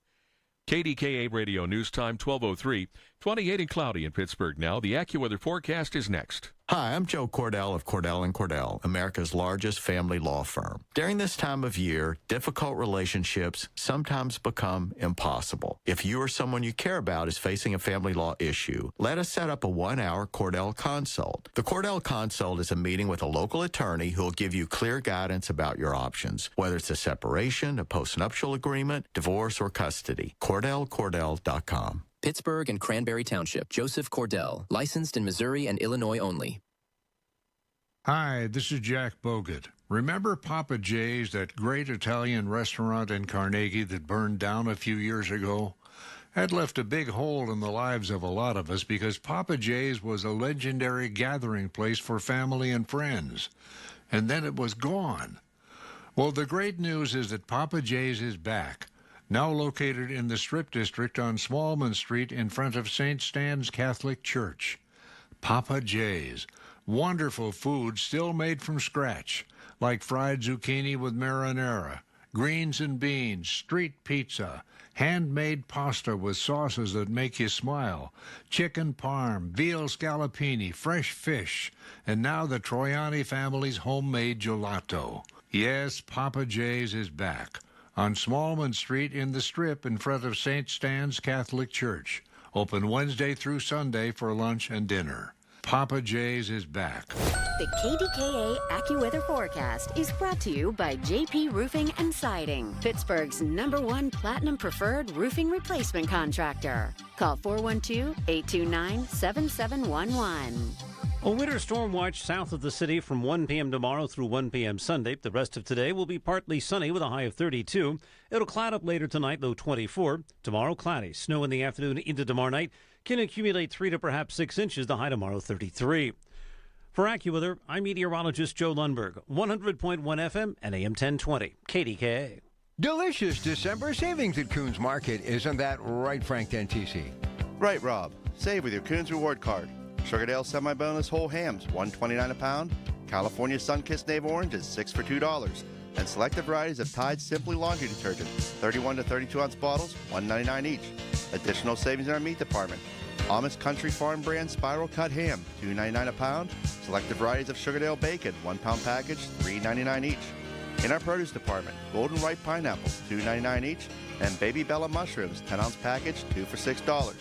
KDKA Radio News Time 12:03. 28 and cloudy in Pittsburgh now. The AccuWeather forecast is next. Hi, I'm Joe Cordell of Cordell & Cordell, America's largest family law firm. During this time of year, difficult relationships sometimes become impossible. If you or someone you care about is facing a family law issue, let us set up a 1-hour Cordell Consult. The Cordell Consult is a meeting with a local attorney who will give you clear guidance about your options, whether it's a separation, a postnuptial agreement, divorce, or custody. CordellCordell.com. Pittsburgh and Cranberry Township. Joseph Cordell, licensed in Missouri and Illinois only. Hi, this is Jack Bogut. Remember Papa J's, that great Italian restaurant in Carnegie that burned down a few years ago? had left a big hole in the lives of a lot of us because Papa J's was a legendary gathering place for family and friends. And then it was gone. Well, the great news is that Papa J's is back, now located in the Strip District on Smallman Street in front of St. Stan's Catholic Church. Papa J's. Wonderful food still made from scratch, like fried zucchini with marinara, greens and beans, street pizza, handmade pasta with sauces that make you smile, chicken parm, veal scallopini, fresh fish, and now the Troiani family's homemade gelato. Yes, Papa J's is back on Smallman Street in the Strip in front of St. Stan's Catholic Church. Open Wednesday through Sunday for lunch and dinner. Papa J's is back. The KDKA AccuWeather forecast is brought to you by JP Roofing and Siding, Pittsburgh's #1 Platinum Preferred Roofing Replacement Contractor. Call 412-829-7711. A winter storm watch south of the city from 1 p.m. tomorrow through 1 p.m. Sunday. The rest of today will be partly sunny with a high of 32. It'll cloud up later tonight, low 24. Tomorrow, cloudy. Snow in the afternoon into tomorrow night. Can accumulate 3 to perhaps 6 inches. The high tomorrow, 33. For AccuWeather, I'm meteorologist Joe Lundberg. 100.1 FM and AM 1020. KDKA. Delicious December savings at Coons Market. Isn't that right, Frank Dentisi? Right, Rob. Save with your Coons Reward Card. Sugardale semi-boneless whole hams, $1.29 a pound. California Sunkissed Navel Oranges, 6 for $2. And selected varieties of Tide Simply Laundry Detergent, 31 to 32-ounce bottles, $1.99 each. Additional savings in our meat department. Amish Country Farm brand Spiral Cut Ham, $2.99 a pound. Selected varieties of Sugardale Bacon, 1-pound package, $3.99 each. In our produce department, Golden Ripe Pineapples, $2.99 each. And Baby Bella Mushrooms, 10-ounce package, 2 for $6.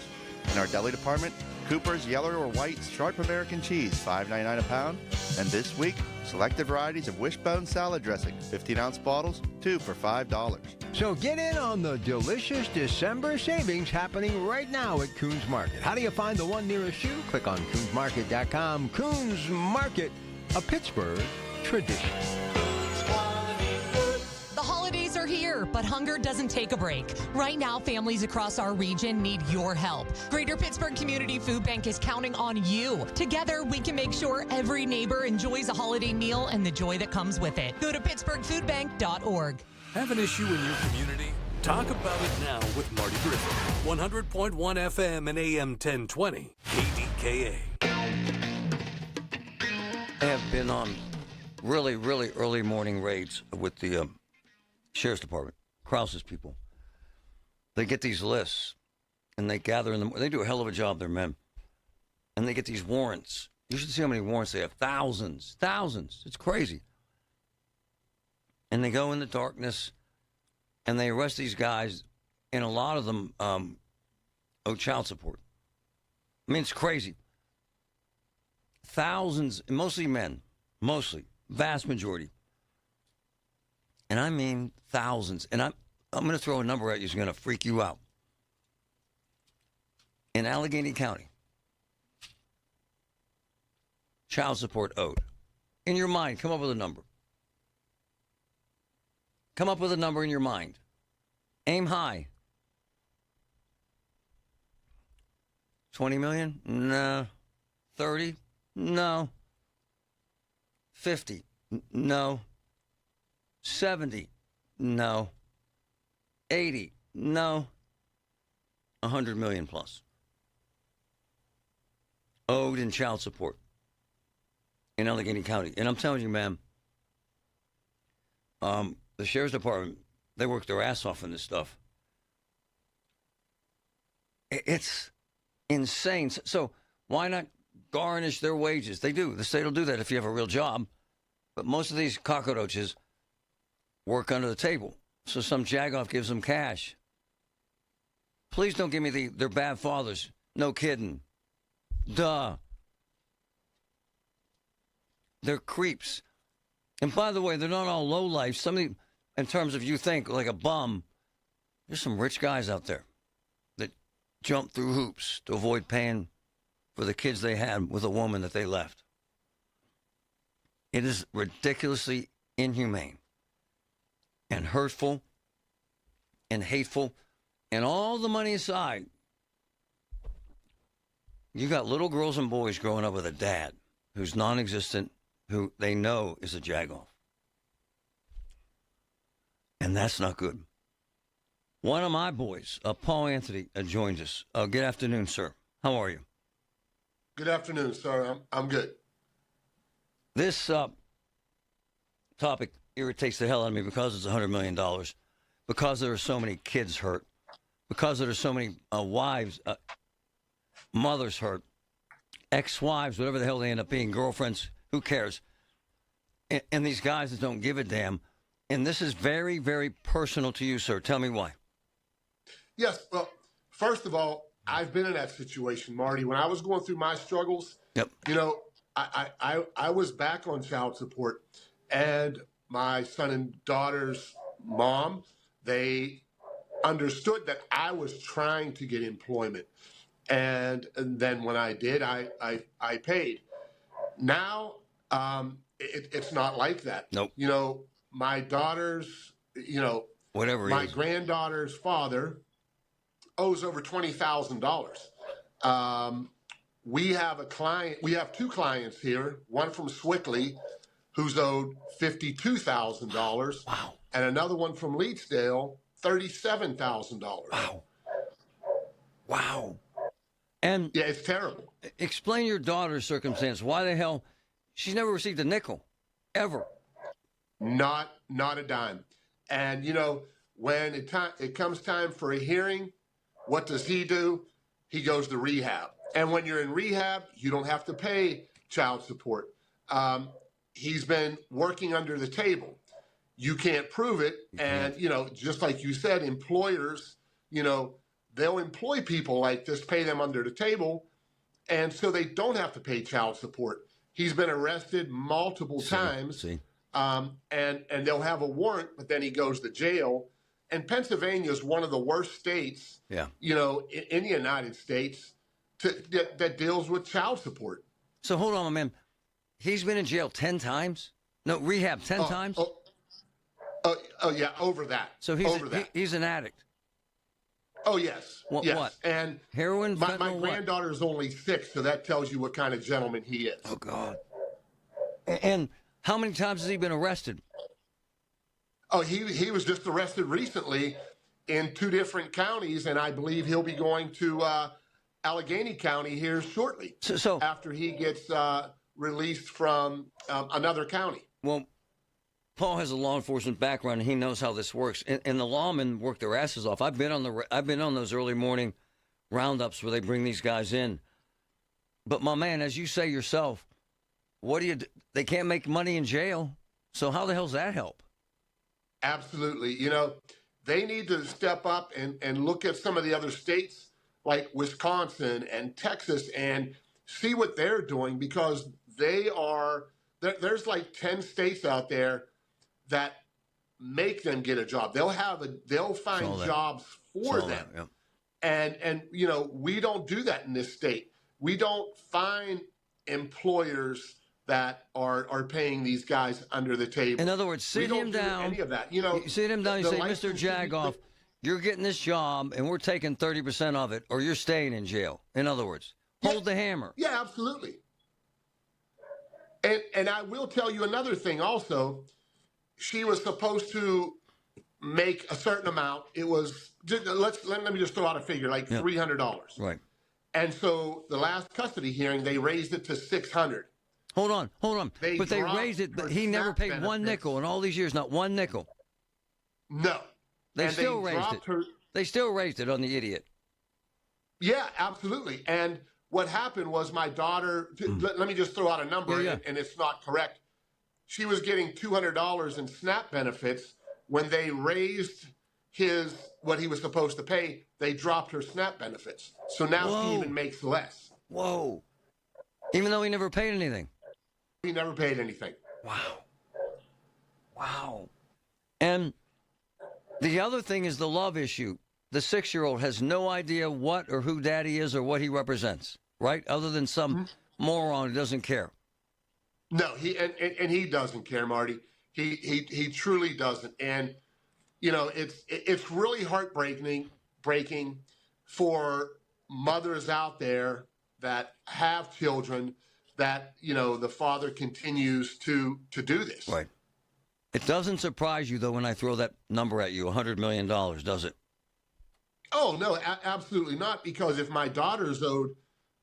In our deli department, Cooper's Yellow or White Sharp American Cheese, $5.99 a pound. And this week, selected varieties of Wishbone Salad Dressing, 15-ounce bottles, 2 for $5. So get in on the delicious December savings happening right now at Coons Market. How do you find the one nearest you? Click on CoonsMarket.com. Coons Market, a Pittsburgh tradition. The holidays are here, but hunger doesn't take a break. Right now, families across our region need your help. Greater Pittsburgh Community Food Bank is counting on you. Together, we can make sure every neighbor enjoys a holiday meal and the joy that comes with it. Go to pittsburghfoodbank.org. Have an issue in your community? Talk about it now with Marty Griffin. 100.1 FM and AM 1020. KDKA. I have been on really, really early morning raids with the Sheriff's Department, Krause's people. They get these lists, and they gather in them. They do a hell of a job, their men. And they get these warrants. You should see how many warrants they have. Thousands. It's crazy. And they go in the darkness, and they arrest these guys, and a lot of them owe child support. I mean, it's crazy. Thousands, mostly men, vast majority. And I mean thousands. And I'm going to throw a number at you that's going to freak you out. In Allegheny County, child support owed. In your mind, come up with a number. Come up with a number in your mind. Aim high. 20 million? No. 30? No. 50? No. 70? No. 80? No. 100 million plus. Owed in child support in Allegheny County. And I'm telling you, ma'am, the Sheriff's Department, they work their ass off in this stuff. It's insane. So why not garnish their wages? They do. The state will do that if you have a real job. But most of these cockroaches work under the table. So some jagoff gives them cash. Please don't give me they're bad fathers. No kidding. Duh. They're creeps. And by the way, they're not all lowlifes. Somebody, in terms of you think, like a bum, there's some rich guys out there that jump through hoops to avoid paying for the kids they had with a woman that they left. It is ridiculously inhumane and hurtful and hateful. and all the money aside, you got little girls and boys growing up with a dad who's non-existent, who they know is a jagoff. And that's not good. One of my boys, Paul Anthony, joins us. Good afternoon, sir. How are you? Good afternoon, sir. I'm good. This topic irritates the hell out of me because it's $100 million, because there are so many kids hurt, because there are so many wives, mothers hurt, ex-wives, whatever the hell they end up being, girlfriends, who cares? And these guys that don't give a damn. And this is very, very personal to you, sir. Tell me why. Yes. Well, first of all, I've been in that situation, Marty. When I was going through my struggles, you know, I was back on child support, and my son and daughter's mom, they understood that I was trying to get employment. And then when I did, I paid. Now, it's not like that. Nope. You know, my daughter's, you know, my granddaughter's father owes over $20,000. We have a client. We have two clients here. One from Swickley, who's owed $52,000. Wow. And another one from Leetsdale, $37,000. Wow. Wow. And yeah, it's terrible. Explain your daughter's circumstance. Why the hell she's never received a nickel, ever? Not a dime. And you know, when it comes time for a hearing, what does he do? He goes to rehab. And when you're in rehab, you don't have to pay child support. He's been working under the table. You can't prove it. And, you know, just like you said, employers, you know, they'll employ people like this, pay them under the table, and so they don't have to pay child support. He's been arrested multiple times, and they'll have a warrant, but then he goes to jail. And Pennsylvania is one of the worst states, you know, in the United States that deals with child support. So hold on, man. He's been in jail 10 times? No, rehab 10 times? Oh, yeah, over that. So he's an addict. Oh, yes. Yes. What? And heroin, my granddaughter's only 6, so that tells you what kind of gentleman he is. Oh, God. And how many times has he been arrested? Oh, he was just arrested recently in 2 different counties, and I believe he'll be going to Allegheny County here shortly. So after he gets released from another county. Well, Paul has a law enforcement background, and he knows how this works. And the lawmen work their asses off. I've been on those early morning roundups where they bring these guys in. But my man, as you say yourself, what do you do? They can't make money in jail. So how the hell's that help? Absolutely. You know, they need to step up and look at some of the other states like Wisconsin and Texas and see what they're doing, because there's like 10 states out there that make them get a job. They'll find jobs for them. And you know, we don't do that in this state. We don't find employers that are paying these guys under the table. In other words, sit him down. Any of that. You know, sit him down and say, Mr. Jagoff, you're getting this job and we're taking 30% of it, or you're staying in jail. In other words, hold the hammer. Yeah, absolutely. And I will tell you another thing also. She was supposed to make a certain amount. It was let me just throw out a figure, like $300. Right. And so the last custody hearing, they raised it to $600. Hold on. But they raised it, but he never paid one nickel in all these years, not one nickel. No. They still raised it. They still raised it on the idiot. Yeah, absolutely. And what happened was my daughter, let me just throw out a number, and it's not correct. She was getting $200 in SNAP benefits. When they raised what he was supposed to pay, they dropped her SNAP benefits. So now he even makes less. Whoa. Even though he never paid anything. He never paid anything. Wow. And the other thing is the love issue. The 6-year-old has no idea what or who daddy is or what he represents, right? Other than some moron who doesn't care. No, he doesn't care, Marty. He truly doesn't. And you know, it's really heartbreaking breaking for mothers out there that have children that, the father continues to do this. Right. It doesn't surprise you, though, when I throw that number at you, $100 million, does it? Oh, no, absolutely not. Because if my daughter's owed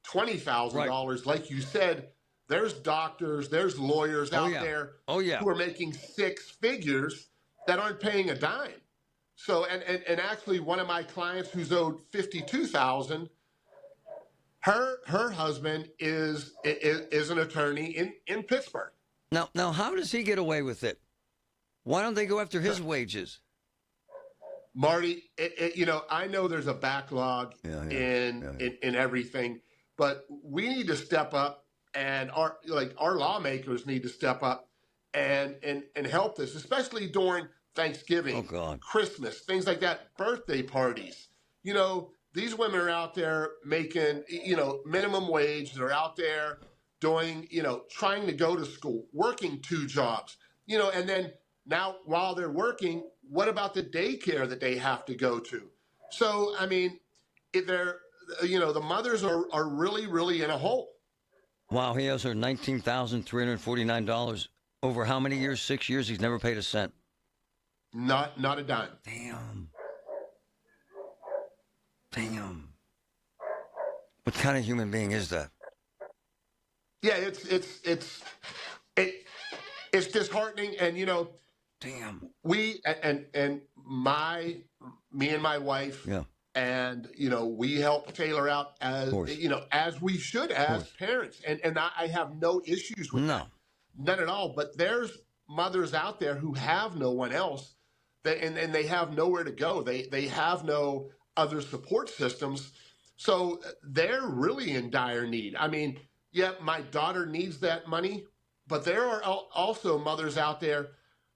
$20,000, like you said, there's doctors, there's lawyers out there who are making six figures that aren't paying a dime. So, and actually, one of my clients who's owed $52,000, her husband is an attorney in Pittsburgh. Now, how does he get away with it? Why don't they go after his wages? Marty, I know there's a backlog in everything, but we need to step up, and our lawmakers need to step up and help this, especially during Thanksgiving, Christmas, things like that, birthday parties. These women are out there making, minimum wage. They're out there doing, trying to go to school, working two jobs, and then now while they're working, what about the daycare that they have to go to? So, I mean, the mothers are really, really in a hole. Wow, he owes her $19,349 over how many years? 6 years? He's never paid a cent. Not a dime. Damn. What kind of human being is that? Yeah, it's disheartening, and damn. We and me and my wife, and we help Taylor out as as we should as parents, and I have no issues with that, none at all. But there's mothers out there who have no one else, and they have nowhere to go. They have no other support systems, so they're really in dire need. I mean, yeah, my daughter needs that money, but there are also mothers out there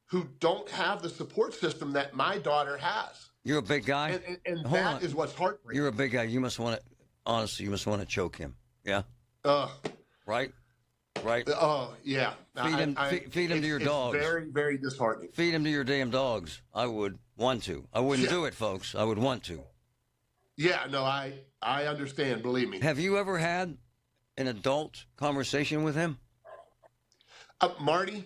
who don't have the support system that my daughter has. You're a big guy? And that is what's heartbreaking. You're a big guy. You must want to, honestly, you choke him. Yeah? Right? Oh, yeah. Feed him to your dogs. It's very, very disheartening. Feed him to your damn dogs. I would want to. I wouldn't do it, folks. I would want to. Yeah, no, I understand. Believe me. Have you ever had an adult conversation with him? Marty,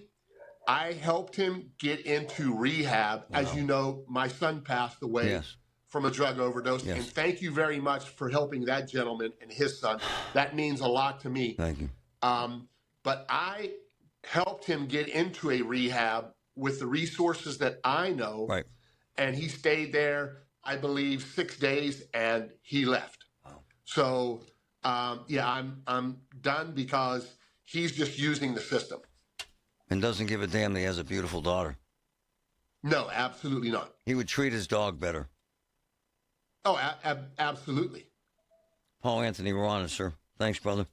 I helped him get into rehab. Wow. As you know, my son passed away from a drug overdose. Yes. And thank you very much for helping that gentleman and his son. That means a lot to me. Thank you. But I helped him get into a rehab with the resources that I know. Right. And he stayed there, I believe, 6 days, and he left. Wow. So, I'm done because he's just using the system. And doesn't give a damn that he has a beautiful daughter. No, absolutely not. He would treat his dog better. Oh, absolutely. Paul Anthony, we're on it, sir. Thanks, brother.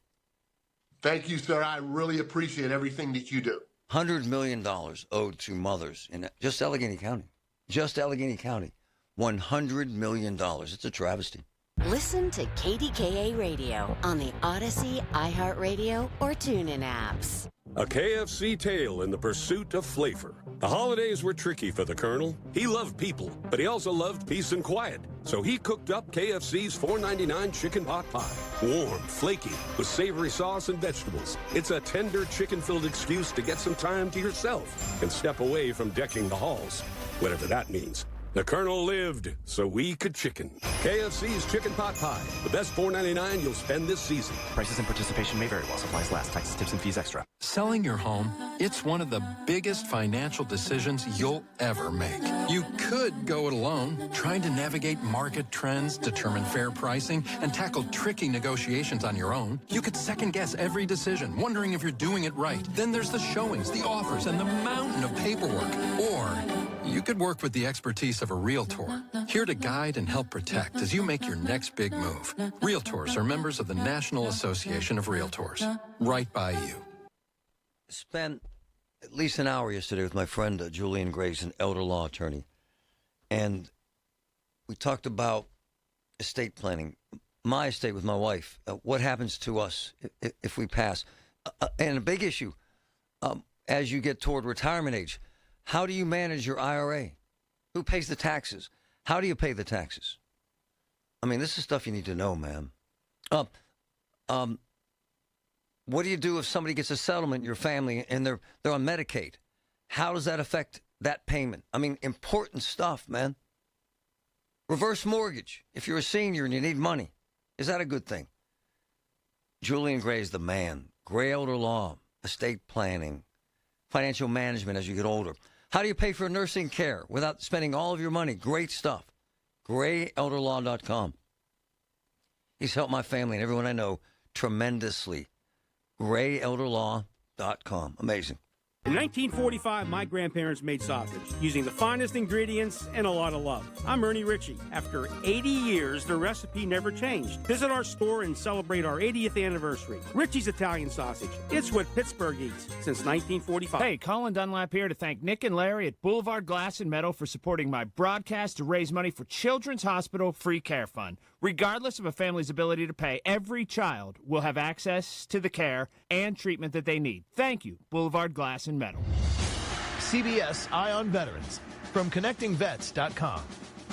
Thank you, sir. I really appreciate everything that you do. $100 million owed to mothers in just Allegheny County. Just Allegheny County. $100 million. It's a travesty. Listen to KDKA Radio on the Odyssey, iHeartRadio, or TuneIn apps. A KFC tale in the pursuit of flavor. The holidays were tricky for the Colonel. He loved people, but he also loved peace and quiet. So he cooked up KFC's $4.99 chicken pot pie. Warm, flaky, with savory sauce and vegetables. It's a tender chicken-filled excuse to get some time to yourself and step away from decking the halls, whatever that means. The Colonel lived so we could chicken. KFC's Chicken Pot Pie. The best $4.99 you'll spend this season. Prices and participation may vary while supplies last. Taxes, tips, and fees extra. Selling your home, it's one of the biggest financial decisions you'll ever make. You could go it alone, trying to navigate market trends, determine fair pricing, and tackle tricky negotiations on your own. You could second-guess every decision, wondering if you're doing it right. Then there's the showings, the offers, and the mountain of paperwork. Or you could work with the expertise of a Realtor, here to guide and help protect as you make your next big move. Realtors are members of the National Association of Realtors. Right by you. Spent at least an hour yesterday with my friend Julian Grace, an elder law attorney. And we talked about estate planning. My estate with my wife. What happens to us if we pass? And a big issue, as you get toward retirement age, how do you manage your IRA? Who pays the taxes? How do you pay the taxes? I mean, this is stuff you need to know, man. What do you do if somebody gets a settlement in your family and they're on Medicaid? How does that affect that payment? I mean, important stuff, man. Reverse mortgage. If you're a senior and you need money, is that a good thing? Julian Gray is the man. Gray Elder Law, estate planning, financial management as you get older. How do you pay for nursing care without spending all of your money? Great stuff. GrayElderLaw.com. He's helped my family and everyone I know tremendously. GrayElderLaw.com. Amazing. In 1945, my grandparents made sausage using the finest ingredients and a lot of love. I'm Ernie Ritchie. After 80 years, the recipe never changed. Visit our store and celebrate our 80th anniversary. Ritchie's Italian Sausage. It's what Pittsburgh eats since 1945. Hey, Colin Dunlap here to thank Nick and Larry at Boulevard Glass and Metal for supporting my broadcast to raise money for Children's Hospital Free Care Fund. Regardless of a family's ability to pay, every child will have access to the care and treatment that they need. Thank you, Boulevard Glass and Metal. CBS Eye on Veterans from ConnectingVets.com.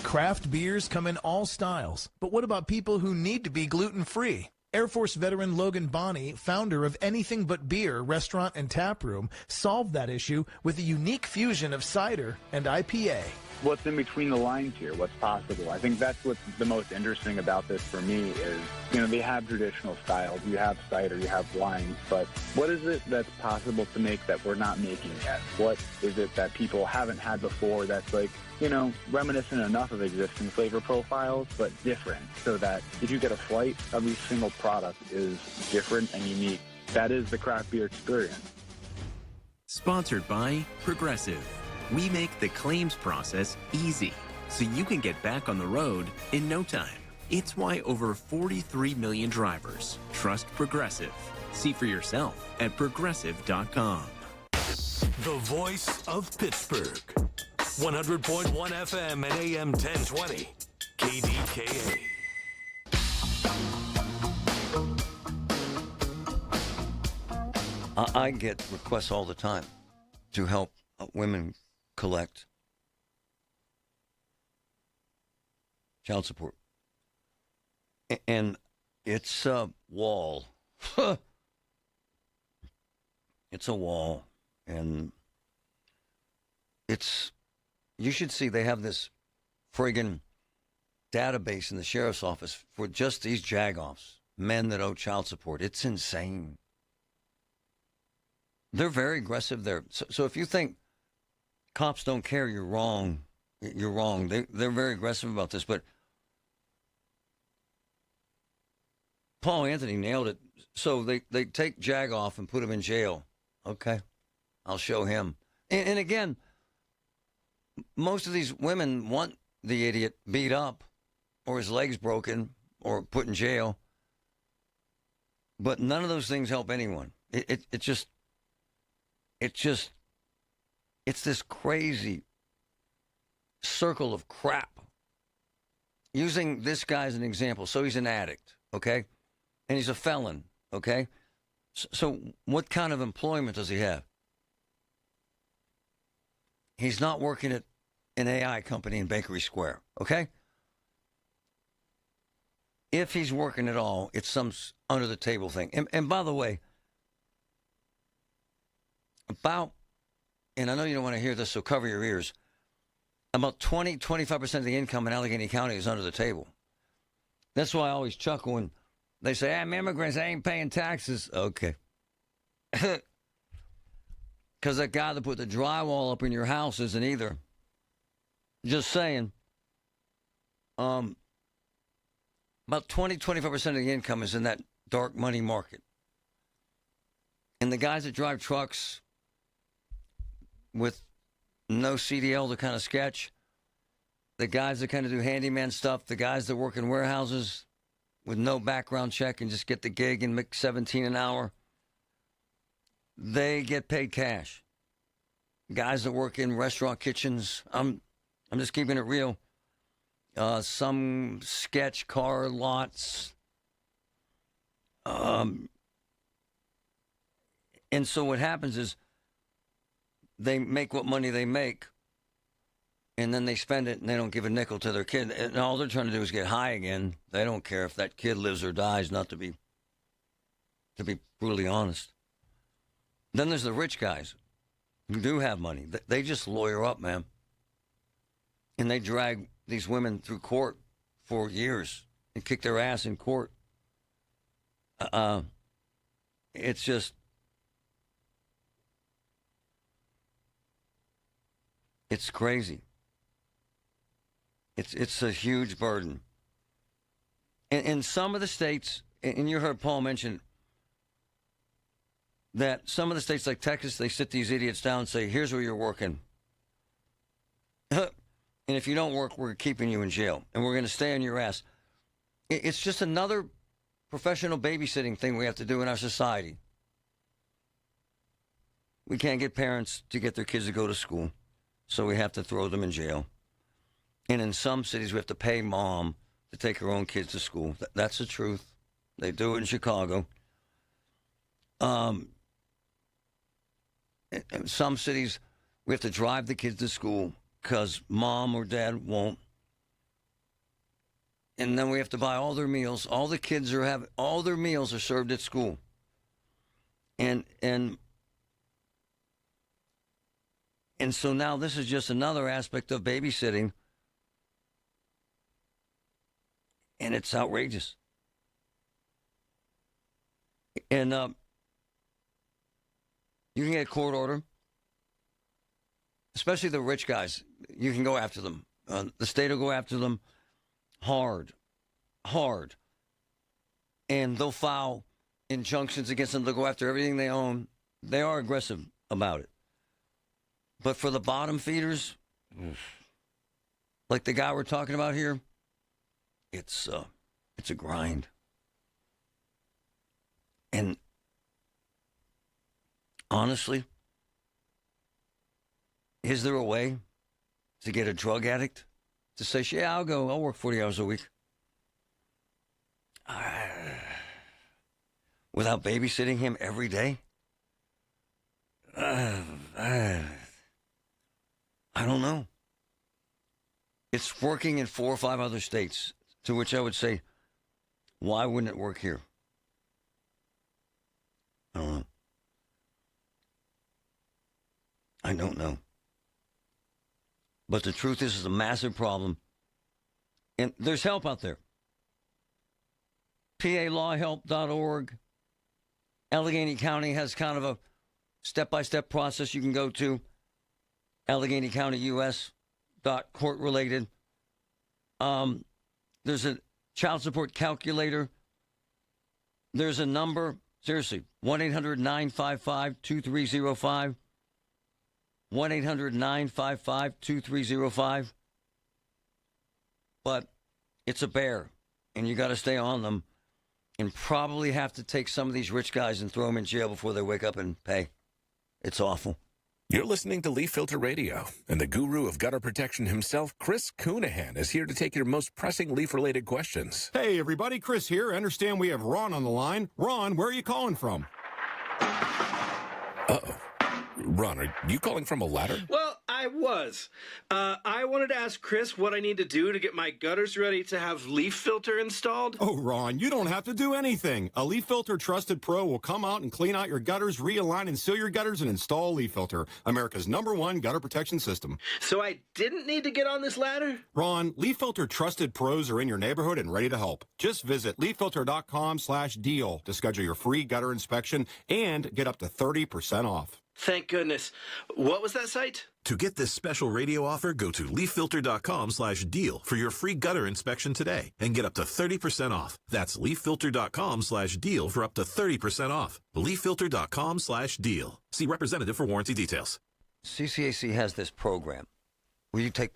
Craft beers come in all styles, but what about people who need to be gluten-free? Air Force veteran Logan Bonney, founder of Anything But Beer restaurant and tap room, solved that issue with a unique fusion of cider and IPA. What's in between the lines here? What's possible? I think that's what's the most interesting about this for me is, they have traditional styles. You have cider, you have wine, but what is it that's possible to make that we're not making yet? What is it that people haven't had before that's reminiscent enough of existing flavor profiles, but different, so that if you get a flight, every single product is different and unique. That is the craft beer experience. Sponsored by Progressive. We make the claims process easy, so you can get back on the road in no time. It's why over 43 million drivers trust Progressive. See for yourself at Progressive.com. The voice of Pittsburgh. 100.1 FM and AM 1020. KDKA. I get requests all the time to help women collect child support. And it's a wall. It's a wall. And you should see they have this friggin' database in the sheriff's office for just these jagoffs, men that owe child support. It's insane. They're very aggressive there. So if you think cops don't care, you're wrong. You're wrong. They're very aggressive about this. But Paul Anthony nailed it. So they take Jag off and put him in jail. Okay, I'll show him. And again, most of these women want the idiot beat up or his legs broken or put in jail. But none of those things help anyone. It's this crazy circle of crap. Using this guy as an example. So he's an addict, okay? And he's a felon, okay? So what kind of employment does he have? He's not working at an AI company in Bakery Square, okay? If he's working at all, it's some under-the-table thing. And by the way, and I know you don't want to hear this, so cover your ears, about 25% of the income in Allegheny County is under the table. That's why I always chuckle when they say, I'm immigrants, I ain't paying taxes. Okay. Because that guy that put the drywall up in your house isn't either. Just saying. About 25% of the income is in that dark money market. And the guys that drive trucks with no CDL to kind of sketch, the guys that kind of do handyman stuff, the guys that work in warehouses with no background check and just get the gig and make $17 an hour, they get paid cash. Guys that work in restaurant kitchens, I'm just keeping it real. Some sketch car lots. And so what happens is they make what money they make, and then they spend it and they don't give a nickel to their kid. And all they're trying to do is get high again. They don't care if that kid lives or dies, not to be brutally honest. Then there's the rich guys who do have money. They just lawyer up, man. And they drag these women through court for years and kick their ass in court. It's just... It's crazy. It's a huge burden. In some of the states, and you heard Paul mention that some of the states like Texas, they sit these idiots down and say, here's where you're working. And if you don't work, we're keeping you in jail. And we're going to stay on your ass. It's just another professional babysitting thing we have to do in our society. We can't get parents to get their kids to go to school, so we have to throw them in jail. And in some cities, we have to pay mom to take her own kids to school. That's the truth. They do it in Chicago. In some cities, we have to drive the kids to school because mom or dad won't. And then we have to buy all their meals. All the kids all their meals are served at school. And so now this is just another aspect of babysitting. And it's outrageous. And you can get a court order, especially the rich guys. You can go after them. The state will go after them hard. And they'll file injunctions against them. They'll go after everything they own. They are aggressive about it. But for the bottom feeders, like the guy we're talking about here, it's a grind. And honestly, is there a way to get a drug addict to say, yeah, I'll work 40 hours a week? Without babysitting him every day? I don't know. It's working in 4 or 5 other states, to which I would say, why wouldn't it work here? I don't know. I don't know. But the truth is, it's a massive problem. And there's help out there. PALawhelp.org. Allegheny County has kind of a step-by-step process you can go to. Allegheny County US. Court related. There's a child support calculator. There's a number, seriously, 1-800-955-2305. 1-800-955-2305. But it's a bear, and you got to stay on them and probably have to take some of these rich guys and throw them in jail before they wake up and pay. It's awful. You're listening to Leaf Filter Radio, and the guru of gutter protection himself, Chris Coonahan, is here to take your most pressing leaf-related questions. Hey, everybody, Chris here. I understand we have Ron on the line. Ron, where are you calling from? Uh-oh. Ron, are you calling from a ladder? Well, I was. I wanted to ask Chris what I need to do to get my gutters ready to have leaf filter installed. Oh, Ron, you don't have to do anything. A Leaf Filter Trusted Pro will come out and clean out your gutters, realign and seal your gutters, and install Leaf Filter, America's #1 gutter protection system. So I didn't need to get on this ladder? Ron, Leaf Filter Trusted Pros are in your neighborhood and ready to help. Just visit leaffilter.com/deal to schedule your free gutter inspection and get up to 30% off. Thank goodness. What was that site? To get this special radio offer, go to leaffilter.com/deal for your free gutter inspection today and get up to 30% off. That's leaffilter.com/deal for up to 30% off. leaffilter.com/deal. See representative for warranty details. CCAC has this program where you can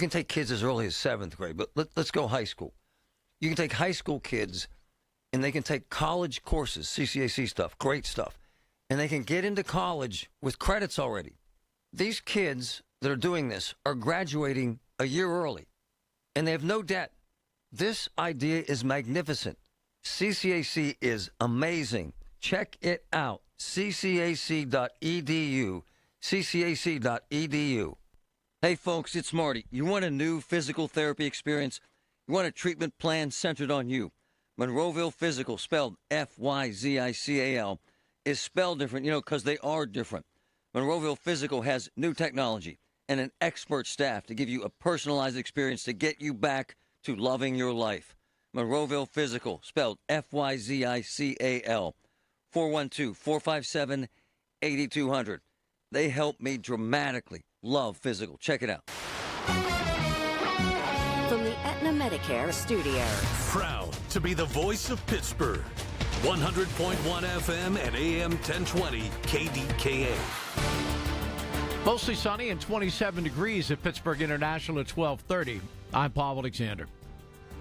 take kids as early as 7th grade, but let's go high school. You can take high school kids and they can take college courses, CCAC stuff, great stuff. And they can get into college with credits already. These kids that are doing this are graduating a year early, and they have no debt. This idea is magnificent. CCAC is amazing. Check it out. ccac.edu. ccac.edu. Hey, folks, it's Marty. You want a new physical therapy experience? You want a treatment plan centered on you? Monroeville Physical, spelled F-Y-Z-I-C-A-L, is spelled different, because they are different. Monroeville Physical has new technology and an expert staff to give you a personalized experience to get you back to loving your life. Monroeville Physical, spelled F-Y-Z-I-C-A-L, 412-457-8200. They help me dramatically love physical. Check it out. From the Aetna Medicare Studios. Proud to be the voice of Pittsburgh. 100.1 FM and AM 1020 KDKA. Mostly sunny and 27 degrees at Pittsburgh International at 12:30. I'm Paul Alexander.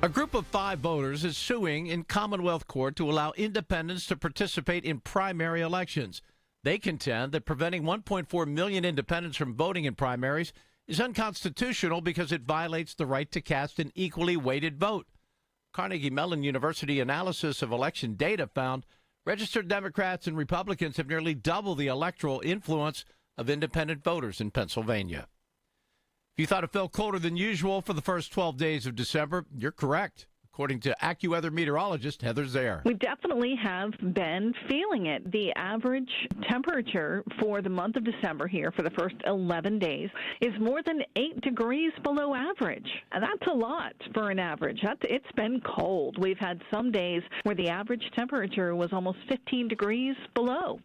A group of 5 voters is suing in Commonwealth Court to allow independents to participate in primary elections. They contend that preventing 1.4 million independents from voting in primaries is unconstitutional because it violates the right to cast an equally weighted vote. Carnegie Mellon University analysis of election data found registered Democrats and Republicans have nearly double the electoral influence of independent voters in Pennsylvania. If you thought it felt colder than usual for the first 12 days of December, you're correct. According to AccuWeather meteorologist Heather Zaire. We definitely have been feeling it. The average temperature for the month of December here for the first 11 days is more than 8 degrees below average. And that's a lot for an average. It's been cold. We've had some days where the average temperature was almost 15 degrees below.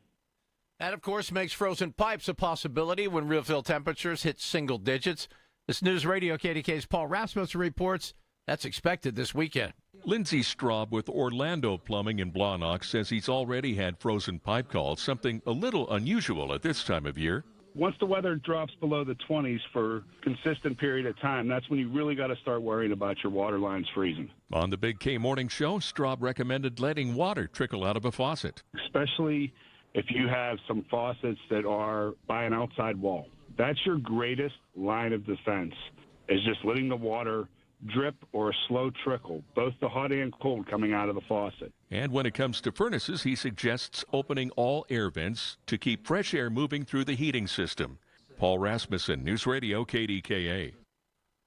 That, of course, makes frozen pipes a possibility when real-feel temperatures hit single digits. This News Radio KDK's Paul Rasmussen reports that's expected this weekend. Lindsey Straub with Orlando Plumbing in Blawnock says he's already had frozen pipe calls, something a little unusual at this time of year. Once the weather drops below the 20s for a consistent period of time, that's when you really got to start worrying about your water lines freezing. On the Big K Morning Show, Straub recommended letting water trickle out of a faucet. Especially if you have some faucets that are by an outside wall. That's your greatest line of defense, is just letting the water drip or a slow trickle, both the hot and cold coming out of the faucet. And when it comes to furnaces, he suggests opening all air vents to keep fresh air moving through the heating system. Paul Rasmussen, News Radio KDKA.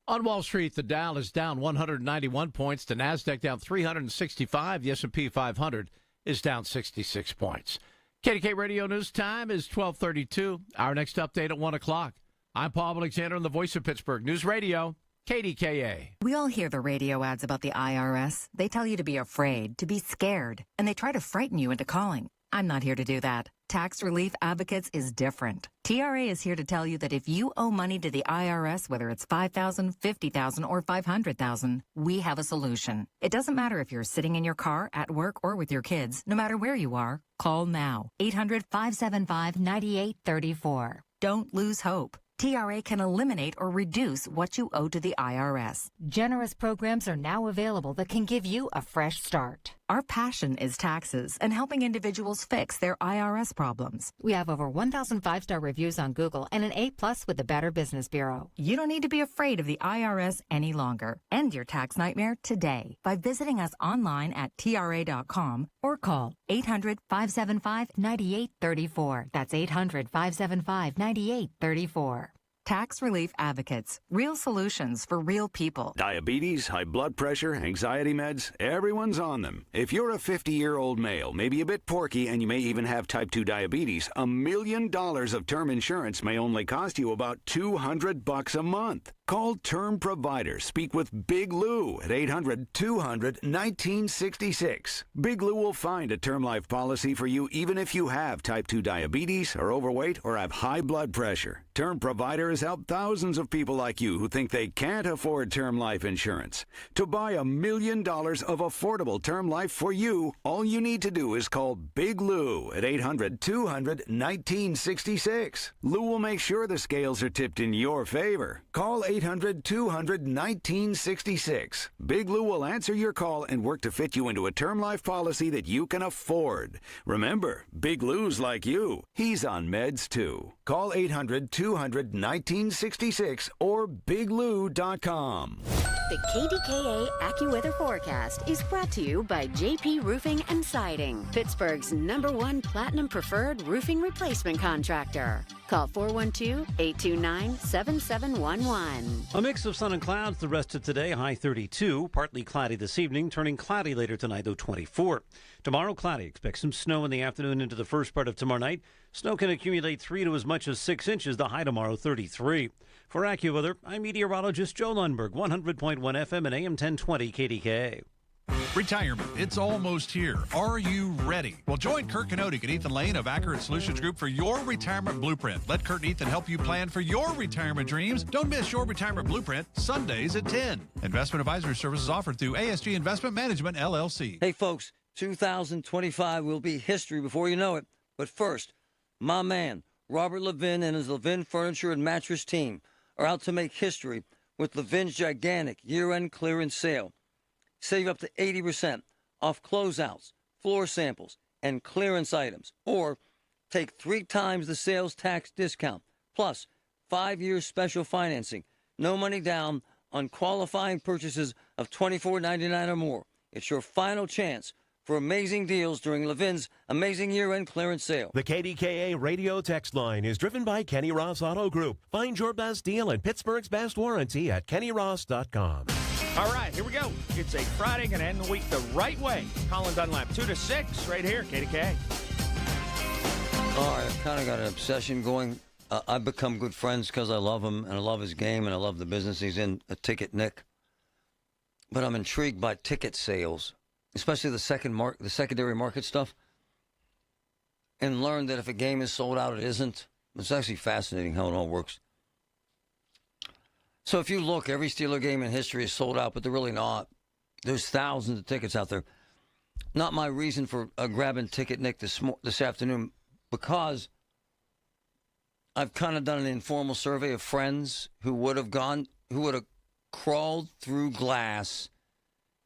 On Wall Street, the Dow is down 191 points. The Nasdaq down 365. The S&P 500 is down 66 points. KDK Radio News time is 12:32. Our next update at 1 o'clock. I'm Paul Alexander on the Voice of Pittsburgh News Radio, KDKA. We all hear the radio ads about the IRS. They tell you to be afraid, to be scared, and they try to frighten you into calling. I'm not here to do that. Tax Relief Advocates is different. TRA is here to tell you that if you owe money to the IRS, whether it's $5,000, $50,000, or $500,000, we have a solution. It doesn't matter if you're sitting in your car, at work, or with your kids. No matter where you are, call now. 800-575-9834. Don't lose hope. TRA can eliminate or reduce what you owe to the IRS. Generous programs are now available that can give you a fresh start. Our passion is taxes and helping individuals fix their IRS problems. We have over 1,000 5-star reviews on Google and an A+ with the Better Business Bureau. You don't need to be afraid of the IRS any longer. End your tax nightmare today by visiting us online at TRA.com or call 800-575-9834. That's 800-575-9834. Tax Relief Advocates. Real solutions for real people. Diabetes, high blood pressure, anxiety meds, everyone's on them. If you're a 50-year-old male, maybe a bit porky, and you may even have type 2 diabetes, $1 million of term insurance may only cost you about $200 a month. Call Term Provider. Speak with Big Lou at 800-200-1966. Big Lou will find a term life policy for you even if you have type 2 diabetes, are overweight, or have high blood pressure. Term Provider has helped thousands of people like you who think they can't afford term life insurance. To buy $1 million of affordable term life for you, all you need to do is call Big Lou at 800-200-1966. Lou will make sure the scales are tipped in your favor. Call 800-200-1966. Big Lou will answer your call and work to fit you into a term life policy that you can afford. Remember, Big Lou's like you. He's on meds too. Call 800-200-1966 or biglou.com. The KDKA AccuWeather forecast is brought to you by JP Roofing and Siding, Pittsburgh's #1 Platinum Preferred roofing replacement contractor. Call 412-829-7711. A mix of sun and clouds the rest of today, high 32. Partly cloudy this evening, turning cloudy later tonight, though 24. Tomorrow, cloudy. Expect some snow in the afternoon into the first part of tomorrow night. Snow can accumulate 3 to as much as 6 inches, the high tomorrow 33. For AccuWeather, I'm meteorologist Joe Lundberg, 100.1 FM and AM 1020 KDKA. Retirement, it's almost here. Are you ready? Well, join Kurt Kanodik and Ethan Lane of Accurate Solutions Group for your retirement blueprint. Let Kurt and Ethan help you plan for your retirement dreams. Don't miss your retirement blueprint, Sundays at 10. Investment advisory services offered through ASG Investment Management, LLC. Hey, folks, 2025 will be history before you know it. But first, my man, Robert Levin and his Levin Furniture and Mattress team are out to make history with Levin's gigantic year-end clearance sale. Save up to 80% off closeouts, floor samples, and clearance items. Or take 3 times the sales tax discount, plus 5 years special financing. No money down on qualifying purchases of $24.99 or more. It's your final chance for amazing deals during Levin's amazing year-end clearance sale. The KDKA radio text line is driven by Kenny Ross Auto Group. Find your best deal and Pittsburgh's best warranty at kennyross.com. All right, here we go. It's a Friday, going to end the week the right way. Colin Dunlap, 2 to 6, right here, KDKA. All right, I've kind of got an obsession going. I've become good friends because I love him, and I love his game, and I love the business he's in, a Ticket Nick. But I'm intrigued by ticket sales, especially the secondary market stuff, and learned that if a game is sold out, it isn't. It's actually fascinating how it all works. So if you look, every Steeler game in history is sold out, but they're really not. There's thousands of tickets out there. Not my reason for grabbing Ticket Nick this afternoon, because I've kind of done an informal survey of friends who would have crawled through glass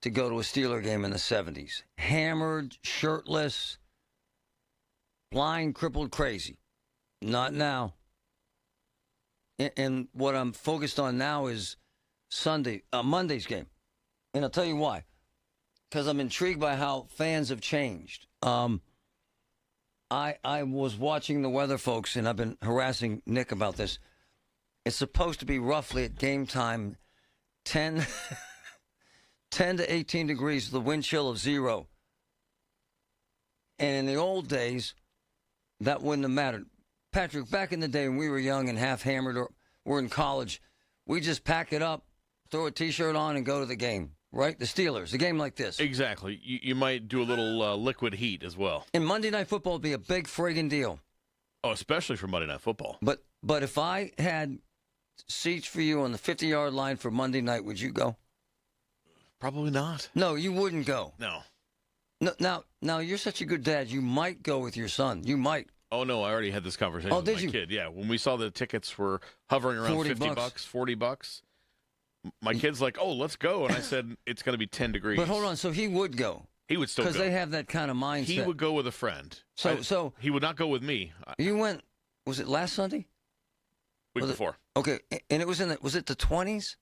to go to a Steeler game in the 70s. Hammered, shirtless, blind, crippled, crazy. Not now. And what I'm focused on now is Monday's game. And I'll tell you why. Because I'm intrigued by how fans have changed. I was watching the weather, folks, and I've been harassing Nick about this. It's supposed to be roughly at game time 10 to 18 degrees, the wind chill of 0. And in the old days, that wouldn't have mattered. Patrick, back in the day when we were young and half-hammered or were in college, we just pack it up, throw a T-shirt on, and go to the game, right? The Steelers, a game like this. Exactly. You might do a little liquid heat as well. And Monday Night Football would be a big friggin' deal. Oh, especially for Monday Night Football. But if I had seats for you on the 50-yard line for Monday night, would you go? Probably not. No, you wouldn't go. No. Now, you're such a good dad. You might go with your son. You might. Oh, no, I already had this conversation with my kid. Yeah, when we saw the tickets were hovering around $50, $40, my kid's like, oh, let's go. And I said, it's going to be 10 degrees. But hold on, so he would go. He would still go. Because they have that kind of mindset. He would go with a friend. So he would not go with me. You went, was it last Sunday? Week before. Okay, and it was was it the 20s?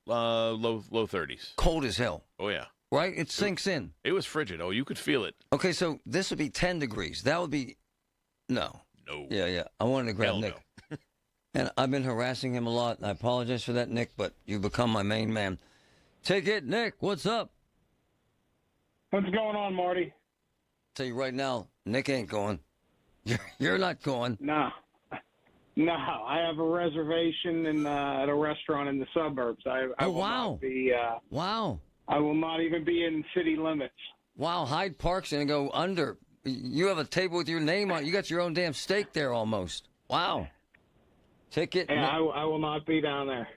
Low 30s. Cold as hell. Oh, yeah. Right? It sinks in. It was frigid. Oh, you could feel it. Okay, so this would be 10 degrees. That would be, no. Yeah. I wanted to grab Nick. No. And I've been harassing him a lot, and I apologize for that, Nick, but you've become my main man. Take it, Nick. What's up? What's going on, Marty? Tell you right now, Nick ain't going. You're not going. No, I have a reservation at a restaurant in the suburbs. I will not be, wow. I will not even be in city limits. Wow, Hyde Park's going to go under. You have a table with your name on it. You got your own damn steak there almost. Wow. Ticket. Yeah, I will not be down there.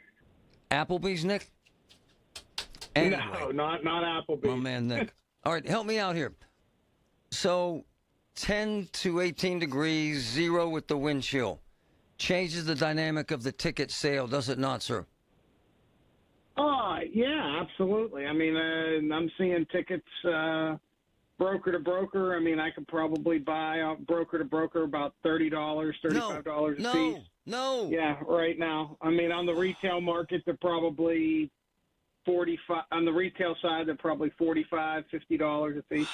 Applebee's, Nick? Anyway. No, not Applebee's. My man, Nick. All right, help me out here. So, 10 to 18 degrees, 0 with the wind chill. Changes the dynamic of the ticket sale, does it not, sir? Yeah, absolutely. I mean, I'm seeing tickets broker to broker. I mean, I could probably buy broker to broker about $30, $35 a piece. No. Yeah, right now. I mean, on the retail market, they're probably 45. On the retail side, they're probably $45, $50 a piece.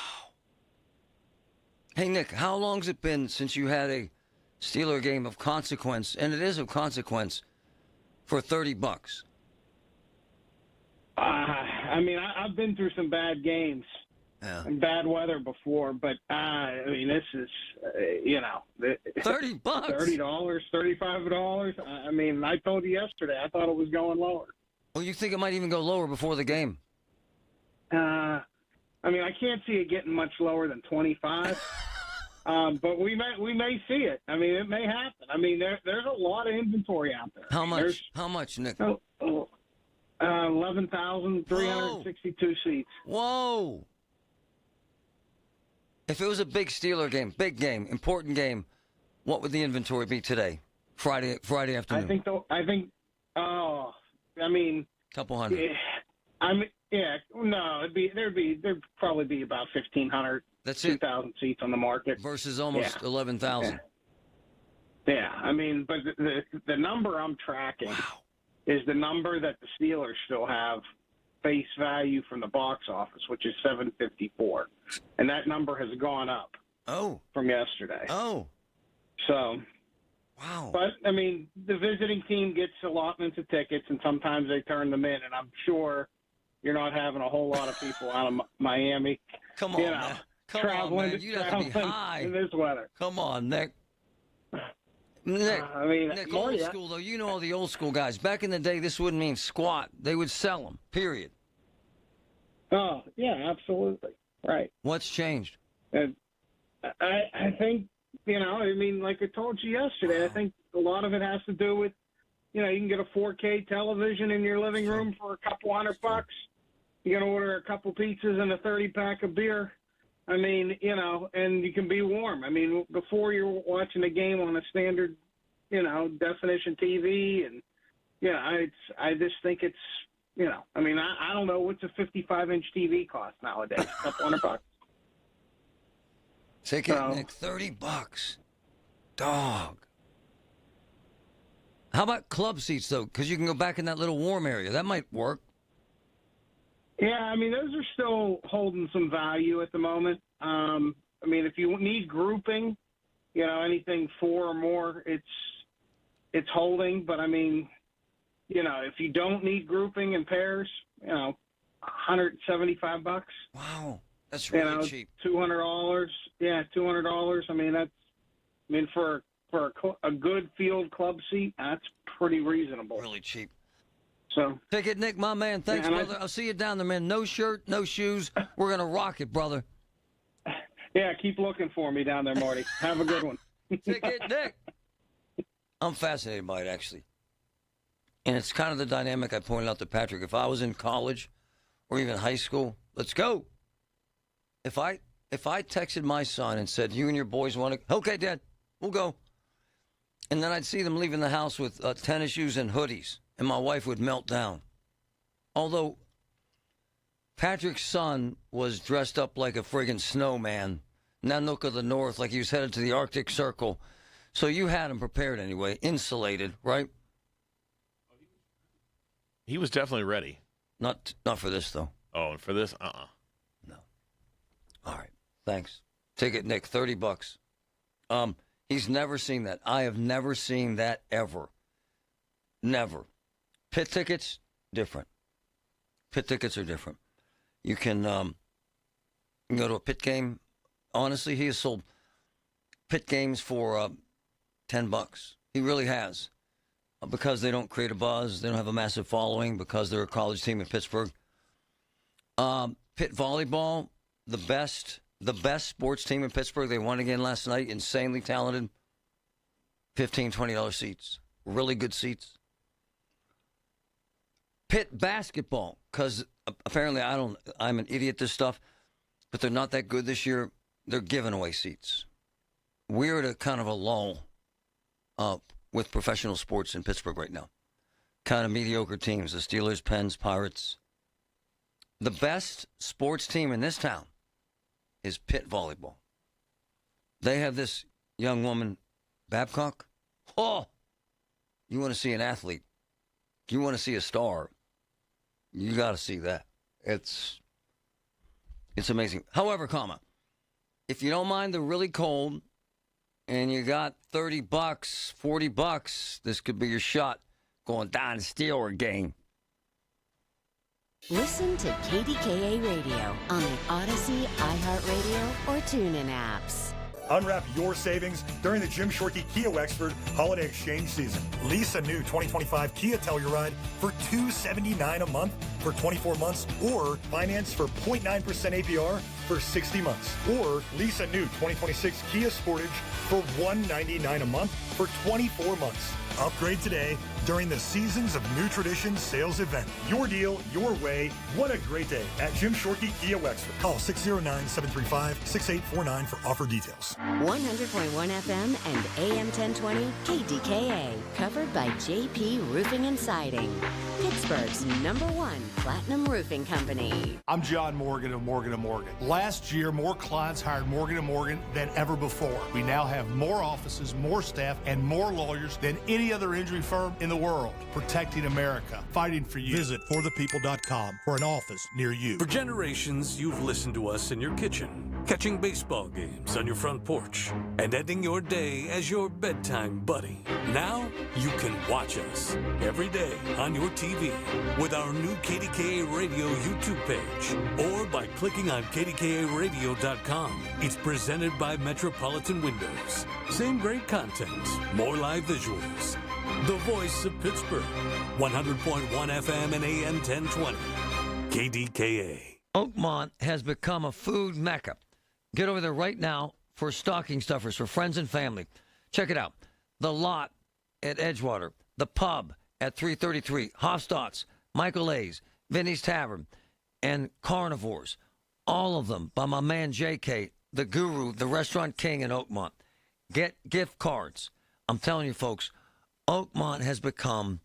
Hey, Nick, how long's it been since you had a Steeler game of consequence, and it is of consequence, for $30? I mean, I've been through some bad games and bad weather before, but I mean, this is, $30, $30, $35. I mean, I told you yesterday, I thought it was going lower. Well, you think it might even go lower before the game? I mean, I can't see it getting much lower than 25. But we may see it. I mean, it may happen. I mean, there's a lot of inventory out there. How much? How much, Nick? 11,362 seats. Whoa! If it was a big Steeler game, big game, important game, what would the inventory be today? Friday afternoon. I mean, couple hundred. There'd probably be about 1,500. That's 2,000 seats on the market versus almost 11,000. Yeah, I mean, but the number I'm tracking is the number that the Steelers still have face value from the box office, which is $754, and that number has gone up. From yesterday. So. Wow. But I mean, the visiting team gets allotments of tickets, and sometimes they turn them in, and I'm sure you're not having a whole lot of people out of Miami. Come on, man. Come on, man. You'd have to be high in this weather. Come on, Nick. Nick, old school, though. You know all the old school guys. Back in the day, this wouldn't mean squat. They would sell them, period. Oh, yeah, absolutely. Right. What's changed? I think, I mean, like I told you yesterday, I think a lot of it has to do with, you can get a 4K television in your living room for a couple $100. You can order a couple pizzas and a 30-pack of beer. I mean, and you can be warm. I mean, before you're watching a game on a standard, definition TV, and I just think it's, I mean, I don't know what's a 55-inch TV cost nowadays. A couple $100. Ticket, Nick, $30. Dog. How about club seats though? Because you can go back in that little warm area. That might work. Yeah, I mean, those are still holding some value at the moment. I mean, if you need grouping, anything 4 or more, it's holding. But I mean, if you don't need grouping in pairs, $175. Wow, that's really cheap. $200. Yeah, $200. I mean, for a good field club seat, that's pretty reasonable. Really cheap. So Ticket Nick, my man. Thanks, brother. I'll see you down there, man. No shirt, no shoes. We're gonna rock it, brother. Yeah, keep looking for me down there, Marty. Have a good one. Ticket Nick. I'm fascinated by it, actually. And it's kind of the dynamic I pointed out to Patrick. If I was in college or even high school, let's go. If I texted my son and said, you and your boys want to, okay, Dad, we'll go. And then I'd see them leaving the house with tennis shoes and hoodies, and my wife would melt down. Although Patrick's son was dressed up like a friggin' snowman, Nanook of the North, like he was headed to the Arctic Circle. So you had him prepared anyway, insulated, right? He was definitely ready. Not for this, though. Oh, and for this? No. All right. Thanks. Ticket, Nick, $30. He's never seen that. I have never seen that ever. Never. Pit tickets, different. Pit tickets are different. You can go to a pit game. Honestly, he has sold pit games for $10. He really has. Because they don't create a buzz. They don't have a massive following because they're a college team in Pittsburgh. Pit volleyball, the best sports team in Pittsburgh. They won again last night. Insanely talented. $15, $20 seats. Really good seats. Pit basketball, because apparently I'm an idiot at this stuff, but they're not that good this year. They're giving away seats. We're at a kind of a lull with professional sports in Pittsburgh right now. Kind of mediocre teams, the Steelers, Pens, Pirates. The best sports team in this town is Pitt volleyball. They have this young woman, Babcock. Oh, you want to see an athlete. You want to see a star. You got to see that. It's amazing. However, if you don't mind the really cold and you got $30, $40, this could be your shot going down the Steeler game. Listen to KDKA Radio on the Odyssey, iHeartRadio, or TuneIn apps. Unwrap your savings during the Jim Shorkey Kia Wexford Holiday Exchange Season. Lease a new 2025 Kia Telluride for $279 a month for 24 months, or finance for 0.9% APR for 60 months. Or lease a new 2026 Kia Sportage for $199 a month for 24 months. Upgrade today during the Seasons of New Traditions sales event. Your deal, your way. What a great day at Jim Shorkey Kia Wexford. Call 609-735-6849 for offer details. 100.1 FM and AM 1020 KDKA. Covered by JP Roofing and Siding. Pittsburgh's #1 platinum roofing company. I'm John Morgan of Morgan & Morgan. Last year, more clients hired Morgan & Morgan than ever before. We now have more offices, more staff, and more lawyers than any other injury firm in the world. Protecting America. Fighting for you. Visit forthepeople.com for an office near you. For generations, you've listened to us in your kitchen, catching baseball games on your front porch, and ending your day as your bedtime buddy. Now, you can watch us every day on your TV with our new KDKA Radio YouTube page, or by clicking on KDKARadio.com. It's presented by Metropolitan Windows. Same great content, more live visuals. The voice of Pittsburgh, 100.1 FM and AM 1020. KDKA. Oakmont has become a food mecca. Get over there right now for stocking stuffers for friends and family. Check it out. The Lot at Edgewater, the Pub at 333, Hofstadt's, Michael A's, Vinny's Tavern, and Carnivores. All of them by my man JK, the guru, the restaurant king in Oakmont. Get gift cards. I'm telling you, folks, Oakmont has become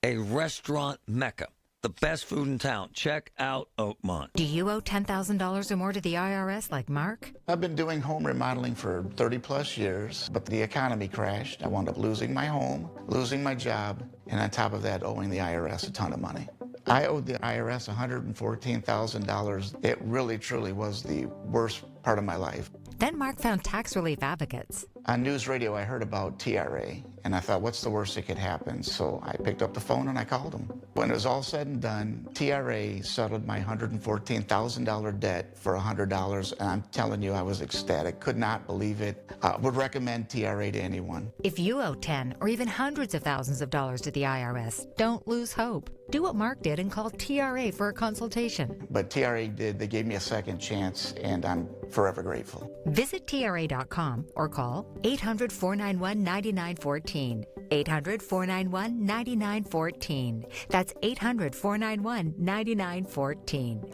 a restaurant mecca. The best food in town. Check out Oakmont. Do you owe $10,000 or more to the IRS like Mark? I've been doing home remodeling for 30-plus years, but the economy crashed. I wound up losing my home, losing my job, and on top of that, owing the IRS a ton of money. I owed the IRS $114,000. It really, truly was the worst part of my life. Then Mark found tax relief advocates. On news radio, I heard about TRA, and I thought, what's the worst that could happen? So I picked up the phone and I called them. When it was all said and done, TRA settled my $114,000 debt for $100, and I'm telling you, I was ecstatic. Could not believe it. Would recommend TRA to anyone. If you owe 10 or even hundreds of thousands of dollars to the IRS, don't lose hope. Do what Mark did and call TRA for a consultation. But TRA did. They gave me a second chance, and I'm forever grateful. Visit TRA.com or call 800-491-9914. 800-491-9914. That's 800-491-9914.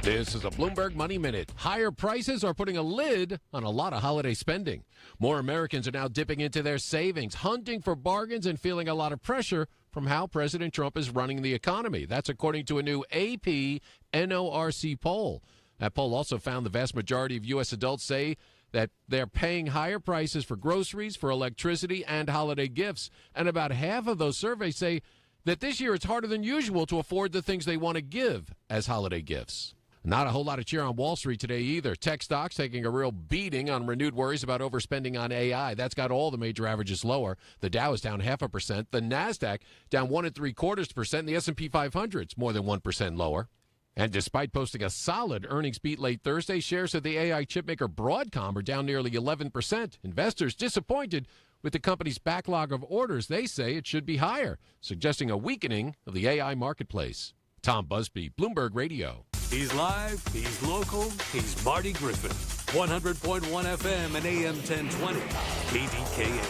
This is a Bloomberg Money Minute. Higher prices are putting a lid on a lot of holiday spending. More Americans are now dipping into their savings, hunting for bargains, and feeling a lot of pressure from how President Trump is running the economy. That's according to a new AP NORC poll. That poll also found the vast majority of U.S. adults say that they're paying higher prices for groceries, for electricity, and holiday gifts. And about half of those surveys say that this year it's harder than usual to afford the things they want to give as holiday gifts. Not a whole lot of cheer on Wall Street today either. Tech stocks taking a real beating on renewed worries about overspending on AI. That's got all the major averages lower. The Dow is down 0.5%. The NASDAQ down 1 3/4%. The S&P 500 is more than 1% lower. And despite posting a solid earnings beat late Thursday, shares of the AI chipmaker Broadcom are down nearly 11%. Investors disappointed with the company's backlog of orders. They say it should be higher, suggesting a weakening of the AI marketplace. Tom Busby, Bloomberg Radio. He's live, he's local, he's Marty Griffin. 100.1 FM and AM 1020. KDKA.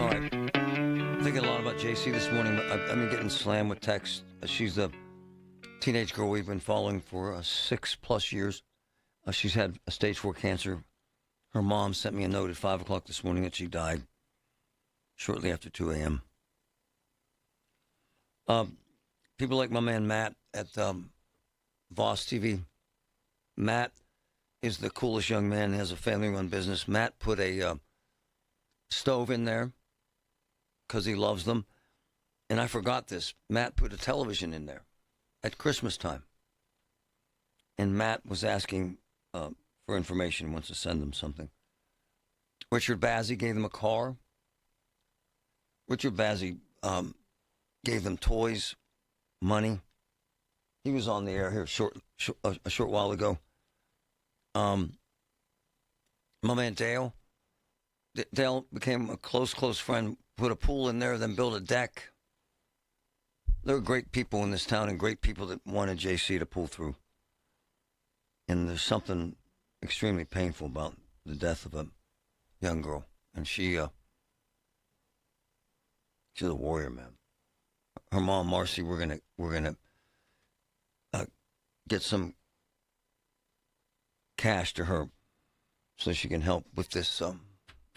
All right. Thinking a lot about JC this morning. I've been getting slammed with texts. She's a teenage girl we've been following for 6+ years. She's had a stage 4 cancer. Her mom sent me a note at 5 o'clock this morning that she died shortly after 2 a.m. People like my man Matt at Voss TV. Matt is the coolest young man, has a family-run business. Matt put a stove in there because he loves them. And I forgot this. Matt put a television in there at Christmas time. And Matt was asking for information, wants to send them something. Richard Bazzi gave them a car. Richard Bazzi gave them toys, money. He was on the air here a short while ago. My man Dale became a close friend, put a pool in there, then built a deck. There are great people in this town and great people that wanted JC to pull through. And there's something extremely painful about the death of a young girl. And she's a warrior, man. Her mom, Marcy, we're gonna get some cash to her so she can help with this,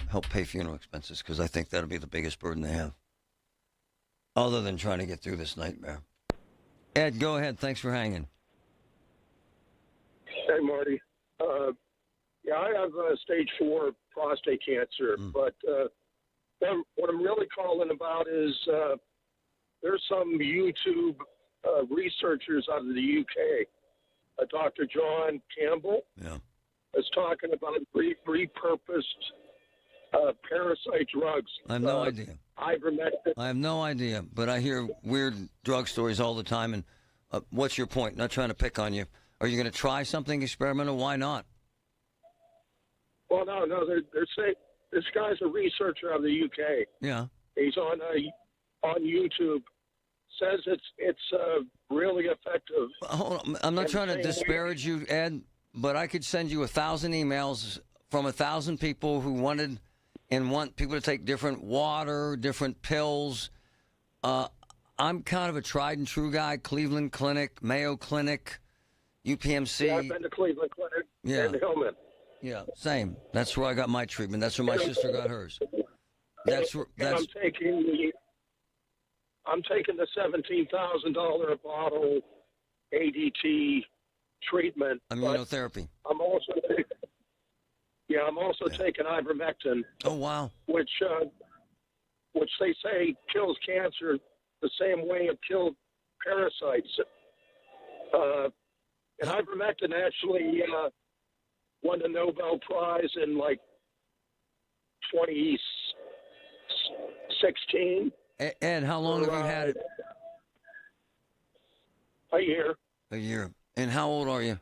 help pay funeral expenses, because I think that'll be the biggest burden they have, other than trying to get through this nightmare. Ed, go ahead. Thanks for hanging. Hey, Marty. Yeah, I have stage 4 prostate cancer, but what I'm really calling about is there's some YouTube researchers out of the UK. Dr. John Campbell is talking about repurposed parasite drugs. I have no idea. Ivermectin. I have no idea, but I hear weird drug stories all the time. And what's your point? Not trying to pick on you. Are you going to try something experimental? Why not? Well, no, they're saying this guy's a researcher out of the UK. Yeah. He's on YouTube. Says it's really effective. Hold on. I'm not trying to disparage you, Ed, but I could send you 1,000 emails from 1,000 people who want people to take different water, different pills. I'm kind of a tried and true guy. Cleveland Clinic, Mayo Clinic, UPMC. Yeah, I've been to Cleveland Clinic and Hillman. Yeah, same. That's where I got my treatment. That's where my sister got hers. I'm taking the $17,000 a bottle ADT treatment. Immunotherapy. I'm also taking ivermectin. Oh wow! Which they say kills cancer the same way it killed parasites. And ivermectin actually won the Nobel Prize in like 2016. Ed, how long have you had it? A year. A year. And how old are you?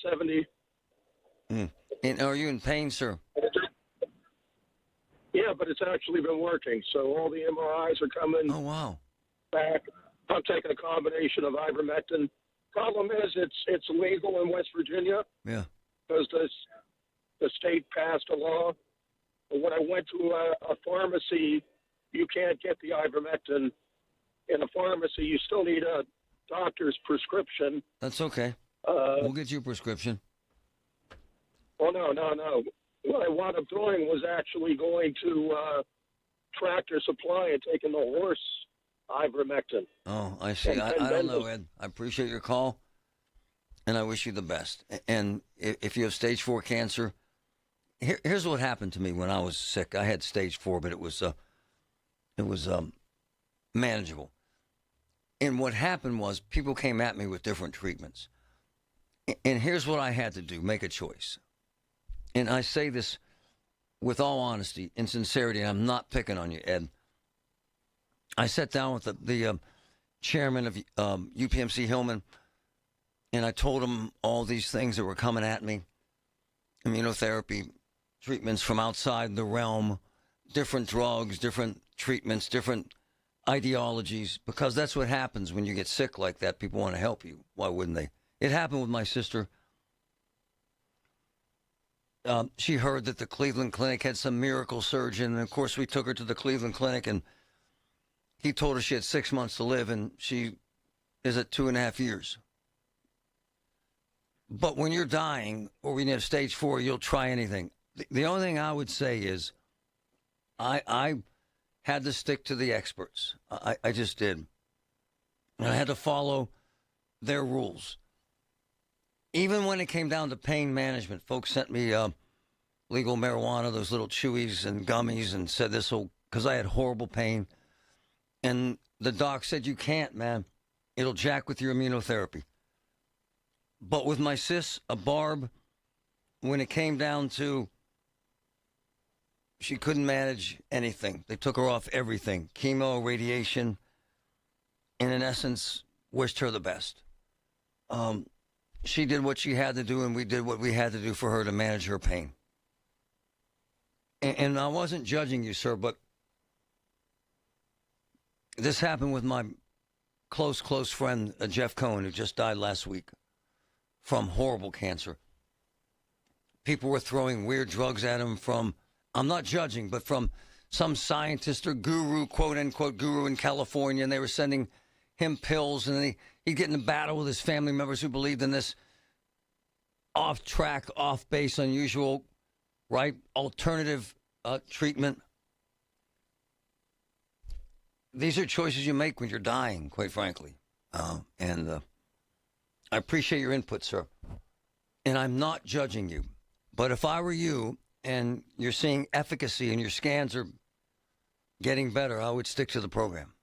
70. And are you in pain, sir? Yeah, but it's actually been working. So all the MRIs are coming. Oh, wow. Back. I'm taking a combination of ivermectin. Problem is, it's legal in West Virginia. Yeah. Because the state passed a law. But when I went to a pharmacy, you can't get the ivermectin in a pharmacy. You still need a doctor's prescription. That's okay. We'll get you a prescription. Oh, no. What I wound up doing was actually going to Tractor Supply and taking the horse ivermectin. Oh, I see. I don't know, Ed. I appreciate your call, and I wish you the best. And if you have stage 4 cancer, here's what happened to me when I was sick. I had stage 4, but it was manageable. And what happened was people came at me with different treatments. And here's what I had to do, make a choice. And I say this with all honesty and sincerity, and I'm not picking on you, Ed. I sat down with the chairman of UPMC Hillman, and I told him all these things that were coming at me. Immunotherapy, treatments from outside the realm, different drugs, different treatments, different ideologies, because that's what happens when you get sick like that. People want to help you. Why wouldn't they? It happened with my sister. She heard that the Cleveland Clinic had some miracle surgeon, and of course we took her to the Cleveland Clinic, and he told her she had 6 months to live, and she is at 2.5 years. But when you're dying, or when you have stage 4, you'll try anything. The only thing I would say is I had to stick to the experts. I just did. And I had to follow their rules. Even when it came down to pain management, folks sent me legal marijuana, those little chewies and gummies, and said this will, because I had horrible pain. And the doc said, you can't, man. It'll jack with your immunotherapy. But with my sis, a barb, when it came down to, she couldn't manage anything. They took her off everything, chemo, radiation, and in essence, wished her the best. She did what she had to do, and we did what we had to do for her to manage her pain. And I wasn't judging you, sir, but this happened with my close friend, Jeff Cohen, who just died last week from horrible cancer. People were throwing weird drugs at him from, I'm not judging, but from some scientist or guru, quote-unquote guru in California, and they were sending him pills, and then he'd get in a battle with his family members who believed in this off-track, off-base, unusual, right, alternative treatment. These are choices you make when you're dying, quite frankly. And I appreciate your input, sir. And I'm not judging you. But if I were you and you're seeing efficacy and your scans are getting better, I would stick to the program.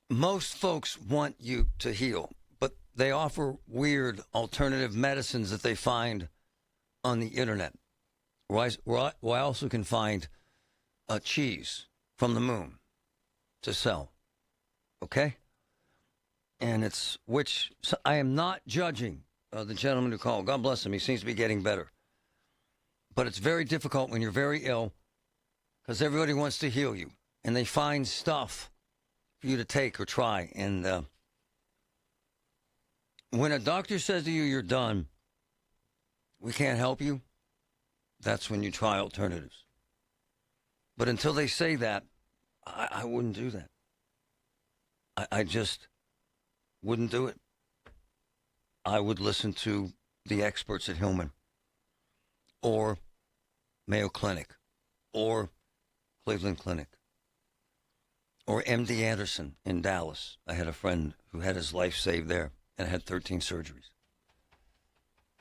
Most folks want you to heal, but they offer weird alternative medicines that they find on the internet. Where I also can find cheese from the moon to sell. Okay? And so I am not judging the gentleman who called. God bless him. He seems to be getting better. But it's very difficult when you're very ill because everybody wants to heal you. And they find stuff for you to take or try. And when a doctor says to you, you're done, we can't help you, that's when you try alternatives. But until they say that, I wouldn't do that. I just wouldn't do it. I would listen to the experts at Hillman or Mayo Clinic or Cleveland Clinic or MD Anderson in Dallas. I had a friend who had his life saved there and had 13 surgeries.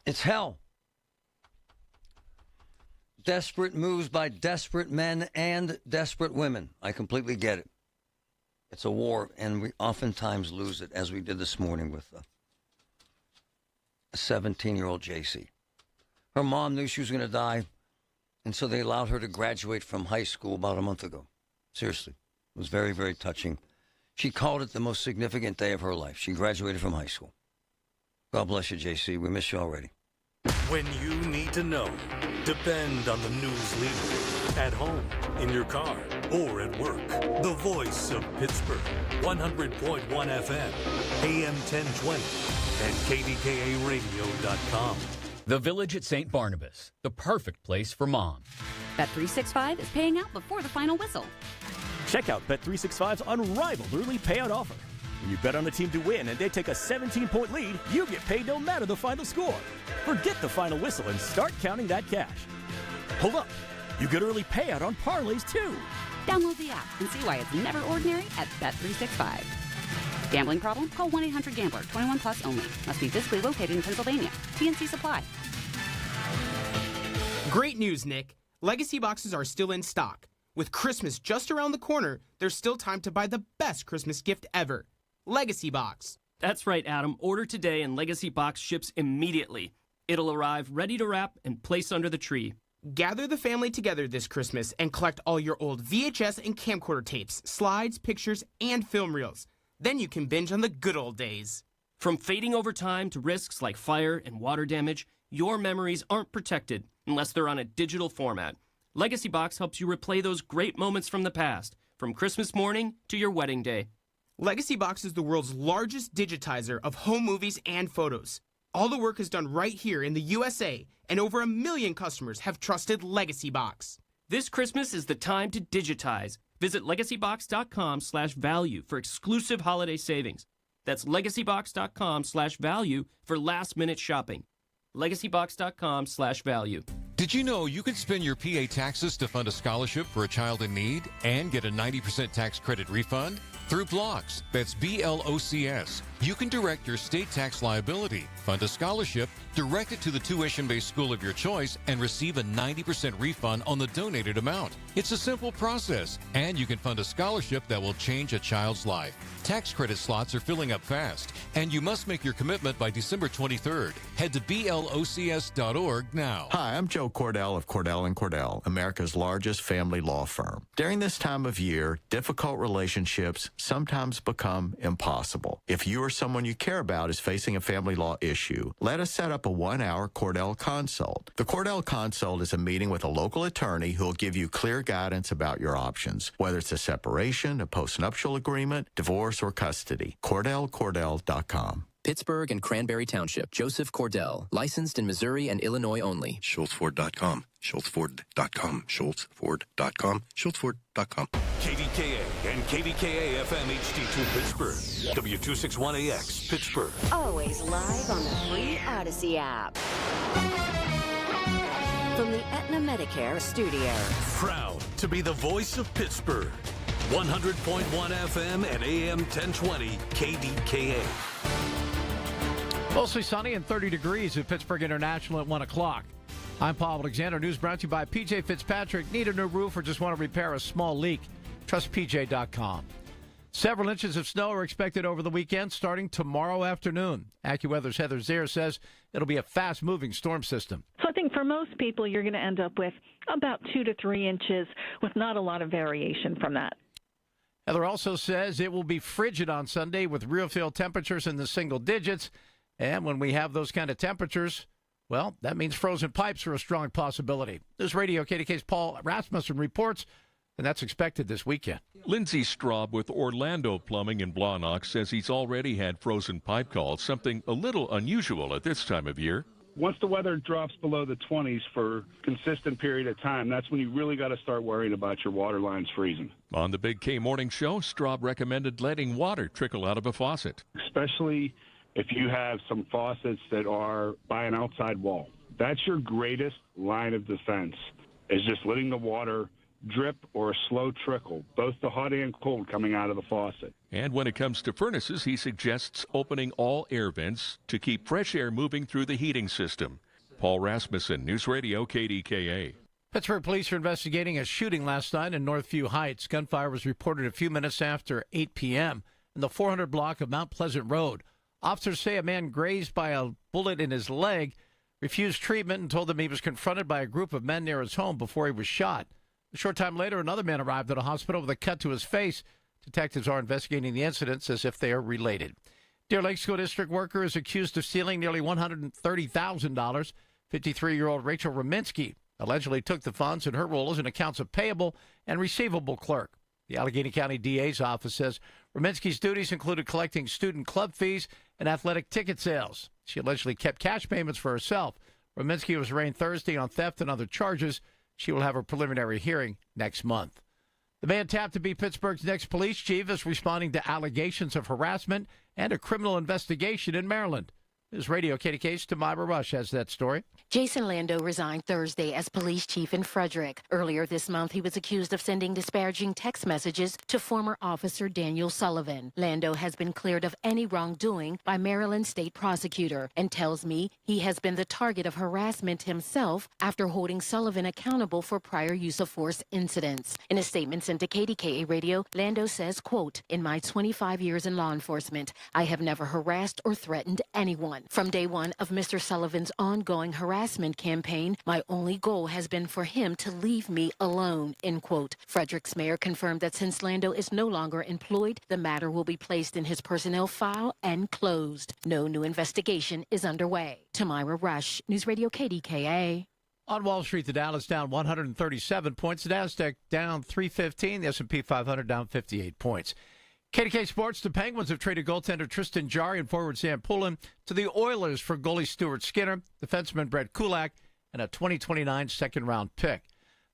It's hell. Desperate moves by desperate men and desperate women. I completely get it. It's a war, and we oftentimes lose it, as we did this morning with a 17-year-old JC. Her mom knew she was going to die, and so they allowed her to graduate from high school about a month ago. Seriously. It was very, very touching. She called it the most significant day of her life. She graduated from high school. God bless you, JC. We miss you already. When you need to know, depend on the news leader. At home, in your car, or at work. The voice of Pittsburgh. 100.1 FM, AM 1020, and KDKARadio.com. The Village at St. Barnabas, the perfect place for mom. Bet365 is paying out before the final whistle. Check out Bet365's unrivaled early payout offer. When you bet on a team to win and they take a 17-point lead, you get paid no matter the final score. Forget the final whistle and start counting that cash. Hold up. You get early payout on parlays, too. Download the app and see why it's never ordinary at Bet365. Gambling problem? Call 1-800-GAMBLER. 21 plus only. Must be physically located in Pennsylvania. TNC Supply. Great news, Nick. Legacy boxes are still in stock. With Christmas just around the corner, there's still time to buy the best Christmas gift ever. Legacy Box. That's right, Adam. Order today and Legacy Box ships immediately. It'll arrive ready to wrap and place under the tree. Gather the family together this Christmas and collect all your old VHS and camcorder tapes, slides, pictures, and film reels. Then you can binge on the good old days. From fading over time to risks like fire and water damage, your memories aren't protected unless they're on a digital format. Legacy Box helps you replay those great moments from the past, from Christmas morning to your wedding day. Legacy Box is the world's largest digitizer of home movies and photos. All the work is done right here in the USA, and over 1 million customers have trusted Legacy Box. This Christmas is the time to digitize. Visit legacybox.com/value for exclusive holiday savings. That's legacybox.com/value for last-minute shopping. legacybox.com/value. Did you know you could spend your PA taxes to fund a scholarship for a child in need and get a 90% tax credit refund? Through Blocks, that's BLOCS, you can direct your state tax liability, fund a scholarship, direct it to the tuition-based school of your choice, and receive a 90% refund on the donated amount. It's a simple process, and you can fund a scholarship that will change a child's life. Tax credit slots are filling up fast, and you must make your commitment by December 23rd. Head to BLOCS.org now. Hi, I'm Joe Cordell of Cordell & Cordell, America's largest family law firm. During this time of year, difficult relationships sometimes become impossible. If you or someone you care about is facing a family law issue, let us set up a 1-hour Cordell Consult. The Cordell Consult is a meeting with a local attorney who will give you clear guidance about your options, whether it's a separation, a postnuptial agreement, divorce, or custody. CordellCordell.com. Pittsburgh and Cranberry Township. Joseph Cordell. Licensed in Missouri and Illinois only. SchultzFord.com. SchultzFord.com. SchultzFord.com. SchultzFord.com. KDKA and KDKA FM HD2 Pittsburgh. W261AX Pittsburgh. Always live on the free Odyssey app. From the Aetna Medicare studio. Proud to be the voice of Pittsburgh. 100.1 FM and AM 1020 KDKA. Mostly sunny and 30 degrees at Pittsburgh International at 1 o'clock. I'm Paul Alexander. News brought to you by PJ Fitzpatrick. Need a new roof or just want to repair a small leak? Trust PJ.com. Several inches of snow are expected over the weekend starting tomorrow afternoon. AccuWeather's Heather Zier says it'll be a fast-moving storm system. So I think for most people, you're going to end up with about 2 to 3 inches with not a lot of variation from that. Heather also says it will be frigid on Sunday with real-feel temperatures in the single digits. And when we have those kind of temperatures, well, that means frozen pipes are a strong possibility. This Radio KDK's Paul Rasmussen reports, and that's expected this weekend. Lindsey Straub with Orlando Plumbing in Blawnock says he's already had frozen pipe calls, something a little unusual at this time of year. Once the weather drops below the 20s for a consistent period of time, that's when you really got to start worrying about your water lines freezing. On the Big K Morning Show, Straub recommended letting water trickle out of a faucet. Especially if you have some faucets that are by an outside wall. That's your greatest line of defense, is just letting the water drip or a slow trickle, both the hot and cold coming out of the faucet. And when it comes to furnaces, he suggests opening all air vents to keep fresh air moving through the heating system. Paul Rasmussen, News Radio KDKA. Pittsburgh police are investigating a shooting last night in Northview Heights. Gunfire was reported a few minutes after 8 p.m. in the 400 block of Mount Pleasant Road. Officers say a man grazed by a bullet in his leg refused treatment and told them he was confronted by a group of men near his home before he was shot. A short time later, another man arrived at a hospital with a cut to his face. Detectives are investigating the incidents as if they are related. Deer Lake School District worker is accused of stealing nearly $130,000. 53-year-old Rachel Rominsky allegedly took the funds in her role as an accounts payable and receivable clerk. The Allegheny County DA's office says Rominsky's duties included collecting student club fees and athletic ticket sales. She allegedly kept cash payments for herself. Rominsky was arraigned Thursday on theft and other charges. She will have her preliminary hearing next month. The man tapped to be Pittsburgh's next police chief is responding to allegations of harassment and a criminal investigation in Maryland. This Radio KDK's Tamira Rush has that story. Jason Lando resigned Thursday as police chief in Frederick. Earlier this month, he was accused of sending disparaging text messages to former officer Daniel Sullivan. Lando has been cleared of any wrongdoing by Maryland state prosecutor and tells me he has been the target of harassment himself after holding Sullivan accountable for prior use of force incidents. In a statement sent to KDKA Radio, Lando says, quote, "In my 25 years in law enforcement, I have never harassed or threatened anyone. From day one of Mr. Sullivan's ongoing harassment campaign, my only goal has been for him to leave me alone," end quote. Frederick's mayor confirmed that since Lando is no longer employed, the matter will be placed in his personnel file and closed. No new investigation is underway. Tamira Rush, News Radio KDKA. On Wall Street, the Dow is down 137 points. The Nasdaq down 315. The S&P 500 down 58 points. KDK Sports, the Penguins have traded goaltender Tristan Jarry and forward Sam Poulin to the Oilers for goalie Stuart Skinner, defenseman Brett Kulak, and a 2029 second-round pick.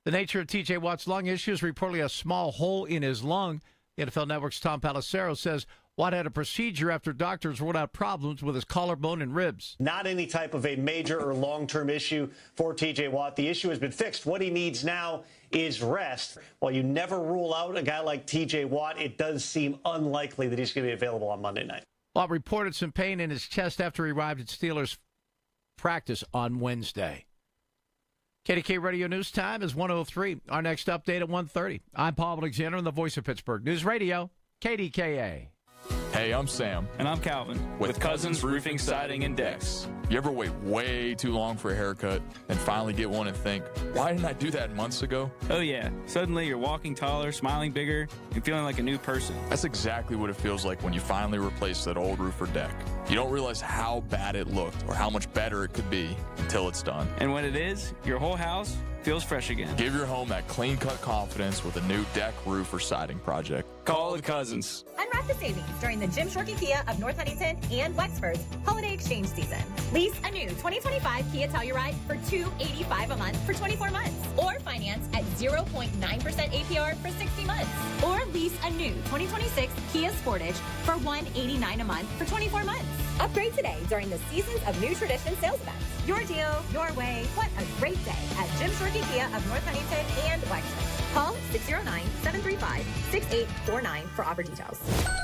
The nature of T.J. Watt's lung issue is reportedly a small hole in his lung. The NFL Network's Tom Pelissero says Watt had a procedure after doctors ruled out problems with his collarbone and ribs. Not any type of a major or long-term issue for T.J. Watt. The issue has been fixed. What he needs now is rest. While you never rule out a guy like T.J. Watt, it does seem unlikely that he's going to be available on Monday night. Watt reported some pain in his chest after he arrived at Steelers practice on Wednesday. KDKA Radio News Time is 1:03. Our next update at 1:30. I'm Paul Alexander, the voice of Pittsburgh News Radio, KDKA. Hey, I'm Sam. And I'm Calvin. With Cousins Roofing, Siding, and Decks. You ever wait way too long for a haircut and finally get one and think, why didn't I do that months ago? Oh, yeah. Suddenly you're walking taller, smiling bigger, and feeling like a new person. That's exactly what it feels like when you finally replace that old roof or deck. You don't realize how bad it looked or how much better it could be until it's done. And when it is, your whole house feels fresh again. Give your home that clean-cut confidence with a new deck, roof, or siding project. Call the Cousins. Unwrap the savings during the Jim Shorkey Kia of North Huntington and Wexford's holiday exchange season. Lease a new 2025 Kia Telluride for $285 a month for 24 months. Or finance at 0.9% APR for 60 months. Or lease a new 2026 Kia Sportage for $189 a month for 24 months. Upgrade today during the Seasons of New Tradition sales event. Your deal, your way. What a great day at Jim Shorkey Kia of North Huntington and Wexford. Call 609-735-6849 for offer details.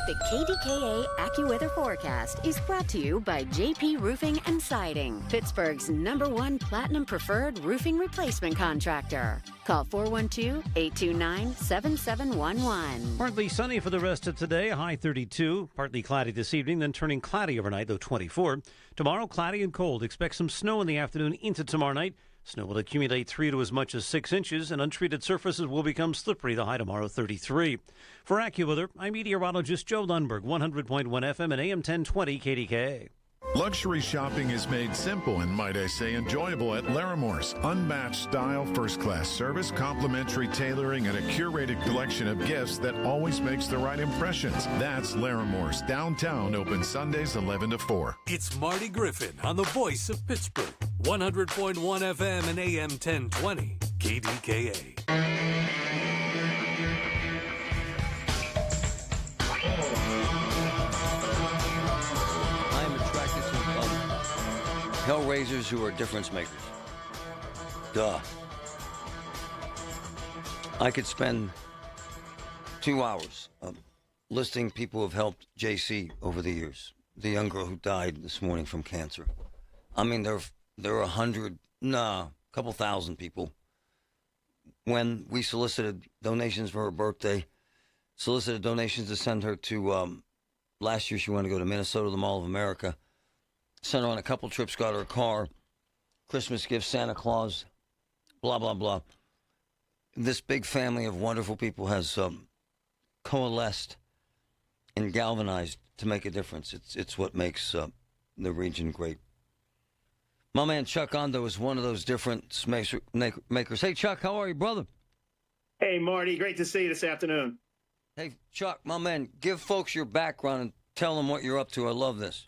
The KDKA AccuWeather forecast is brought to you by JP Roofing and Siding, Pittsburgh's #1 Platinum Preferred Roofing Replacement Contractor. Call 412-829-7711. Partly sunny for the rest of today, a high 32. Partly cloudy this evening, then turning cloudy overnight, though 24. Tomorrow, cloudy and cold. Expect some snow in the afternoon into tomorrow night. Snow will accumulate 3 to as much as 6 inches, and untreated surfaces will become slippery. The high tomorrow, 33. For AccuWeather, I'm meteorologist Joe Lundberg, 100.1 FM and AM 1020 KDKA. Luxury shopping is made simple and, might I say, enjoyable at Laramore's. Unmatched style, first-class service, complimentary tailoring, and a curated collection of gifts that always makes the right impressions. That's Laramore's, downtown, open Sundays 11 to 4. It's Marty Griffin on the voice of Pittsburgh, 100.1 FM and AM 1020 KDKA. Hellraisers who are difference makers. Duh. I could spend 2 hours listing people who have helped JC over the years. The young girl who died this morning from cancer. I mean, there are 100, a couple thousand people. When we solicited donations for her birthday, solicited donations to send her to, last year she wanted to go to Minnesota, the Mall of America. Sent her on a couple trips, got her a car, Christmas gifts, Santa Claus, blah, blah, blah. This big family of wonderful people has coalesced and galvanized to make a difference. It's what makes the region great. My man Chuck Ondo is one of those difference makers. Hey, Chuck, how are you, brother? Hey, Marty, great to see you this afternoon. Hey, Chuck, my man, give folks your background and tell them what you're up to. I love this.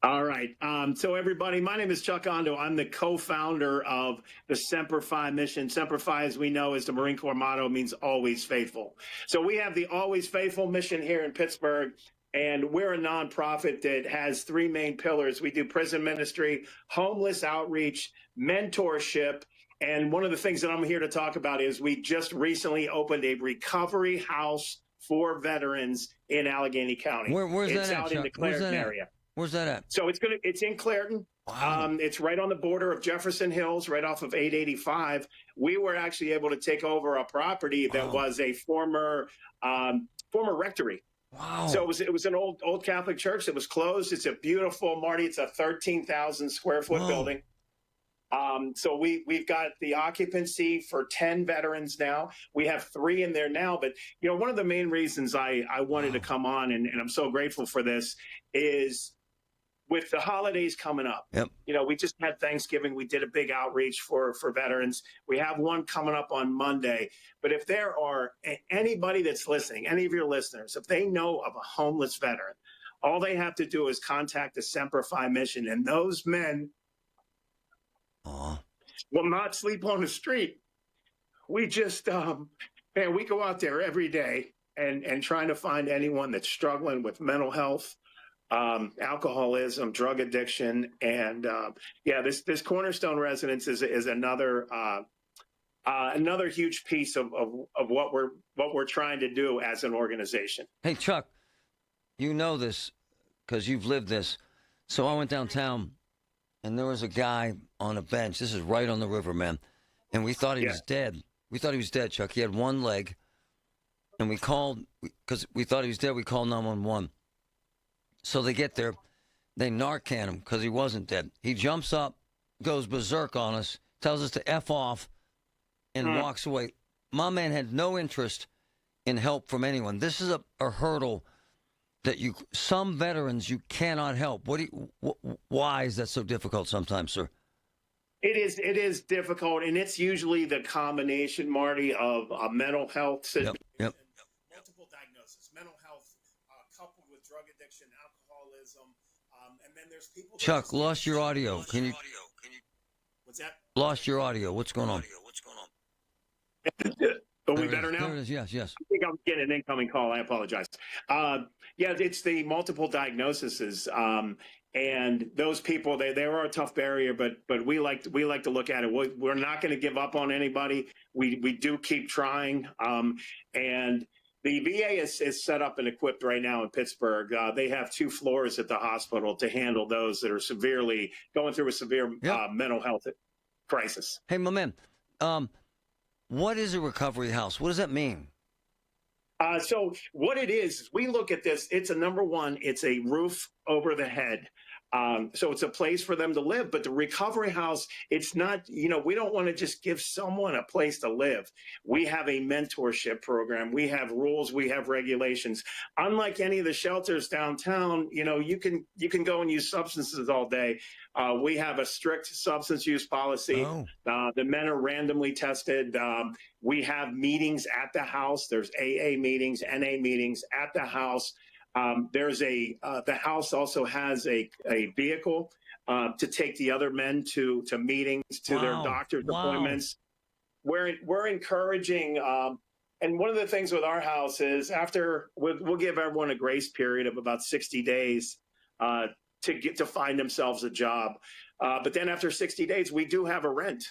All right. So, everybody, my name is Chuck Ondo. I'm the co-founder of the Semper Fi mission. Semper Fi, as we know, is the Marine Corps motto, means always faithful. So we have the Always Faithful mission here in Pittsburgh, and we're a nonprofit that has 3 main pillars. We do prison ministry, homeless outreach, mentorship, and one of the things that I'm here to talk about is we just recently opened a recovery house for veterans in Allegheny County. Where's it's that at, out in the Chuck? Where's Clareton that at? area. Where's that at? So it's in Clareton. Wow. It's right on the border of Jefferson Hills, right off of 885. We were actually able to take over a property that was a former rectory. Wow. So it was an old Catholic church that was closed. It's a beautiful, Marty. It's a 13,000 square foot building. So we've got the occupancy for 10 veterans now. We have 3 in there now. But, you know, one of the main reasons I wanted to come on, and I'm so grateful for this, is with the holidays coming up. Yep. You know, we just had Thanksgiving. We did a big outreach for veterans. We have one coming up on Monday. But if there are anybody that's listening, any of your listeners, if they know of a homeless veteran, all they have to do is contact the Semper Fi mission, and those men will not sleep on the street. We just, we go out there every day and trying to find anyone that's struggling with mental health, alcoholism, drug addiction, and this Cornerstone residence is another huge piece of what we're trying to do as an organization. Hey, Chuck, you know this because you've lived this. So I went downtown, and there was a guy on a bench. This is right on the river, man. And we thought he was dead. We thought he was dead, Chuck. He had one leg. And we called, because we thought he was dead, we called 911. So they get there. They Narcan him because he wasn't dead. He jumps up, goes berserk on us, tells us to F off, and walks away. My man had no interest in help from anyone. This is a hurdle that some veterans you cannot help. Why is that so difficult sometimes, sir? It is difficult, and it's usually the combination, Marty, of a mental health situation, multiple diagnoses, mental health coupled with drug addiction, alcoholism, and then there's people. Chuck, lost your audio. Can you? What's that? Lost your audio. What's going on? Are we better now? There it is. Yes. I think I'm getting an incoming call. I apologize. It's the multiple diagnoses. And those people, they are a tough barrier, but we like to look at it. We're not going to give up on anybody. We do keep trying. And the VA is set up and equipped right now in Pittsburgh. They have 2 floors at the hospital to handle those that are going through a severe mental health crisis. Hey, my man, what is a recovery house? What does that mean? So what it is, we look at this, it's it's a roof over the head. So it's a place for them to live, but the recovery house, it's not, we don't want to just give someone a place to live. We have a mentorship program. We have rules. We have regulations. Unlike any of the shelters downtown, you can go and use substances all day. We have a strict substance use policy. The men are randomly tested. We have meetings at the house. There's AA meetings, NA meetings at the house. The house also has a vehicle to take the other men to meetings, to their doctor's appointments. We're encouraging, and one of the things with our house is we'll give everyone a grace period of about 60 days to find themselves a job. But then after 60 days, we do have a rent.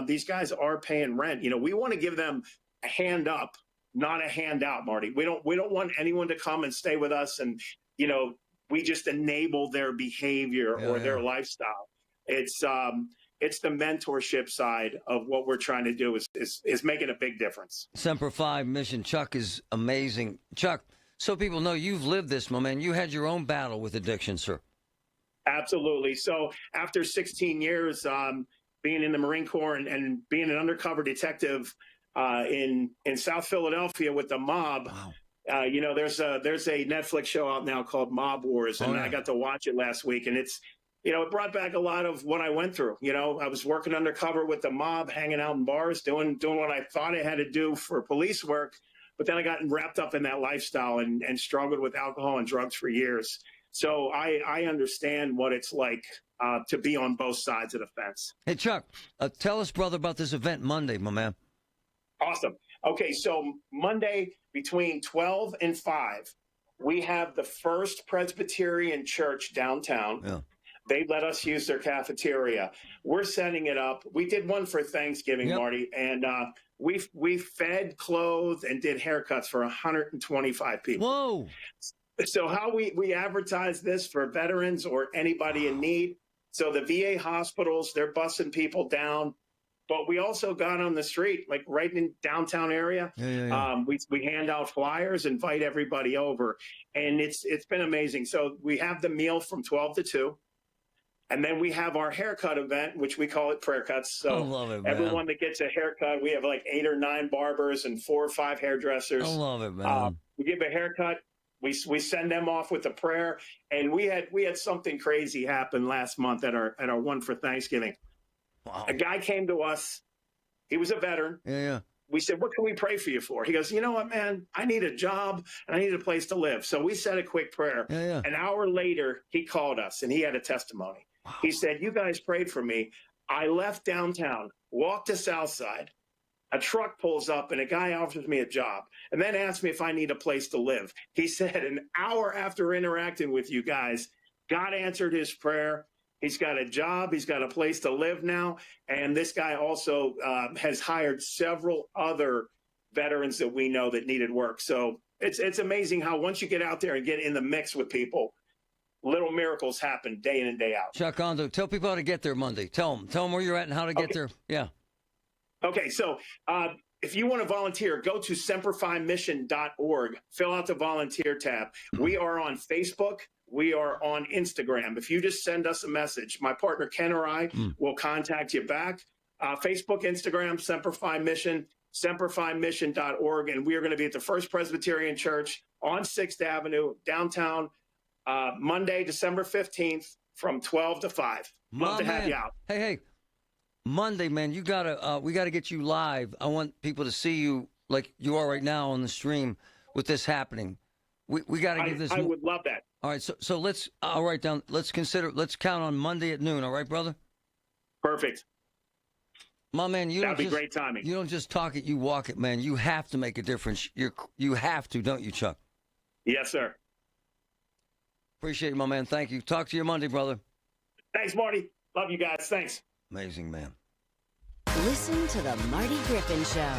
These guys are paying rent. We want to give them a hand up, not a handout, Marty. We don't want anyone to come and stay with us and, we just enable their behavior or their lifestyle. It's the mentorship side of what we're trying to do is making a big difference. Semper Fi mission. Chuck is amazing. Chuck, so people know you've lived this, my man. You had your own battle with addiction, sir. Absolutely. So after 16 years being in the Marine Corps and being an undercover detective in South Philadelphia with the mob. Wow. There's a Netflix show out now called Mob Wars, and I got to watch it last week, and it's, it brought back a lot of what I went through. I was working undercover with the mob, hanging out in bars, doing what I thought I had to do for police work, but then I got wrapped up in that lifestyle and struggled with alcohol and drugs for years. So I understand what it's like to be on both sides of the fence. Hey, Chuck, tell us, brother, about this event Monday, my man. Awesome. Okay, so Monday between 12 and 5, we have the First Presbyterian Church downtown. Yeah. They let us use their cafeteria. We're setting it up. We did one for Thanksgiving, Marty, and we fed, clothed, and did haircuts for 125 people. Whoa. So how we advertise this for veterans or anybody in need. So the VA hospitals, they're busing people down. But we also got on the street, like right in downtown area. We hand out flyers, invite everybody over. And it's been amazing. So we have the meal from 12 to 2. And then we have our haircut event, which we call it prayer cuts. So I love it, man. Everyone that gets a haircut, we have like 8 or 9 barbers and 4 or 5 hairdressers. I love it, man. We give a haircut. We send them off with a prayer. And we had something crazy happen last month at our one for Thanksgiving. Wow. A guy came to us. He was a veteran. Yeah. We said, what can we pray for you for? He goes, you know what, man? I need a job and I need a place to live. So we said a quick prayer. Yeah. An hour later, he called us and he had a testimony. Wow. He said, you guys prayed for me. I left downtown, walked to Southside, a truck pulls up and a guy offers me a job and then asks me if I need a place to live. He said an hour after interacting with you guys, God answered his prayer. He's got a job. He's got a place to live now. And this guy also has hired several other veterans that we know that needed work. So it's amazing how once you get out there and get in the mix with people, little miracles happen day in and day out. Chuck Ondo, tell people how to get there Monday. Tell them where you're at and how to get there. Yeah. Okay, so if you want to volunteer, go to semperfimission.org. Fill out the volunteer tab. We are on Facebook. We are on Instagram. If you just send us a message, my partner Ken or I will contact you back. Facebook, Instagram, Semper Fi Mission, semperfimission.org. And we are going to be at the First Presbyterian Church on 6th Avenue, downtown, Monday, December 15th from 12 to 5. Love to have you out. Hey. Monday, man, we gotta get you live. I want people to see you like you are right now on the stream with this happening. We gotta give this. I would love that. All right, so let's. I'll write down. Let's count on Monday at noon. All right, brother. Perfect. My man, that'd be great timing. You don't just talk it, you walk it, man. You have to make a difference. You have to, don't you, Chuck? Yes, sir. Appreciate it, my man. Thank you. Talk to you Monday, brother. Thanks, Marty. Love you guys. Thanks. Amazing, man. Listen to The Marty Griffin Show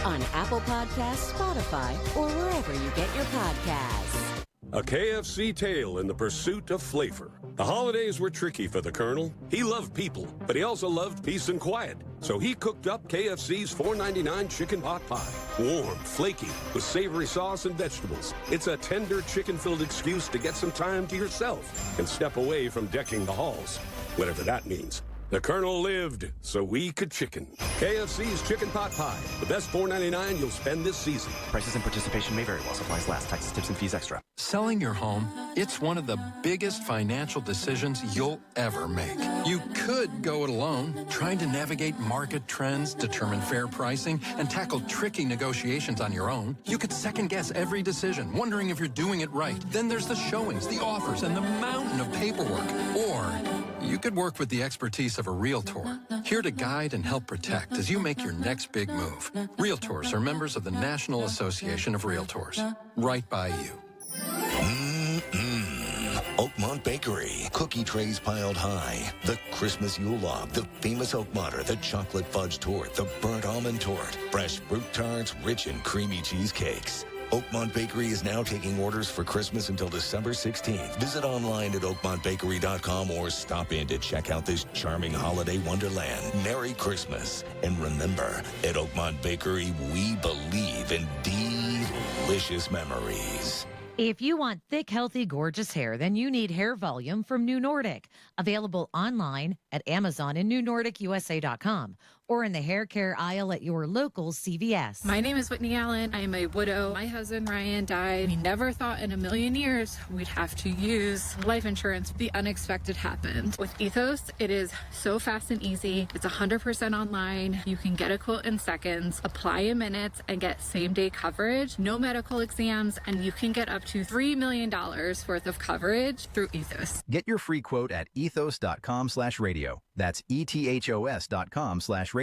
on Apple Podcasts, Spotify, or wherever you get your podcasts. A KFC tale in the pursuit of flavor. The holidays were tricky for the Colonel. He loved people, but he also loved peace and quiet. So he cooked up KFC's $4.99 chicken pot pie. Warm, flaky, with savory sauce and vegetables. It's a tender chicken-filled excuse to get some time to yourself and step away from decking the halls, whatever that means. The Colonel lived so we could chicken. KFC's Chicken Pot Pie. The best $4.99 you'll spend this season. Prices and participation may vary while supplies last. Taxes, tips, and fees extra. Selling your home, it's one of the biggest financial decisions you'll ever make. You could go it alone, trying to navigate market trends, determine fair pricing, and tackle tricky negotiations on your own. You could second guess every decision, wondering if you're doing it right. Then there's the showings, the offers, and the mountain of paperwork. Or you could work with the expertise of a realtor, here to guide and help protect as you make your next big move. Realtors are members of the National Association of Realtors. Right by you. Oakmont Bakery. Cookie trays piled high. The Christmas Yule log. The famous Oakmonter. The chocolate fudge torte. The burnt almond torte. Fresh fruit tarts. Rich and creamy cheesecakes. Oakmont Bakery is now taking orders for Christmas until December 16th. Visit online at oakmontbakery.com or stop in to check out this charming holiday wonderland. Merry Christmas. And remember, at Oakmont Bakery, we believe in delicious memories. If you want thick, healthy, gorgeous hair, then you need Hair Volume from New Nordic. Available online at Amazon and newnordicusa.com or in the hair care aisle at your local CVS. My name is Whitney Allen. I am a widow. My husband, Ryan, died. We never thought in a million years we'd have to use life insurance. The unexpected happened. With Ethos, it is so fast and easy. It's 100% online. You can get a quote in seconds, apply in minutes, and get same-day coverage. No medical exams, and you can get up to $3 million worth of coverage through Ethos. Get your free quote at ethos.com/radio. That's ethos.com/radio.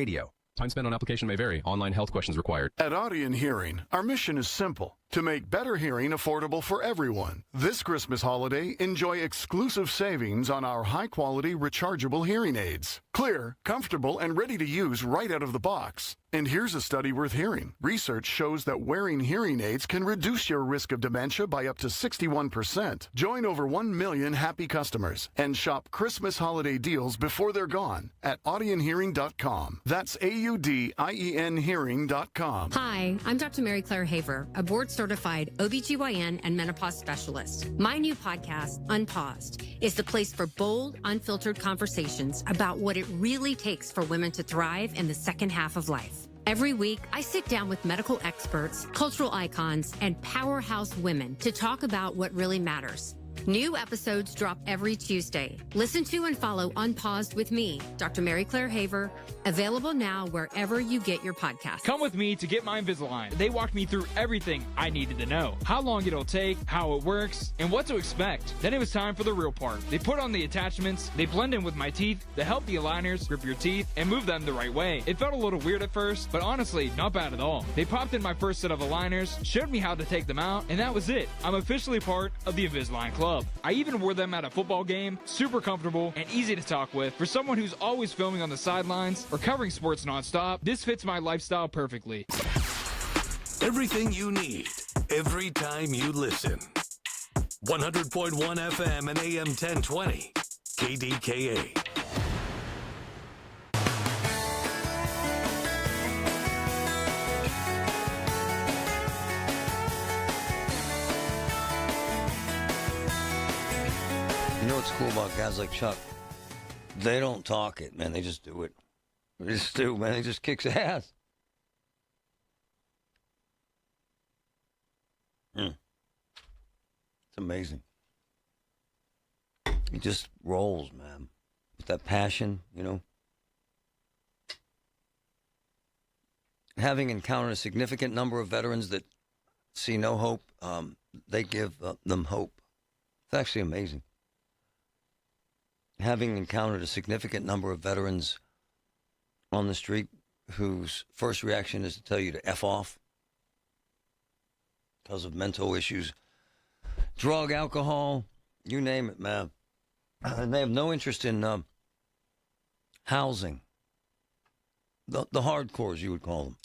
Time spent on application may vary. Online health questions required. At Audion Hearing, our mission is simple: to make better hearing affordable for everyone. This Christmas holiday, enjoy exclusive savings on our high-quality rechargeable hearing aids. Clear, comfortable, and ready to use right out of the box. And here's a study worth hearing. Research shows that wearing hearing aids can reduce your risk of dementia by up to 61%. Join over 1 million happy customers and shop Christmas holiday deals before they're gone at audionhearing.com. That's AUDIEN hearing.com. Hi, I'm Dr. Mary Claire Haver, a board-certified OBGYN and menopause specialist. My new podcast, Unpaused, is the place for bold, unfiltered conversations about what it really takes for women to thrive in the second half of life. Every week, I sit down with medical experts, cultural icons, and powerhouse women to talk about what really matters. New episodes drop every Tuesday. Listen to and follow Unpaused with me, Dr. Mary Claire Haver, available now wherever you get your podcasts. Come with me to Get My Invisalign. They walked me through everything I needed to know. How long it'll take, how it works, and what to expect. Then it was time for the real part. They put on the attachments, they blend in with my teeth, they help the aligners grip your teeth and move them the right way. It felt a little weird at first, but honestly, not bad at all. They popped in my first set of aligners, showed me how to take them out, and that was it. I'm officially part of the Invisalign Club. I even wore them at a football game, super comfortable and easy to talk with. For someone who's always filming on the sidelines or covering sports nonstop, this fits my lifestyle perfectly. Everything you need, every time you listen. 100.1 FM and AM 1020, KDKA. You know what's cool about guys like Chuck? They don't talk it, man. They just do it. They just do, man. He just kicks ass. It's amazing. He just rolls, man. With that passion, you know. Having encountered a significant number of veterans that see no hope, they give them hope. It's actually amazing. Having encountered a significant number of veterans on the street whose first reaction is to tell you to F off because of mental issues, drug, alcohol, you name it, man. And they have no interest in housing. The hardcores, you would call them.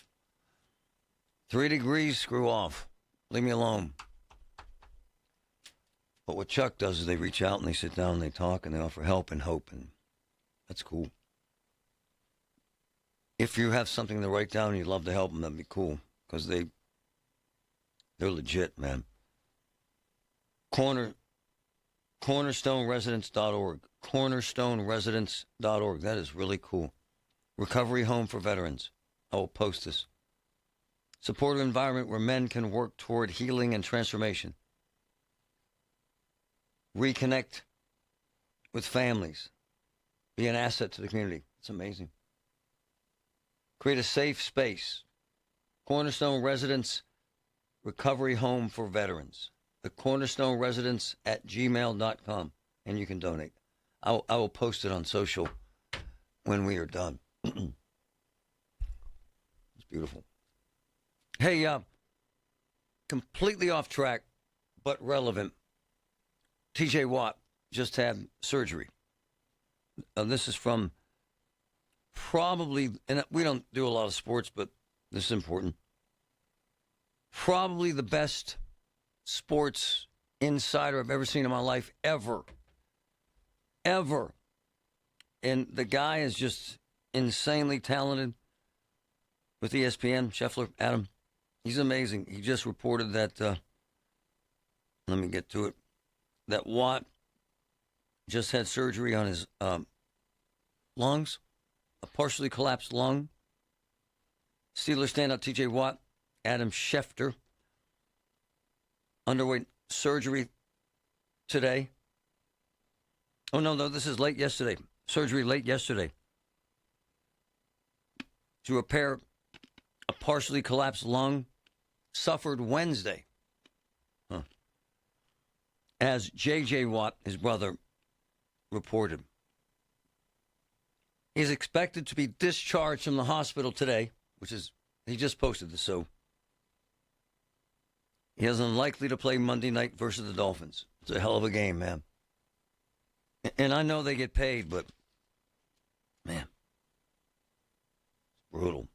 3 degrees, screw off. Leave me alone. But what Chuck does is they reach out and they sit down and they talk and they offer help and hope, and that's cool. If you have something to write down and you'd love to help them, that'd be cool, because they're legit, man. Cornerstoneresidence.org. Cornerstoneresidence.org. That is really cool. Recovery home for veterans. I will post this. Supportive environment where men can work toward healing and transformation. Reconnect with families. Be an asset to the community. It's amazing. Create a safe space. Cornerstone Residence Recovery Home for Veterans. The Cornerstone Residence at gmail.com. And you can donate. I will post it on social when we are done. It's beautiful. Hey, completely off track, but relevant. TJ Watt just had surgery. This is from probably, and we don't do a lot of sports, but this is important. Probably the best sports insider I've ever seen in my life, ever. Ever. And the guy is just insanely talented with ESPN, Scheffler, Adam. He's amazing. He just reported that, let me get to it, that Watt just had surgery on his lungs, a partially collapsed lung. Steelers standout TJ Watt, Adam Schefter, underwent surgery today. Oh, no, this is late yesterday. Surgery late yesterday to repair a partially collapsed lung, suffered Wednesday. As J.J. Watt, his brother, reported. He's expected to be discharged from the hospital today, which is, he just posted this, so he is unlikely to play Monday night versus the Dolphins. It's a hell of a game, man. And I know they get paid, but, man, it's brutal.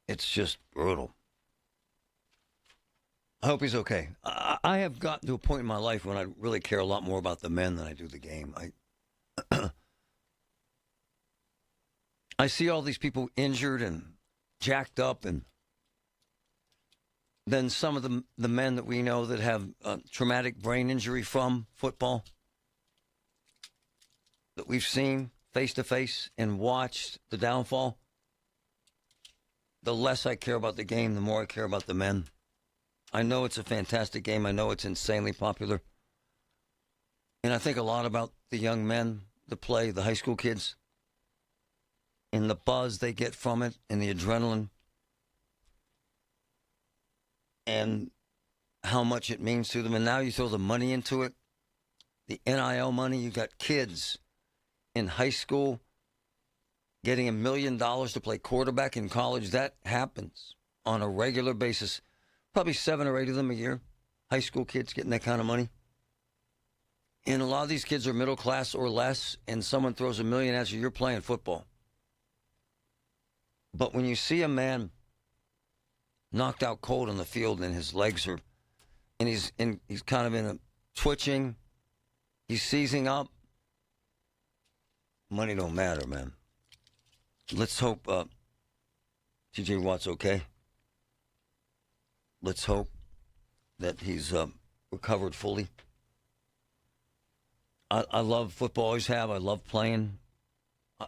It's just brutal. I hope he's okay. I have gotten to a point in my life when I really care a lot more about the men than I do the game. I see all these people injured and jacked up, and then some of the men that we know that have traumatic brain injury from football that we've seen face-to-face and watched the downfall. The less I care about the game, the more I care about the men. I know it's a fantastic game. I know it's insanely popular. And I think a lot about the young men that play, the high school kids, and the buzz they get from it, and the adrenaline, and how much it means to them. And now you throw the money into it, the NIL money. You got kids in high school getting $1 million to play quarterback in college. That happens on a regular basis. Probably 7 or 8 of them a year. High school kids getting that kind of money. And a lot of these kids are middle class or less, and someone throws $1 million at you, you're playing football. But when you see a man knocked out cold on the field and his legs are, and he's kind of in a twitching, he's seizing up, money don't matter, man. Let's hope T.J. Watt's okay. Let's hope that he's recovered fully. I love football, always have. I love playing.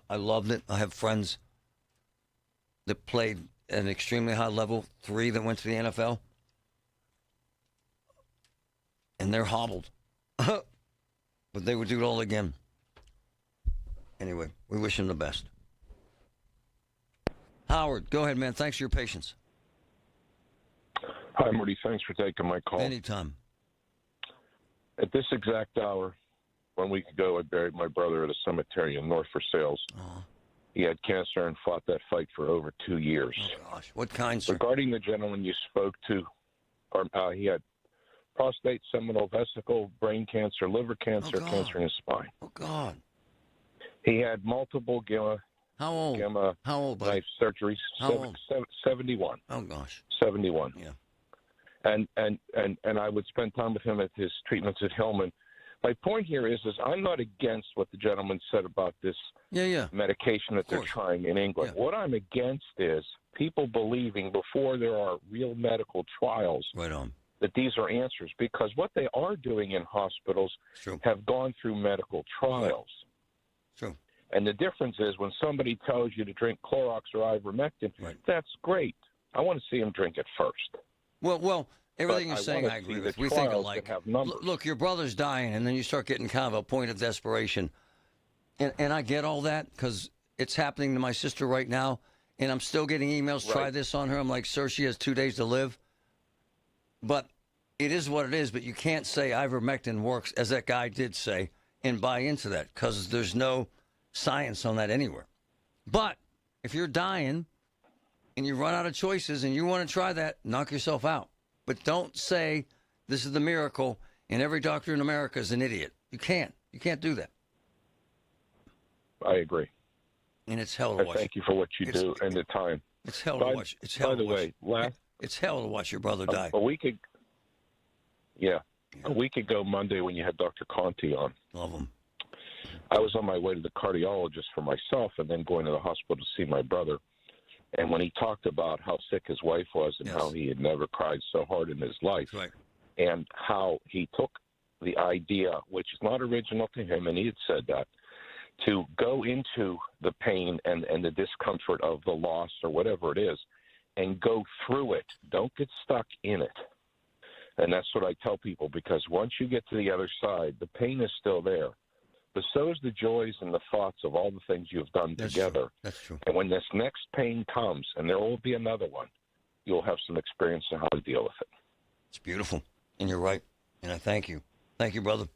I loved it. I have friends that played at an extremely high level, 3 that went to the NFL. And they're hobbled. But they would do it all again. Anyway, we wish him the best. Howard, go ahead, man. Thanks for your patience. Hi, Marty. Thanks for taking my call. Anytime. At this exact hour, 1 week ago, I buried my brother at a cemetery in North Versailles. He had cancer and fought that fight for over 2 years. Oh, gosh. What kind, sir? Regarding the gentleman you spoke to, he had prostate, seminal vesicle, brain cancer, liver cancer, cancer in his spine. Oh, God. He had multiple gamma knife surgeries. How old? 71. Oh, gosh. 71. Yeah. And I would spend time with him at his treatments at Hillman. My point here is I'm not against what the gentleman said about this medication that they're trying in England. Yeah. What I'm against is people believing before there are real medical trials that these are answers, because what they are doing in hospitals have gone through medical trials. True. And the difference is when somebody tells you to drink Clorox or ivermectin, that's great. I want to see him drink it first. Well, everything you're saying, I agree with. We think alike. Look, your brother's dying, and then you start getting kind of a point of desperation. And I get all that because it's happening to my sister right now, and I'm still getting emails, try this on her. I'm like, sir, she has 2 days to live. But it is what it is, but you can't say ivermectin works, as that guy did say, and buy into that because there's no science on that anywhere. But if you're dying and you run out of choices and you want to try that, knock yourself out. But don't say this is the miracle and every doctor in America is an idiot. You can't. You can't do that. I agree. And it's hell to watch. Thank you for what you do and the time. It's hell to watch. It's hell to watch. By the way, it's hell to watch your brother die. A week ago Monday when you had Dr. Conti on. Love him. I was on my way to the cardiologist for myself and then going to the hospital to see my brother. And when he talked about how sick his wife was and how he had never cried so hard in his life, and how he took the idea, which is not original to him, and he had said that, to go into the pain and the discomfort of the loss or whatever it is and go through it. Don't get stuck in it. And that's what I tell people, because once you get to the other side, the pain is still there. But so is the joys and the thoughts of all the things you've done together. That's true. And when this next pain comes, and there will be another one, you'll have some experience on how to deal with it. It's beautiful. And you're right. And I thank you. Thank you, brother.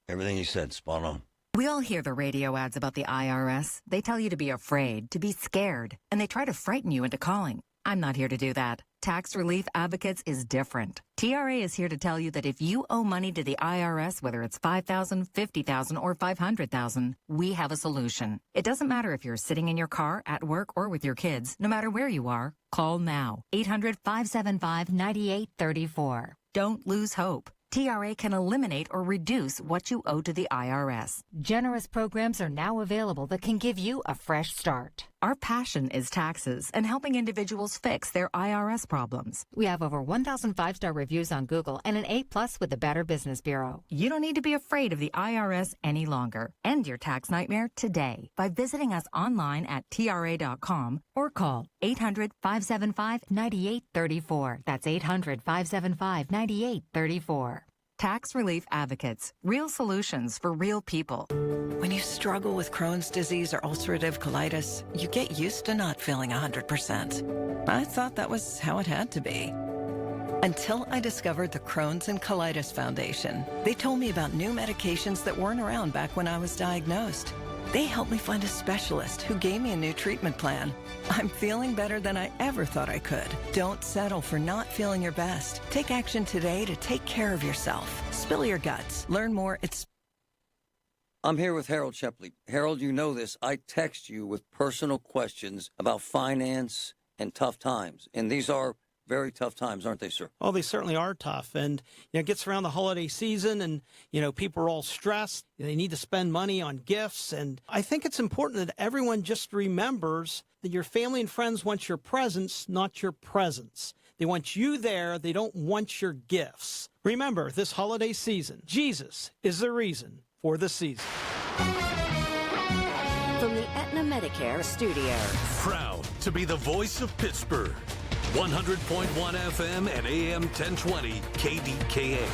Everything you said, spot on. We all hear the radio ads about the IRS. They tell you to be afraid, to be scared, and they try to frighten you into calling. I'm not here to do that. Tax Relief Advocates is different. TRA is here to tell you that if you owe money to the IRS, whether it's $5,000, $50,000, or $500,000, we have a solution. It doesn't matter if you're sitting in your car, at work, or with your kids. No matter where you are, call now. 800-575-9834. Don't lose hope. TRA can eliminate or reduce what you owe to the IRS. Generous programs are now available that can give you a fresh start. Our passion is taxes and helping individuals fix their IRS problems. We have over 1,000 five-star reviews on Google and an A+ with the Better Business Bureau. You don't need to be afraid of the IRS any longer. End your tax nightmare today by visiting us online at TRA.com or call 800-575-9834. That's 800-575-9834. Tax Relief Advocates. Real solutions for real people. When you struggle with Crohn's disease or ulcerative colitis, you get used to not feeling 100%. I thought that was how it had to be. Until I discovered the Crohn's and Colitis Foundation. They told me about new medications that weren't around back when I was diagnosed. They helped me find a specialist who gave me a new treatment plan. I'm feeling better than I ever thought I could. Don't settle for not feeling your best. Take action today to take care of yourself. Spill your guts. Learn more at... I'm here with Harold Shepley. Harold, you know this. I text you with personal questions about finance and tough times. And these are very tough times, aren't they, sir? Oh, they certainly are tough. And, it gets around the holiday season and, people are all stressed. They need to spend money on gifts. And I think it's important that everyone just remembers that your family and friends want your presents, not your presents. They want you there. They don't want your gifts. Remember, this holiday season, Jesus is the reason for the season. From the Aetna Medicare studios. Proud to be the voice of Pittsburgh. 100.1 FM and AM 1020 KDKA.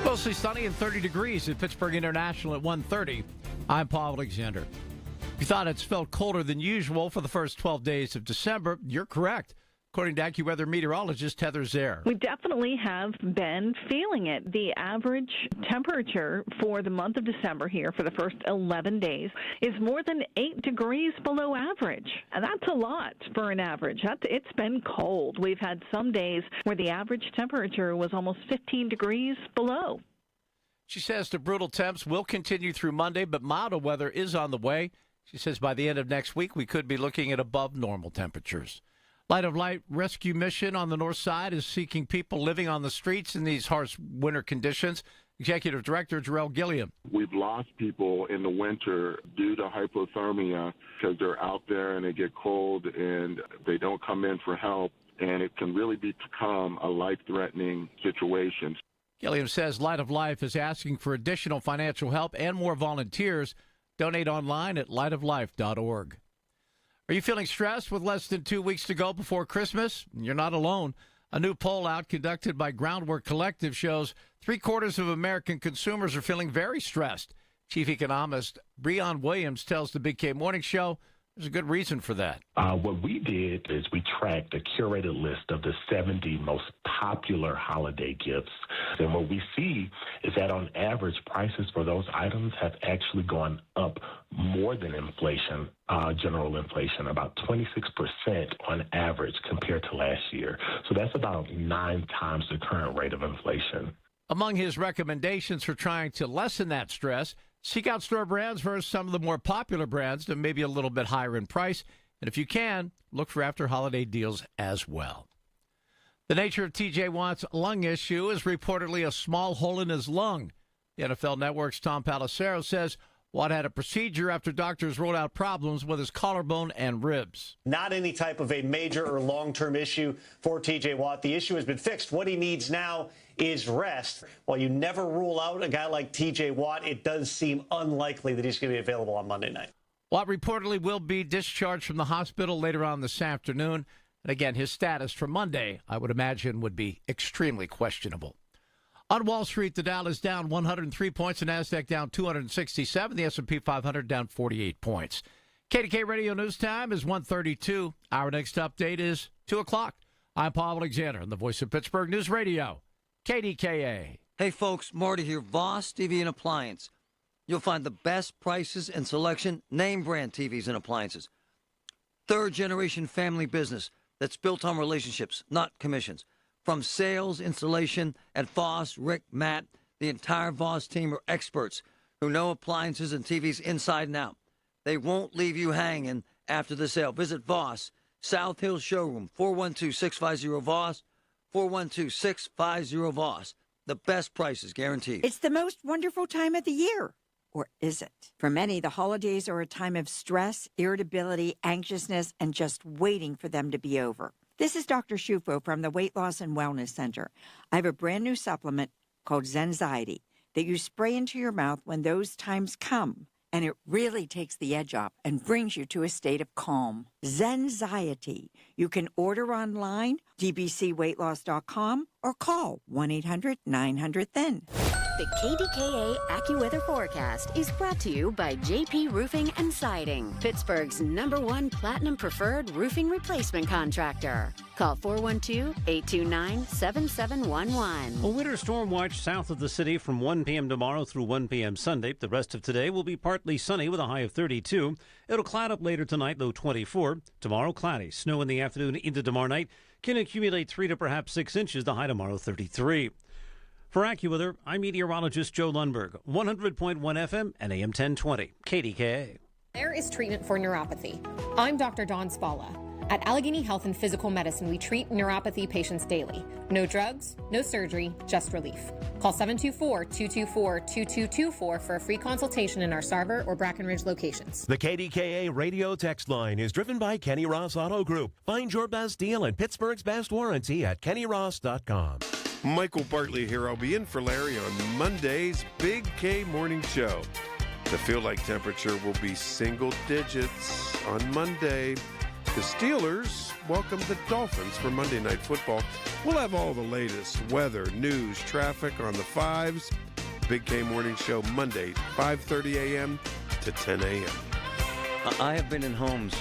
Mostly sunny and 30 degrees at Pittsburgh International at 1:30. I'm Paul Alexander. If you thought it's felt colder than usual for the first 12 days of December, you're correct. According to AccuWeather meteorologist Heather Zare. We definitely have been feeling it. The average temperature for the month of December here for the first 11 days is more than 8 degrees below average. And that's a lot for an average. It's been cold. We've had some days where the average temperature was almost 15 degrees below. She says the brutal temps will continue through Monday, but milder weather is on the way. She says by the end of next week, we could be looking at above normal temperatures. Light of Light Rescue Mission on the north side is seeking people living on the streets in these harsh winter conditions. Executive Director Jarrell Gilliam. We've lost people in the winter due to hypothermia because they're out there and they get cold and they don't come in for help, and it can really become a life-threatening situation. Gilliam says Light of Life is asking for additional financial help and more volunteers. Donate online at lightoflife.org. Are you feeling stressed with less than 2 weeks to go before Christmas? You're not alone. A new poll out conducted by Groundwork Collective shows 3/4 of American consumers are feeling very stressed. Chief economist Breon Williams tells the Big K Morning Show there's a good reason for that. What we did is we tracked a curated list of the 70 most popular holiday gifts. And what we see is that on average, prices for those items have actually gone up more than inflation, general inflation, about 26% on average compared to last year. So that's about 9 times the current rate of inflation. Among his recommendations for trying to lessen that stress, seek out store brands versus some of the more popular brands that may be a little bit higher in price. And if you can, look for after-holiday deals as well. The nature of T.J. Watt's lung issue is reportedly a small hole in his lung. The NFL Network's Tom Pelissero says Watt had a procedure after doctors ruled out problems with his collarbone and ribs. Not any type of a major or long-term issue for T.J. Watt. The issue has been fixed. What he needs now is rest. While you never rule out a guy like T.J. Watt, it does seem unlikely that he's going to be available on Monday night. Watt reportedly will be discharged from the hospital later on this afternoon. And again, his status for Monday, I would imagine, would be extremely questionable. On Wall Street, the Dow is down 103 points, the NASDAQ down 267, the S&P 500 down 48 points. KDK Radio News Time is 1:32. Our next update is 2 o'clock. I'm Paul Alexander, the voice of Pittsburgh News Radio, KDKA. Hey, folks, Marty here, Voss TV and Appliance. You'll find the best prices and selection, name brand TVs and appliances. Third-generation family business that's built on relationships, not commissions. From sales, installation, at Voss, Rick, Matt, the entire Voss team are experts who know appliances and TVs inside and out. They won't leave you hanging after the sale. Visit Voss South Hill Showroom, 412-650-VOS, 412-650-VOS. The best prices guaranteed. It's the most wonderful time of the year. Or is it? For many, the holidays are a time of stress, irritability, anxiousness, and just waiting for them to be over. This is Dr. Shufo from the Weight Loss and Wellness Center. I have a brand new supplement called Zenziety that you spray into your mouth when those times come. And it really takes the edge off and brings you to a state of calm. Zenziety. You can order online, dbcweightloss.com, or call 1-800-900-THIN. The KDKA AccuWeather forecast is brought to you by JP Roofing and Siding, Pittsburgh's #1 Platinum Preferred Roofing Replacement Contractor. Call 412-829-7711. A winter storm watch south of the city from 1 p.m. tomorrow through 1 p.m. Sunday. The rest of today will be partly sunny with a high of 32. It'll cloud up later tonight, low 24. Tomorrow, cloudy. Snow in the afternoon into tomorrow night can accumulate 3 to perhaps 6 inches. The high tomorrow, 33. For AccuWeather, I'm meteorologist Joe Lundberg, 100.1 FM and AM 1020, KDKA. There is treatment for neuropathy. I'm Dr. Dawn Spalla. At Allegheny Health and Physical Medicine, we treat neuropathy patients daily. No drugs, no surgery, just relief. Call 724-224-2224 for a free consultation in our Sarver or Brackenridge locations. The KDKA radio text line is driven by Kenny Ross Auto Group. Find your best deal and Pittsburgh's best warranty at kennyross.com. Michael Bartley here. I'll be in for Larry on Monday's Big K Morning Show. The feel-like temperature will be single digits on Monday. The Steelers welcome the Dolphins for Monday Night Football. We'll have all the latest weather, news, traffic on the 5s. Big K Morning Show Monday, 5:30 a.m. to 10 a.m. I have been in homes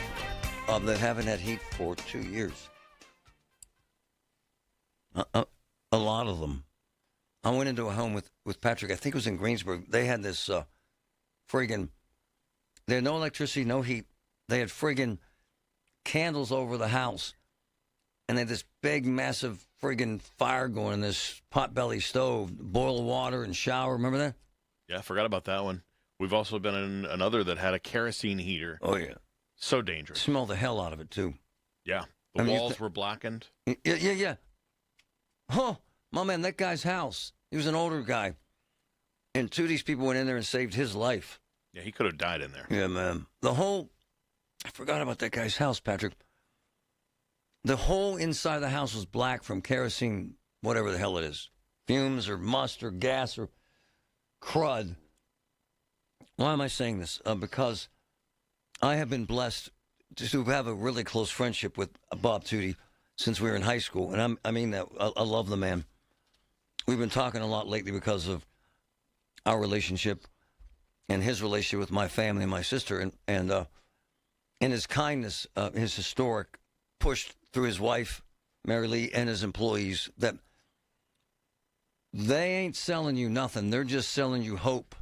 that haven't had heat for 2 years. A lot of them. I went into a home with Patrick. I think it was in Greensburg. They had this friggin', they had no electricity, no heat. They had friggin' candles over the house. And they had this big, massive friggin' fire going in this potbelly stove, boil water and shower. Remember that? Yeah, I forgot about that one. We've also been in another that had a kerosene heater. Oh, yeah. So dangerous. Smell the hell out of it, too. Yeah. The walls were blackened. Yeah. Huh, my man, that guy's house. He was an older guy. And two of these people went in there and saved his life. Yeah, he could have died in there. Yeah, man. I forgot about that guy's house, Patrick. The whole inside of the house was black from kerosene, whatever the hell it is. Fumes or must or gas or crud. Why am I saying this? Because I have been blessed to have a really close friendship with Bob Tootie since we were in high school. And I mean that. I love the man. We've been talking a lot lately because of our relationship and his relationship with my family and my sister. And his kindness, his historic push through his wife, Mary Lee, and his employees, that they ain't selling you nothing. They're just selling you hope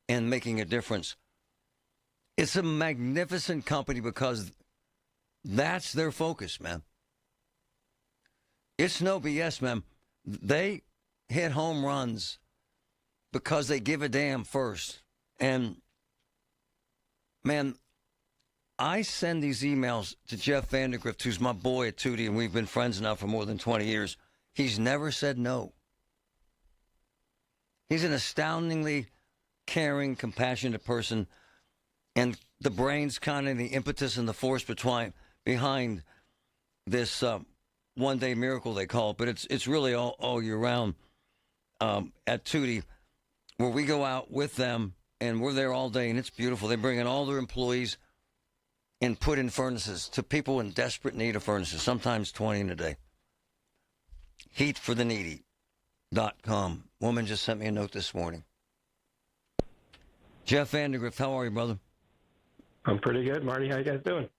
and making a difference. It's a magnificent company because that's their focus, man. It's no BS, man. They hit home runs because they give a damn first. And, man, I send these emails to Jeff Vandergrift, who's my boy at Tootie, and we've been friends now for more than 20 years. He's never said no. He's an astoundingly caring, compassionate person, and the brain's kind of the impetus and the force behind this one-day miracle, they call it, but it's really all year round at Tootie, where we go out with them, and we're there all day, and it's beautiful. They bring in all their employees and put in furnaces to people in desperate need of furnaces, sometimes 20 in a day. Heatfortheneedy.com. Woman just sent me a note this morning. Jeff Vandergrift, how are you, brother? I'm pretty good. Marty, how you guys doing?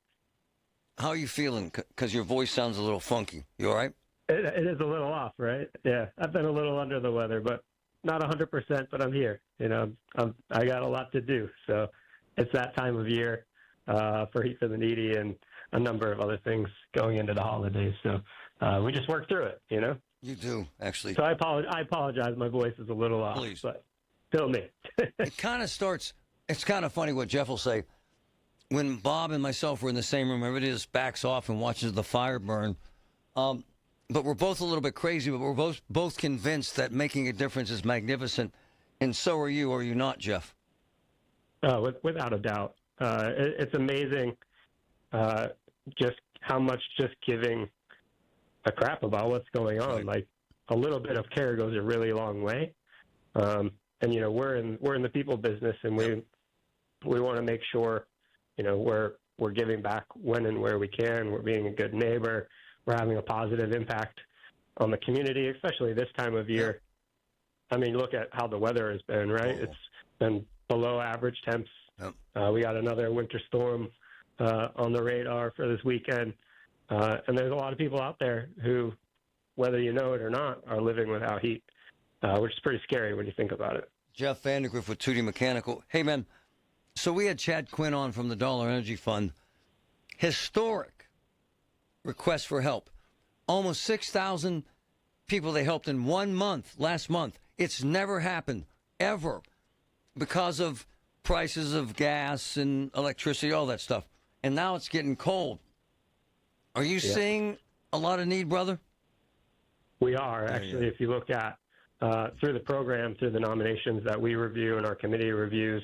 How are you feeling? Because your voice sounds a little funky. You all right? It is a little off, right? Yeah, I've been a little under the weather, but not 100%, but I'm here. You know, I got a lot to do. So it's that time of year for Heat for the Needy and a number of other things going into the holidays. So we just work through it, you know? You do, actually. So I apologize. My voice is a little off. Please. But still me. It kind of starts, it's kind of funny what Jeff will say. when Bob and myself were in the same room, everybody just backs off and watches the fire burn. But we're both a little bit crazy, but we're both convinced that making a difference is magnificent. And so are you not, Jeff? Without a doubt. It's amazing just how much just giving a crap about what's going on. Right. Like, a little bit of care goes a really long way. And, you know, we're in the people business, and we want to make sure, you know, we're giving back when and where we can. We're being a good neighbor. We're having a positive impact on the community, especially this time of year. I mean, look at how the weather has been, right? It's been below average temps. We got another winter storm on the radar for this weekend. And there's a lot of people out there who, whether you know it or not, are living without heat, which is pretty scary when you think about it. Jeff Vandergriff with 2D Mechanical. Hey, man, so we had Chad Quinn on from the Dollar Energy Fund. Historic requests for help. Almost 6,000 people they helped in 1 month, last month. It's never happened, ever, because of prices of gas and electricity, all that stuff. And now it's getting cold. Are you seeing a lot of need, brother? We are, actually. If you look at through the program, through the nominations that we review and our committee reviews,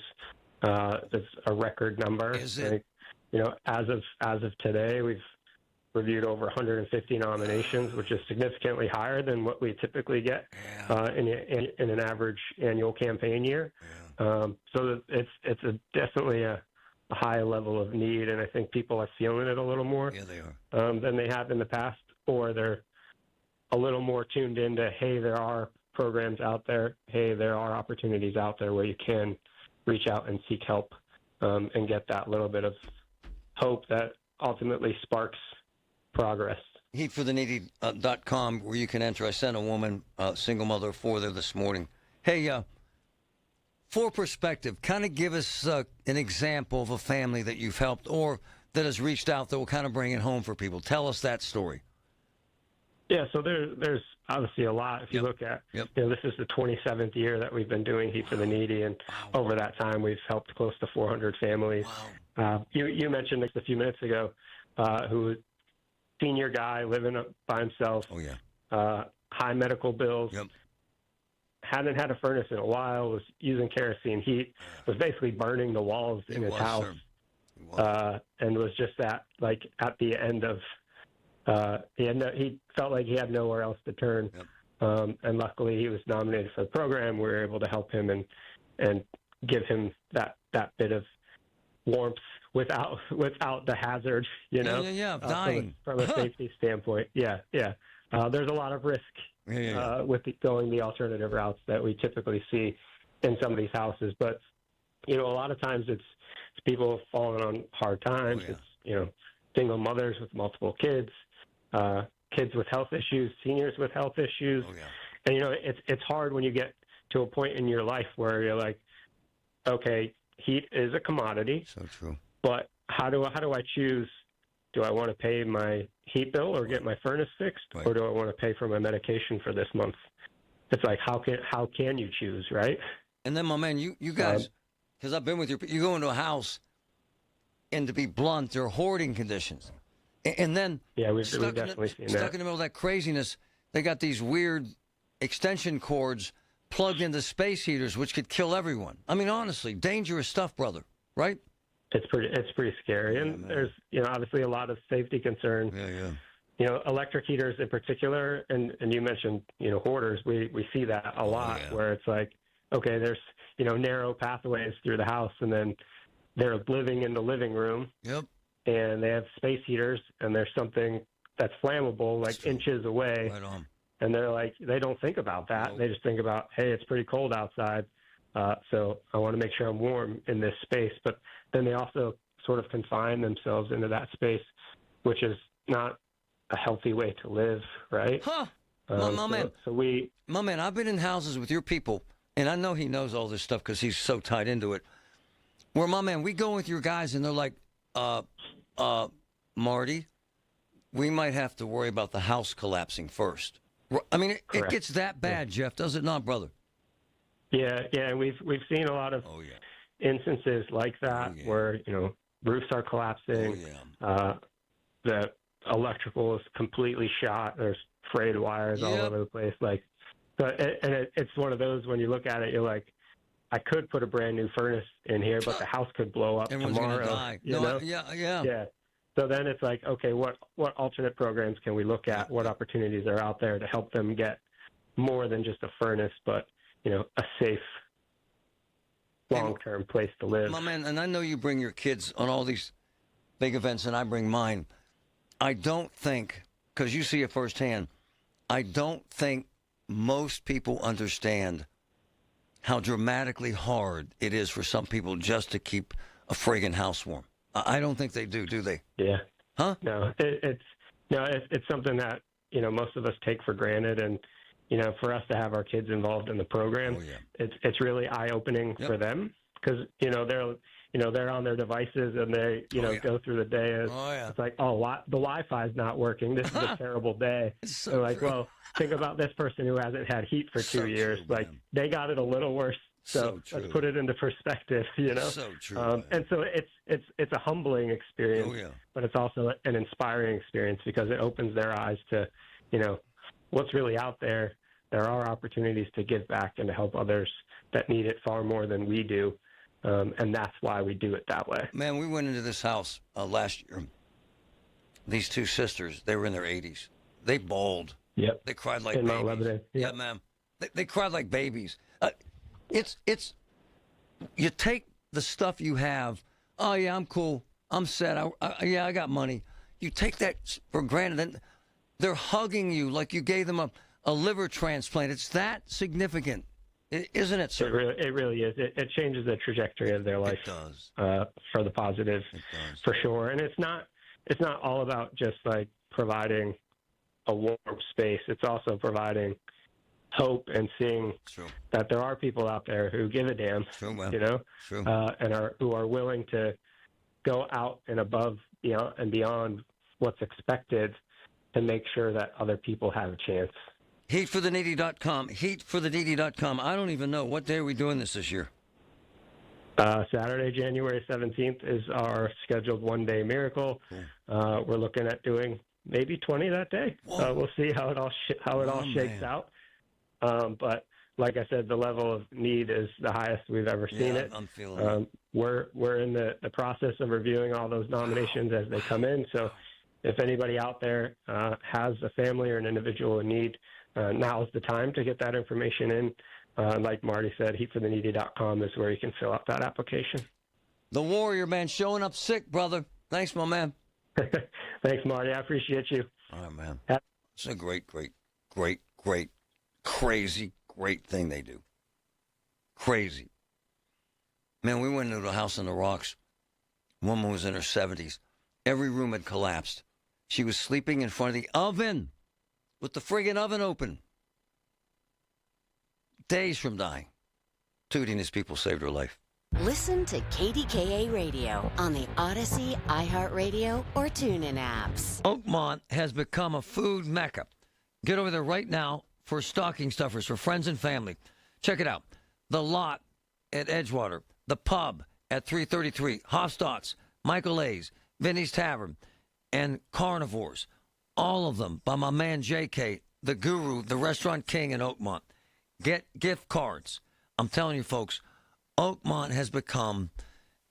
it's a record number. Is it? You know, as of today, we've reviewed over 150 nominations, which is significantly higher than what we typically get in an average annual campaign year. So it's definitely a high level of need, and I think people are feeling it a little more than they have in the past, or they're a little more tuned into, hey, there are programs out there, hey, there are opportunities out there where you can reach out and seek help and get that little bit of hope that ultimately sparks progress. Heatfortheneedy.com, where you can enter. I sent a woman, single mother of 4 there this morning. Hey, for perspective, kind of give us an example of a family that you've helped or that has reached out that will kind of bring it home for people. Tell us that story. Yeah, so there's obviously a lot. If you look at, you know, this is the 27th year that we've been doing Heat for the Needy, and over that time we've helped close to 400 families. You mentioned a few minutes ago who senior guy living up by himself, high medical bills, hadn't had a furnace in a while, was using kerosene heat, was basically burning the walls in his house, and was just at the end of, he felt like he had nowhere else to turn. And luckily he was nominated for the program. We were able to help him and give him that bit of warmth without the hazard, you know, dying from a safety standpoint. There's a lot of risk with going the alternative routes that we typically see in some of these houses. But, you know, a lot of times it's people falling on hard times. It's, you know, single mothers with multiple kids, kids with health issues, seniors with health issues. And, you know, it's hard when you get to a point in your life where you're like, okay, heat is a commodity. So true. But how do I choose? Do I want to pay my heat bill or get my furnace fixed, or do I want to pay for my medication for this month? It's like, how can you choose, right? And then, my man, you guys, because I've been with you go into a house, and to be blunt, they're hoarding conditions. And then we've definitely seen that. Stuck in the middle of that craziness, they got these weird extension cords plugged into space heaters, which could kill everyone. I mean, honestly, dangerous stuff, brother, right? It's pretty scary, and there's, you know, obviously a lot of safety concerns. You know, electric heaters in particular, and you mentioned, you know, hoarders. We see that a lot, where it's like, okay, there's, you know, narrow pathways through the house, and then they're living in the living room. And they have space heaters, and there's something that's flammable, like inches away. And they're like, they don't think about that. They just think about, hey, it's pretty cold outside, so I want to make sure I'm warm in this space. But then they also sort of confine themselves into that space, which is not a healthy way to live, right? My man, I've been in houses with your people, and I know he knows all this stuff because he's so tied into it. Where, my man, we go with your guys, and they're like, Marty, we might have to worry about the house collapsing first. I mean, it gets that bad, Jeff, does it not, brother? Yeah, and we've seen a lot of instances like that where, you know, roofs are collapsing. The electrical is completely shot. There's frayed wires all over the place. It's one of those, when you look at it, you're like, I could put a brand new furnace in here, but the house could blow up Everyone's tomorrow. Gonna die. You know? Yeah. So then it's like, okay, what alternate programs can we look at? What opportunities are out there to help them get more than just a furnace, but, a safe, long-term place to live? My man, and I know you bring your kids on all these big events, and I bring mine. I don't think, because you see it firsthand, I don't think most people understand how dramatically hard it is for some people just to keep a friggin' house warm. I don't think they do they? Yeah. Huh? No, it's something that, most of us take for granted. And, for us to have our kids involved in the program, it's really eye-opening for them, because, they're on their devices and they, go through the day. And it's like, the Wi-Fi is not working. This is a terrible day. So they're like, well, think about this person who hasn't had heat for 2 years. Like, they got it a little worse. So let's put it into perspective, So true. And so it's a humbling experience, but it's also an inspiring experience, because it opens their eyes to, what's really out there. There are opportunities to give back and to help others that need it far more than we do. And that's why we do it that way. Man, we went into this house last year. These two sisters, they were in their 80s. They bawled. Yep. They cried like in babies. Mount Lebanon. Yeah, man. They cried like babies. It's you take the stuff you have. Oh yeah, I'm cool. I'm set. I got money. You take that for granted. Then they're hugging you like you gave them a liver transplant. It's that significant, isn't it, sir? It really is. It changes the trajectory of their life. It does. For the positive, for sure. And it's not all about just like providing a warm space. It's also providing hope and seeing that there are people out there who give a damn, and who are willing to go out and above, and beyond what's expected to make sure that other people have a chance. Heatfortheneedy.com. Heatfortheneedy.com. I don't even know. What day are we doing this year? Saturday, January 17th is our scheduled one-day miracle. Cool. We're looking at doing maybe 20 that day. We'll see how it all shakes out. But like I said, the level of need is the highest we've ever seen it. I'm feeling it. We're in the process of reviewing all those nominations as they come in. So if anybody out there has a family or an individual in need, now is the time to get that information in. Like Marty said, heatfortheneedy.com is where you can fill out that application. The Warrior, man, showing up sick, brother. Thanks, my man. Thanks, Marty. I appreciate you. All right, man. It's a great, crazy, great thing they do. Crazy. Man, we went into a house in the Rocks. A woman was in her 70s. Every room had collapsed. She was sleeping in front of the oven with the friggin' oven open. Days from dying. Tootie and his people saved her life. Listen to KDKA Radio on the Odyssey, iHeartRadio, or TuneIn apps. Oakmont has become a food mecca. Get over there right now for stocking stuffers for friends and family. Check it out. The Lot at Edgewater. The Pub at 333. Hofstadt's, Michael A's, Vinny's Tavern, and Carnivores. All of them by my man JK, the guru, the restaurant king in Oakmont. Get gift cards. I'm telling you, folks, Oakmont has become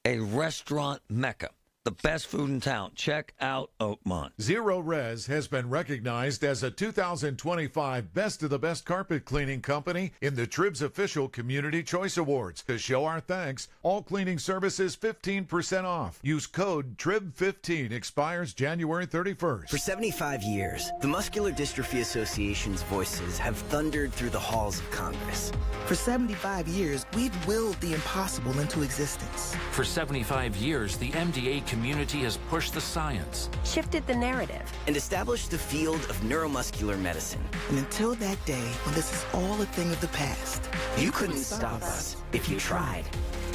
a restaurant mecca. The best food in town. Check out Oakmont. Zero Res has been recognized as a 2025 Best of the Best Carpet Cleaning Company in the Trib's official Community Choice Awards. To show our thanks, all cleaning services 15% off. Use code TRIB15. Expires January 31st. For 75 years, the Muscular Dystrophy Association's voices have thundered through the halls of Congress. For 75 years, we've willed the impossible into existence. For 75 years, the MDA community has pushed the science, shifted the narrative, and established the field of neuromuscular medicine. And until that day when this is all a thing of the past, you couldn't stop us if you tried.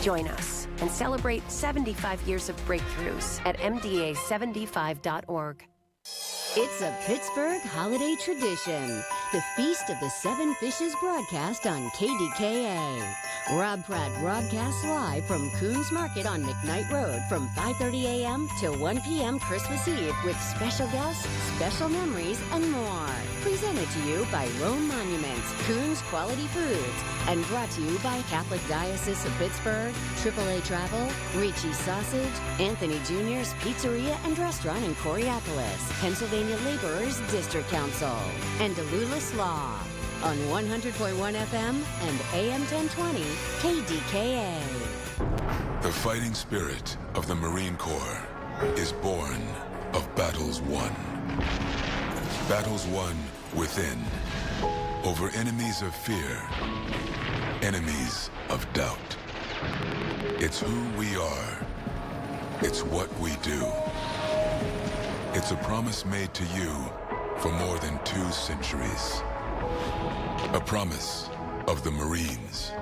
Join us and celebrate 75 years of breakthroughs at MDA75.org. It's a Pittsburgh holiday tradition. The Feast of the Seven Fishes broadcast on KDKA. Rob Pratt broadcasts live from Coons Market on McKnight Road from 5:30 a.m. till 1 p.m. Christmas Eve with special guests, special memories, and more. Presented to you by Rome Monuments, Coons Quality Foods, and brought to you by Catholic Diocese of Pittsburgh, AAA Travel, Ricci's Sausage, Anthony Jr.'s Pizzeria and Restaurant in Coraopolis, Pennsylvania Laborers District Council, and Delula's Law. On 100.1 FM and AM 1020, KDKA. The fighting spirit of the Marine Corps is born of battles won. Battles won within, over enemies of fear, enemies of doubt. It's who we are. It's what we do. It's a promise made to you for more than 2 centuries. A promise of the Marines.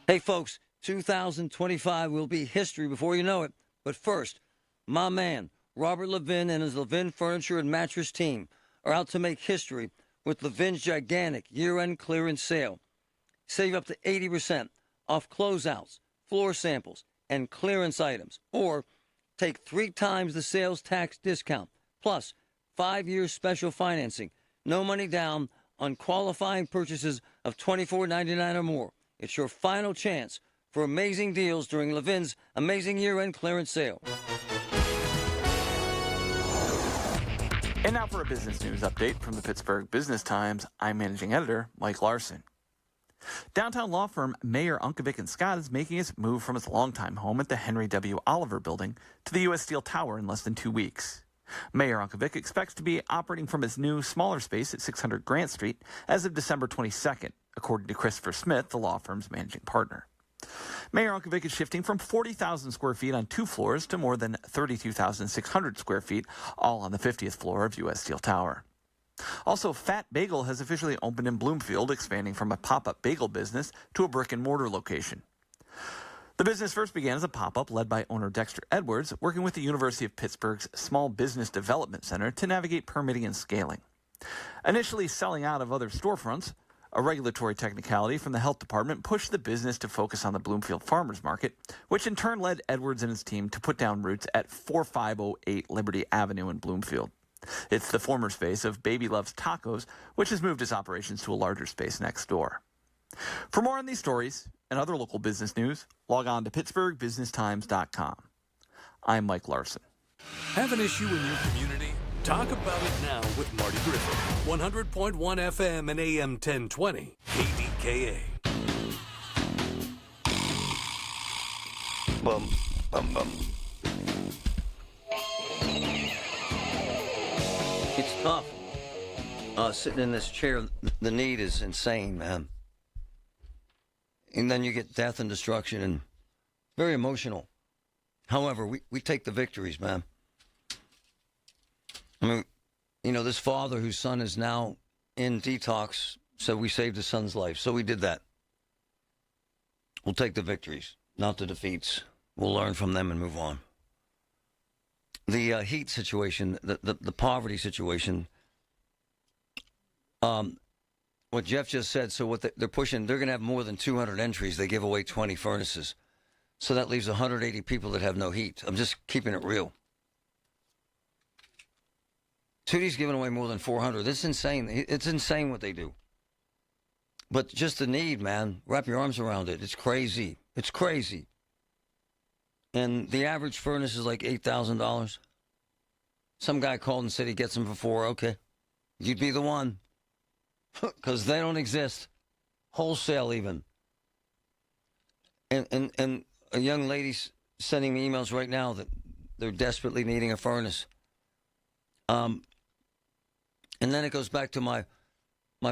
Hey, folks, 2025 will be history before you know it. But first, my man, Robert Levin and his Levin Furniture and Mattress team are out to make history with Levin's gigantic year-end clearance sale. Save up to 80% off closeouts, floor samples, and clearance items. Or take 3 times the sales tax discount, plus 5 years special financing. No money down on qualifying purchases of $24.99 or more. It's your final chance for amazing deals during Levin's amazing year-end clearance sale. And now for a business news update from the Pittsburgh Business Times. I'm managing editor Mike Larson. Downtown law firm Mayer, Unkovic & Scott is making its move from its longtime home at the Henry W. Oliver Building to the U.S. Steel Tower in less than 2 weeks. Mayer Unkovic expects to be operating from his new, smaller space at 600 Grant Street as of December 22nd, according to Christopher Smith, the law firm's managing partner. Mayer Unkovic is shifting from 40,000 square feet on 2 floors to more than 32,600 square feet, all on the 50th floor of U.S. Steel Tower. Also, Fat Bagel has officially opened in Bloomfield, expanding from a pop-up bagel business to a brick-and-mortar location. The business first began as a pop-up led by owner Dexter Edwards, working with the University of Pittsburgh's Small Business Development Center to navigate permitting and scaling. Initially selling out of other storefronts, a regulatory technicality from the health department pushed the business to focus on the Bloomfield Farmers Market, which in turn led Edwards and his team to put down roots at 4508 Liberty Avenue in Bloomfield. It's the former space of Baby Loves Tacos, which has moved its operations to a larger space next door. For more on these stories and other local business news, log on to PittsburghBusinessTimes.com. I'm Mike Larson. Have an issue in your community? Talk about it now with Marty Griffin. 100.1 FM and AM 1020. KDKA. Bum, bum, bum. It's tough. Sitting in this chair, the need is insane, man. And then you get death and destruction and very emotional. However, we take the victories, man. I mean, you know, this father whose son is now in detox said we saved his son's life. So we did that. We'll take the victories, not the defeats. We'll learn from them and move on. The heat situation, the poverty situation, what Jeff just said, so what they're pushing, they're going to have more than 200 entries. They give away 20 furnaces. So that leaves 180 people that have no heat. I'm just keeping it real. Tootie's giving away more than 400. It's insane. It's insane what they do. But just the need, man, wrap your arms around it. It's crazy. It's crazy. And the average furnace is like $8,000. Some guy called and said he gets them for 4. Okay. You'd be the one. Because they don't exist. Wholesale even. And a young lady's sending me emails right now that they're desperately needing a furnace. And then it goes back to my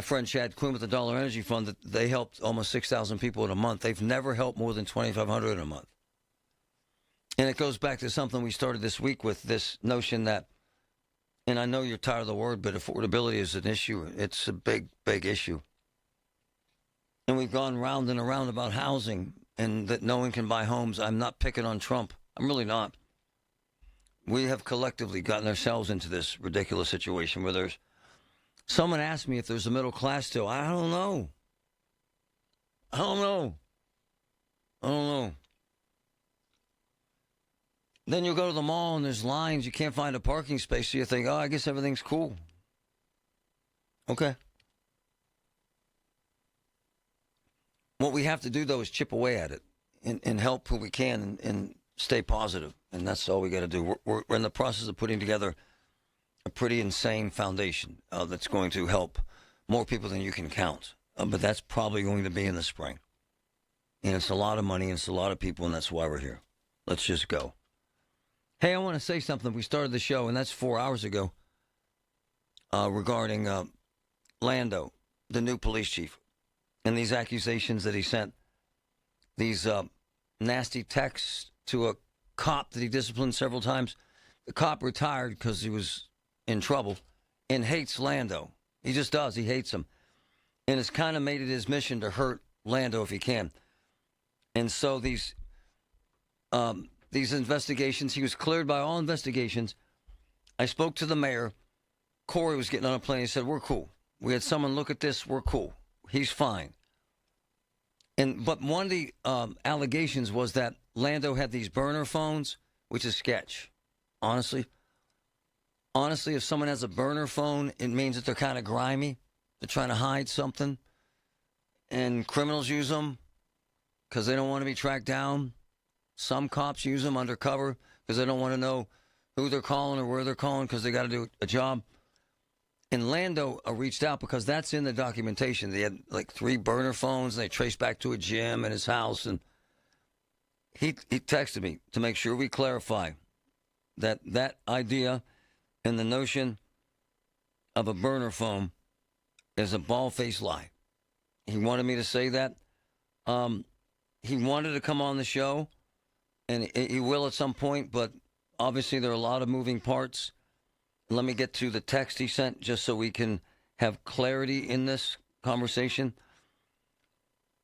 friend Chad Quinn with the Dollar Energy Fund, that they helped almost 6,000 people in a month. They've never helped more than 2,500 in a month. And it goes back to something we started this week with, this notion that, and I know you're tired of the word, but affordability is an issue. It's a big, big issue. And we've gone round and around about housing and that no one can buy homes. I'm not picking on Trump. I'm really not. We have collectively gotten ourselves into this ridiculous situation where someone asked me if there's a middle class still. I don't know. I don't know. Then you go to the mall and there's lines. You can't find a parking space. So you think, oh, I guess everything's cool. Okay. What we have to do, though, is chip away at it and help who we can and stay positive. And that's all we got to do. We're in the process of putting together a pretty insane foundation that's going to help more people than you can count. But that's probably going to be in the spring. And it's a lot of money and it's a lot of people, and that's why we're here. Let's just go. Hey, I want to say something. We started the show, and that's 4 hours ago, regarding Lando, the new police chief, and these accusations that he sent, these nasty texts to a cop that he disciplined several times. The cop retired because he was in trouble and hates Lando. He just does. He hates him. And it's kind of made it his mission to hurt Lando if he can. And so these investigations, he was cleared by all investigations. I spoke to the mayor. Corey was getting on a plane. He said, we're cool. We had someone look at this. We're cool. He's fine. But one of the allegations was that Lando had these burner phones, which is sketch. Honestly, if someone has a burner phone, it means that they're kind of grimy. They're trying to hide something. And criminals use them because they don't want to be tracked down. Some cops use them undercover because they don't want to know who they're calling or where they're calling because they got to do a job. And Lando reached out because that's in the documentation. They had like 3 burner phones, and they traced back to a gym in his house. And he texted me to make sure we clarify that idea and the notion of a burner phone is a bald-faced lie. He wanted me to say that. He wanted to come on the show, and he will at some point, but obviously there are a lot of moving parts. Let me get to the text he sent just so we can have clarity in this conversation.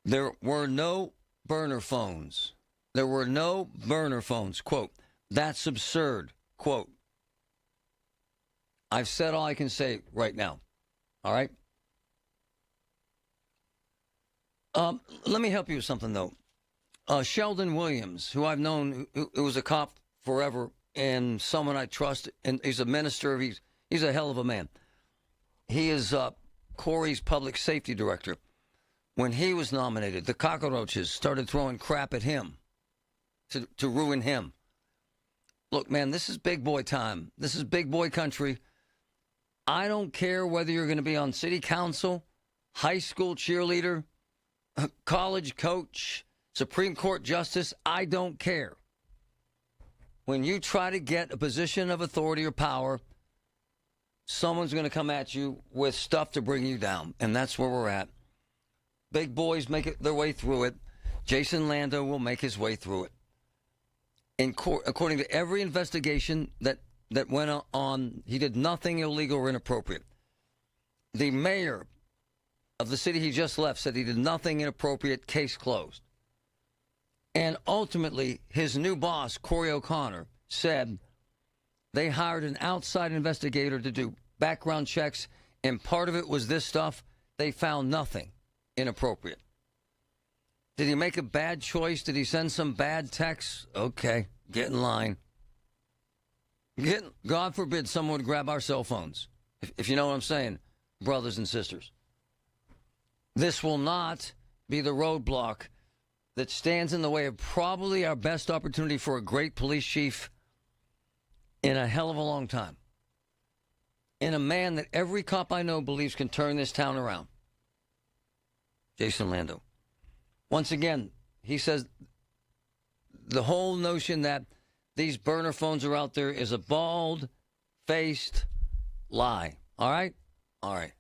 There were no burner phones. There were no burner phones. Quote, that's absurd. Quote, I've said all I can say right now. All right? Let me help you with something, though. Sheldon Williams, who I've known, who was a cop forever, and someone I trust, and he's a minister. He's a hell of a man. He is Corey's public safety director. When he was nominated, the cockroaches started throwing crap at him to ruin him. Look, man, this is big boy time. This is big boy country. I don't care whether you're going to be on city council, high school cheerleader, college coach, Supreme Court justice. I don't care. When you try to get a position of authority or power, someone's going to come at you with stuff to bring you down. And that's where we're at. Big boys make their way through it. Jason Lando will make his way through it. And according to every investigation that went on, he did nothing illegal or inappropriate. The mayor of the city he just left said he did nothing inappropriate, case closed. And ultimately, his new boss, Corey O'Connor, said they hired an outside investigator to do background checks, and part of it was this stuff. They found nothing inappropriate. Did he make a bad choice? Did he send some bad texts? Okay, get in line. God forbid someone would grab our cell phones, if you know what I'm saying, brothers and sisters. This will not be the roadblock that stands in the way of probably our best opportunity for a great police chief in a hell of a long time. And a man that every cop I know believes can turn this town around. Jason Lando. Once again, he says the whole notion that these burner phones are out there is a bald-faced lie. All right? All right.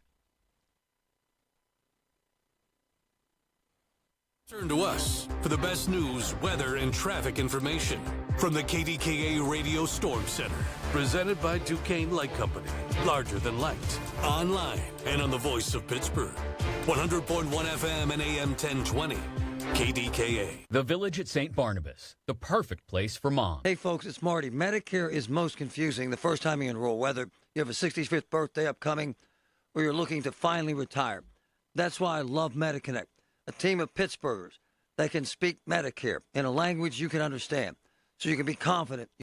Turn to us for the best news, weather, and traffic information from the KDKA Radio Storm Center. Presented by Duquesne Light Company. Larger than light. Online and on the voice of Pittsburgh. 100.1 FM and AM 1020. KDKA. The Village at St. Barnabas. The perfect place for mom. Hey, folks, it's Marty. Medicare is most confusing the first time you enroll, whether you have a 65th birthday upcoming or you're looking to finally retire. That's why I love MediConnect. a team of Pittsburghers that can speak Medicare in a language you can understand, so you can be confident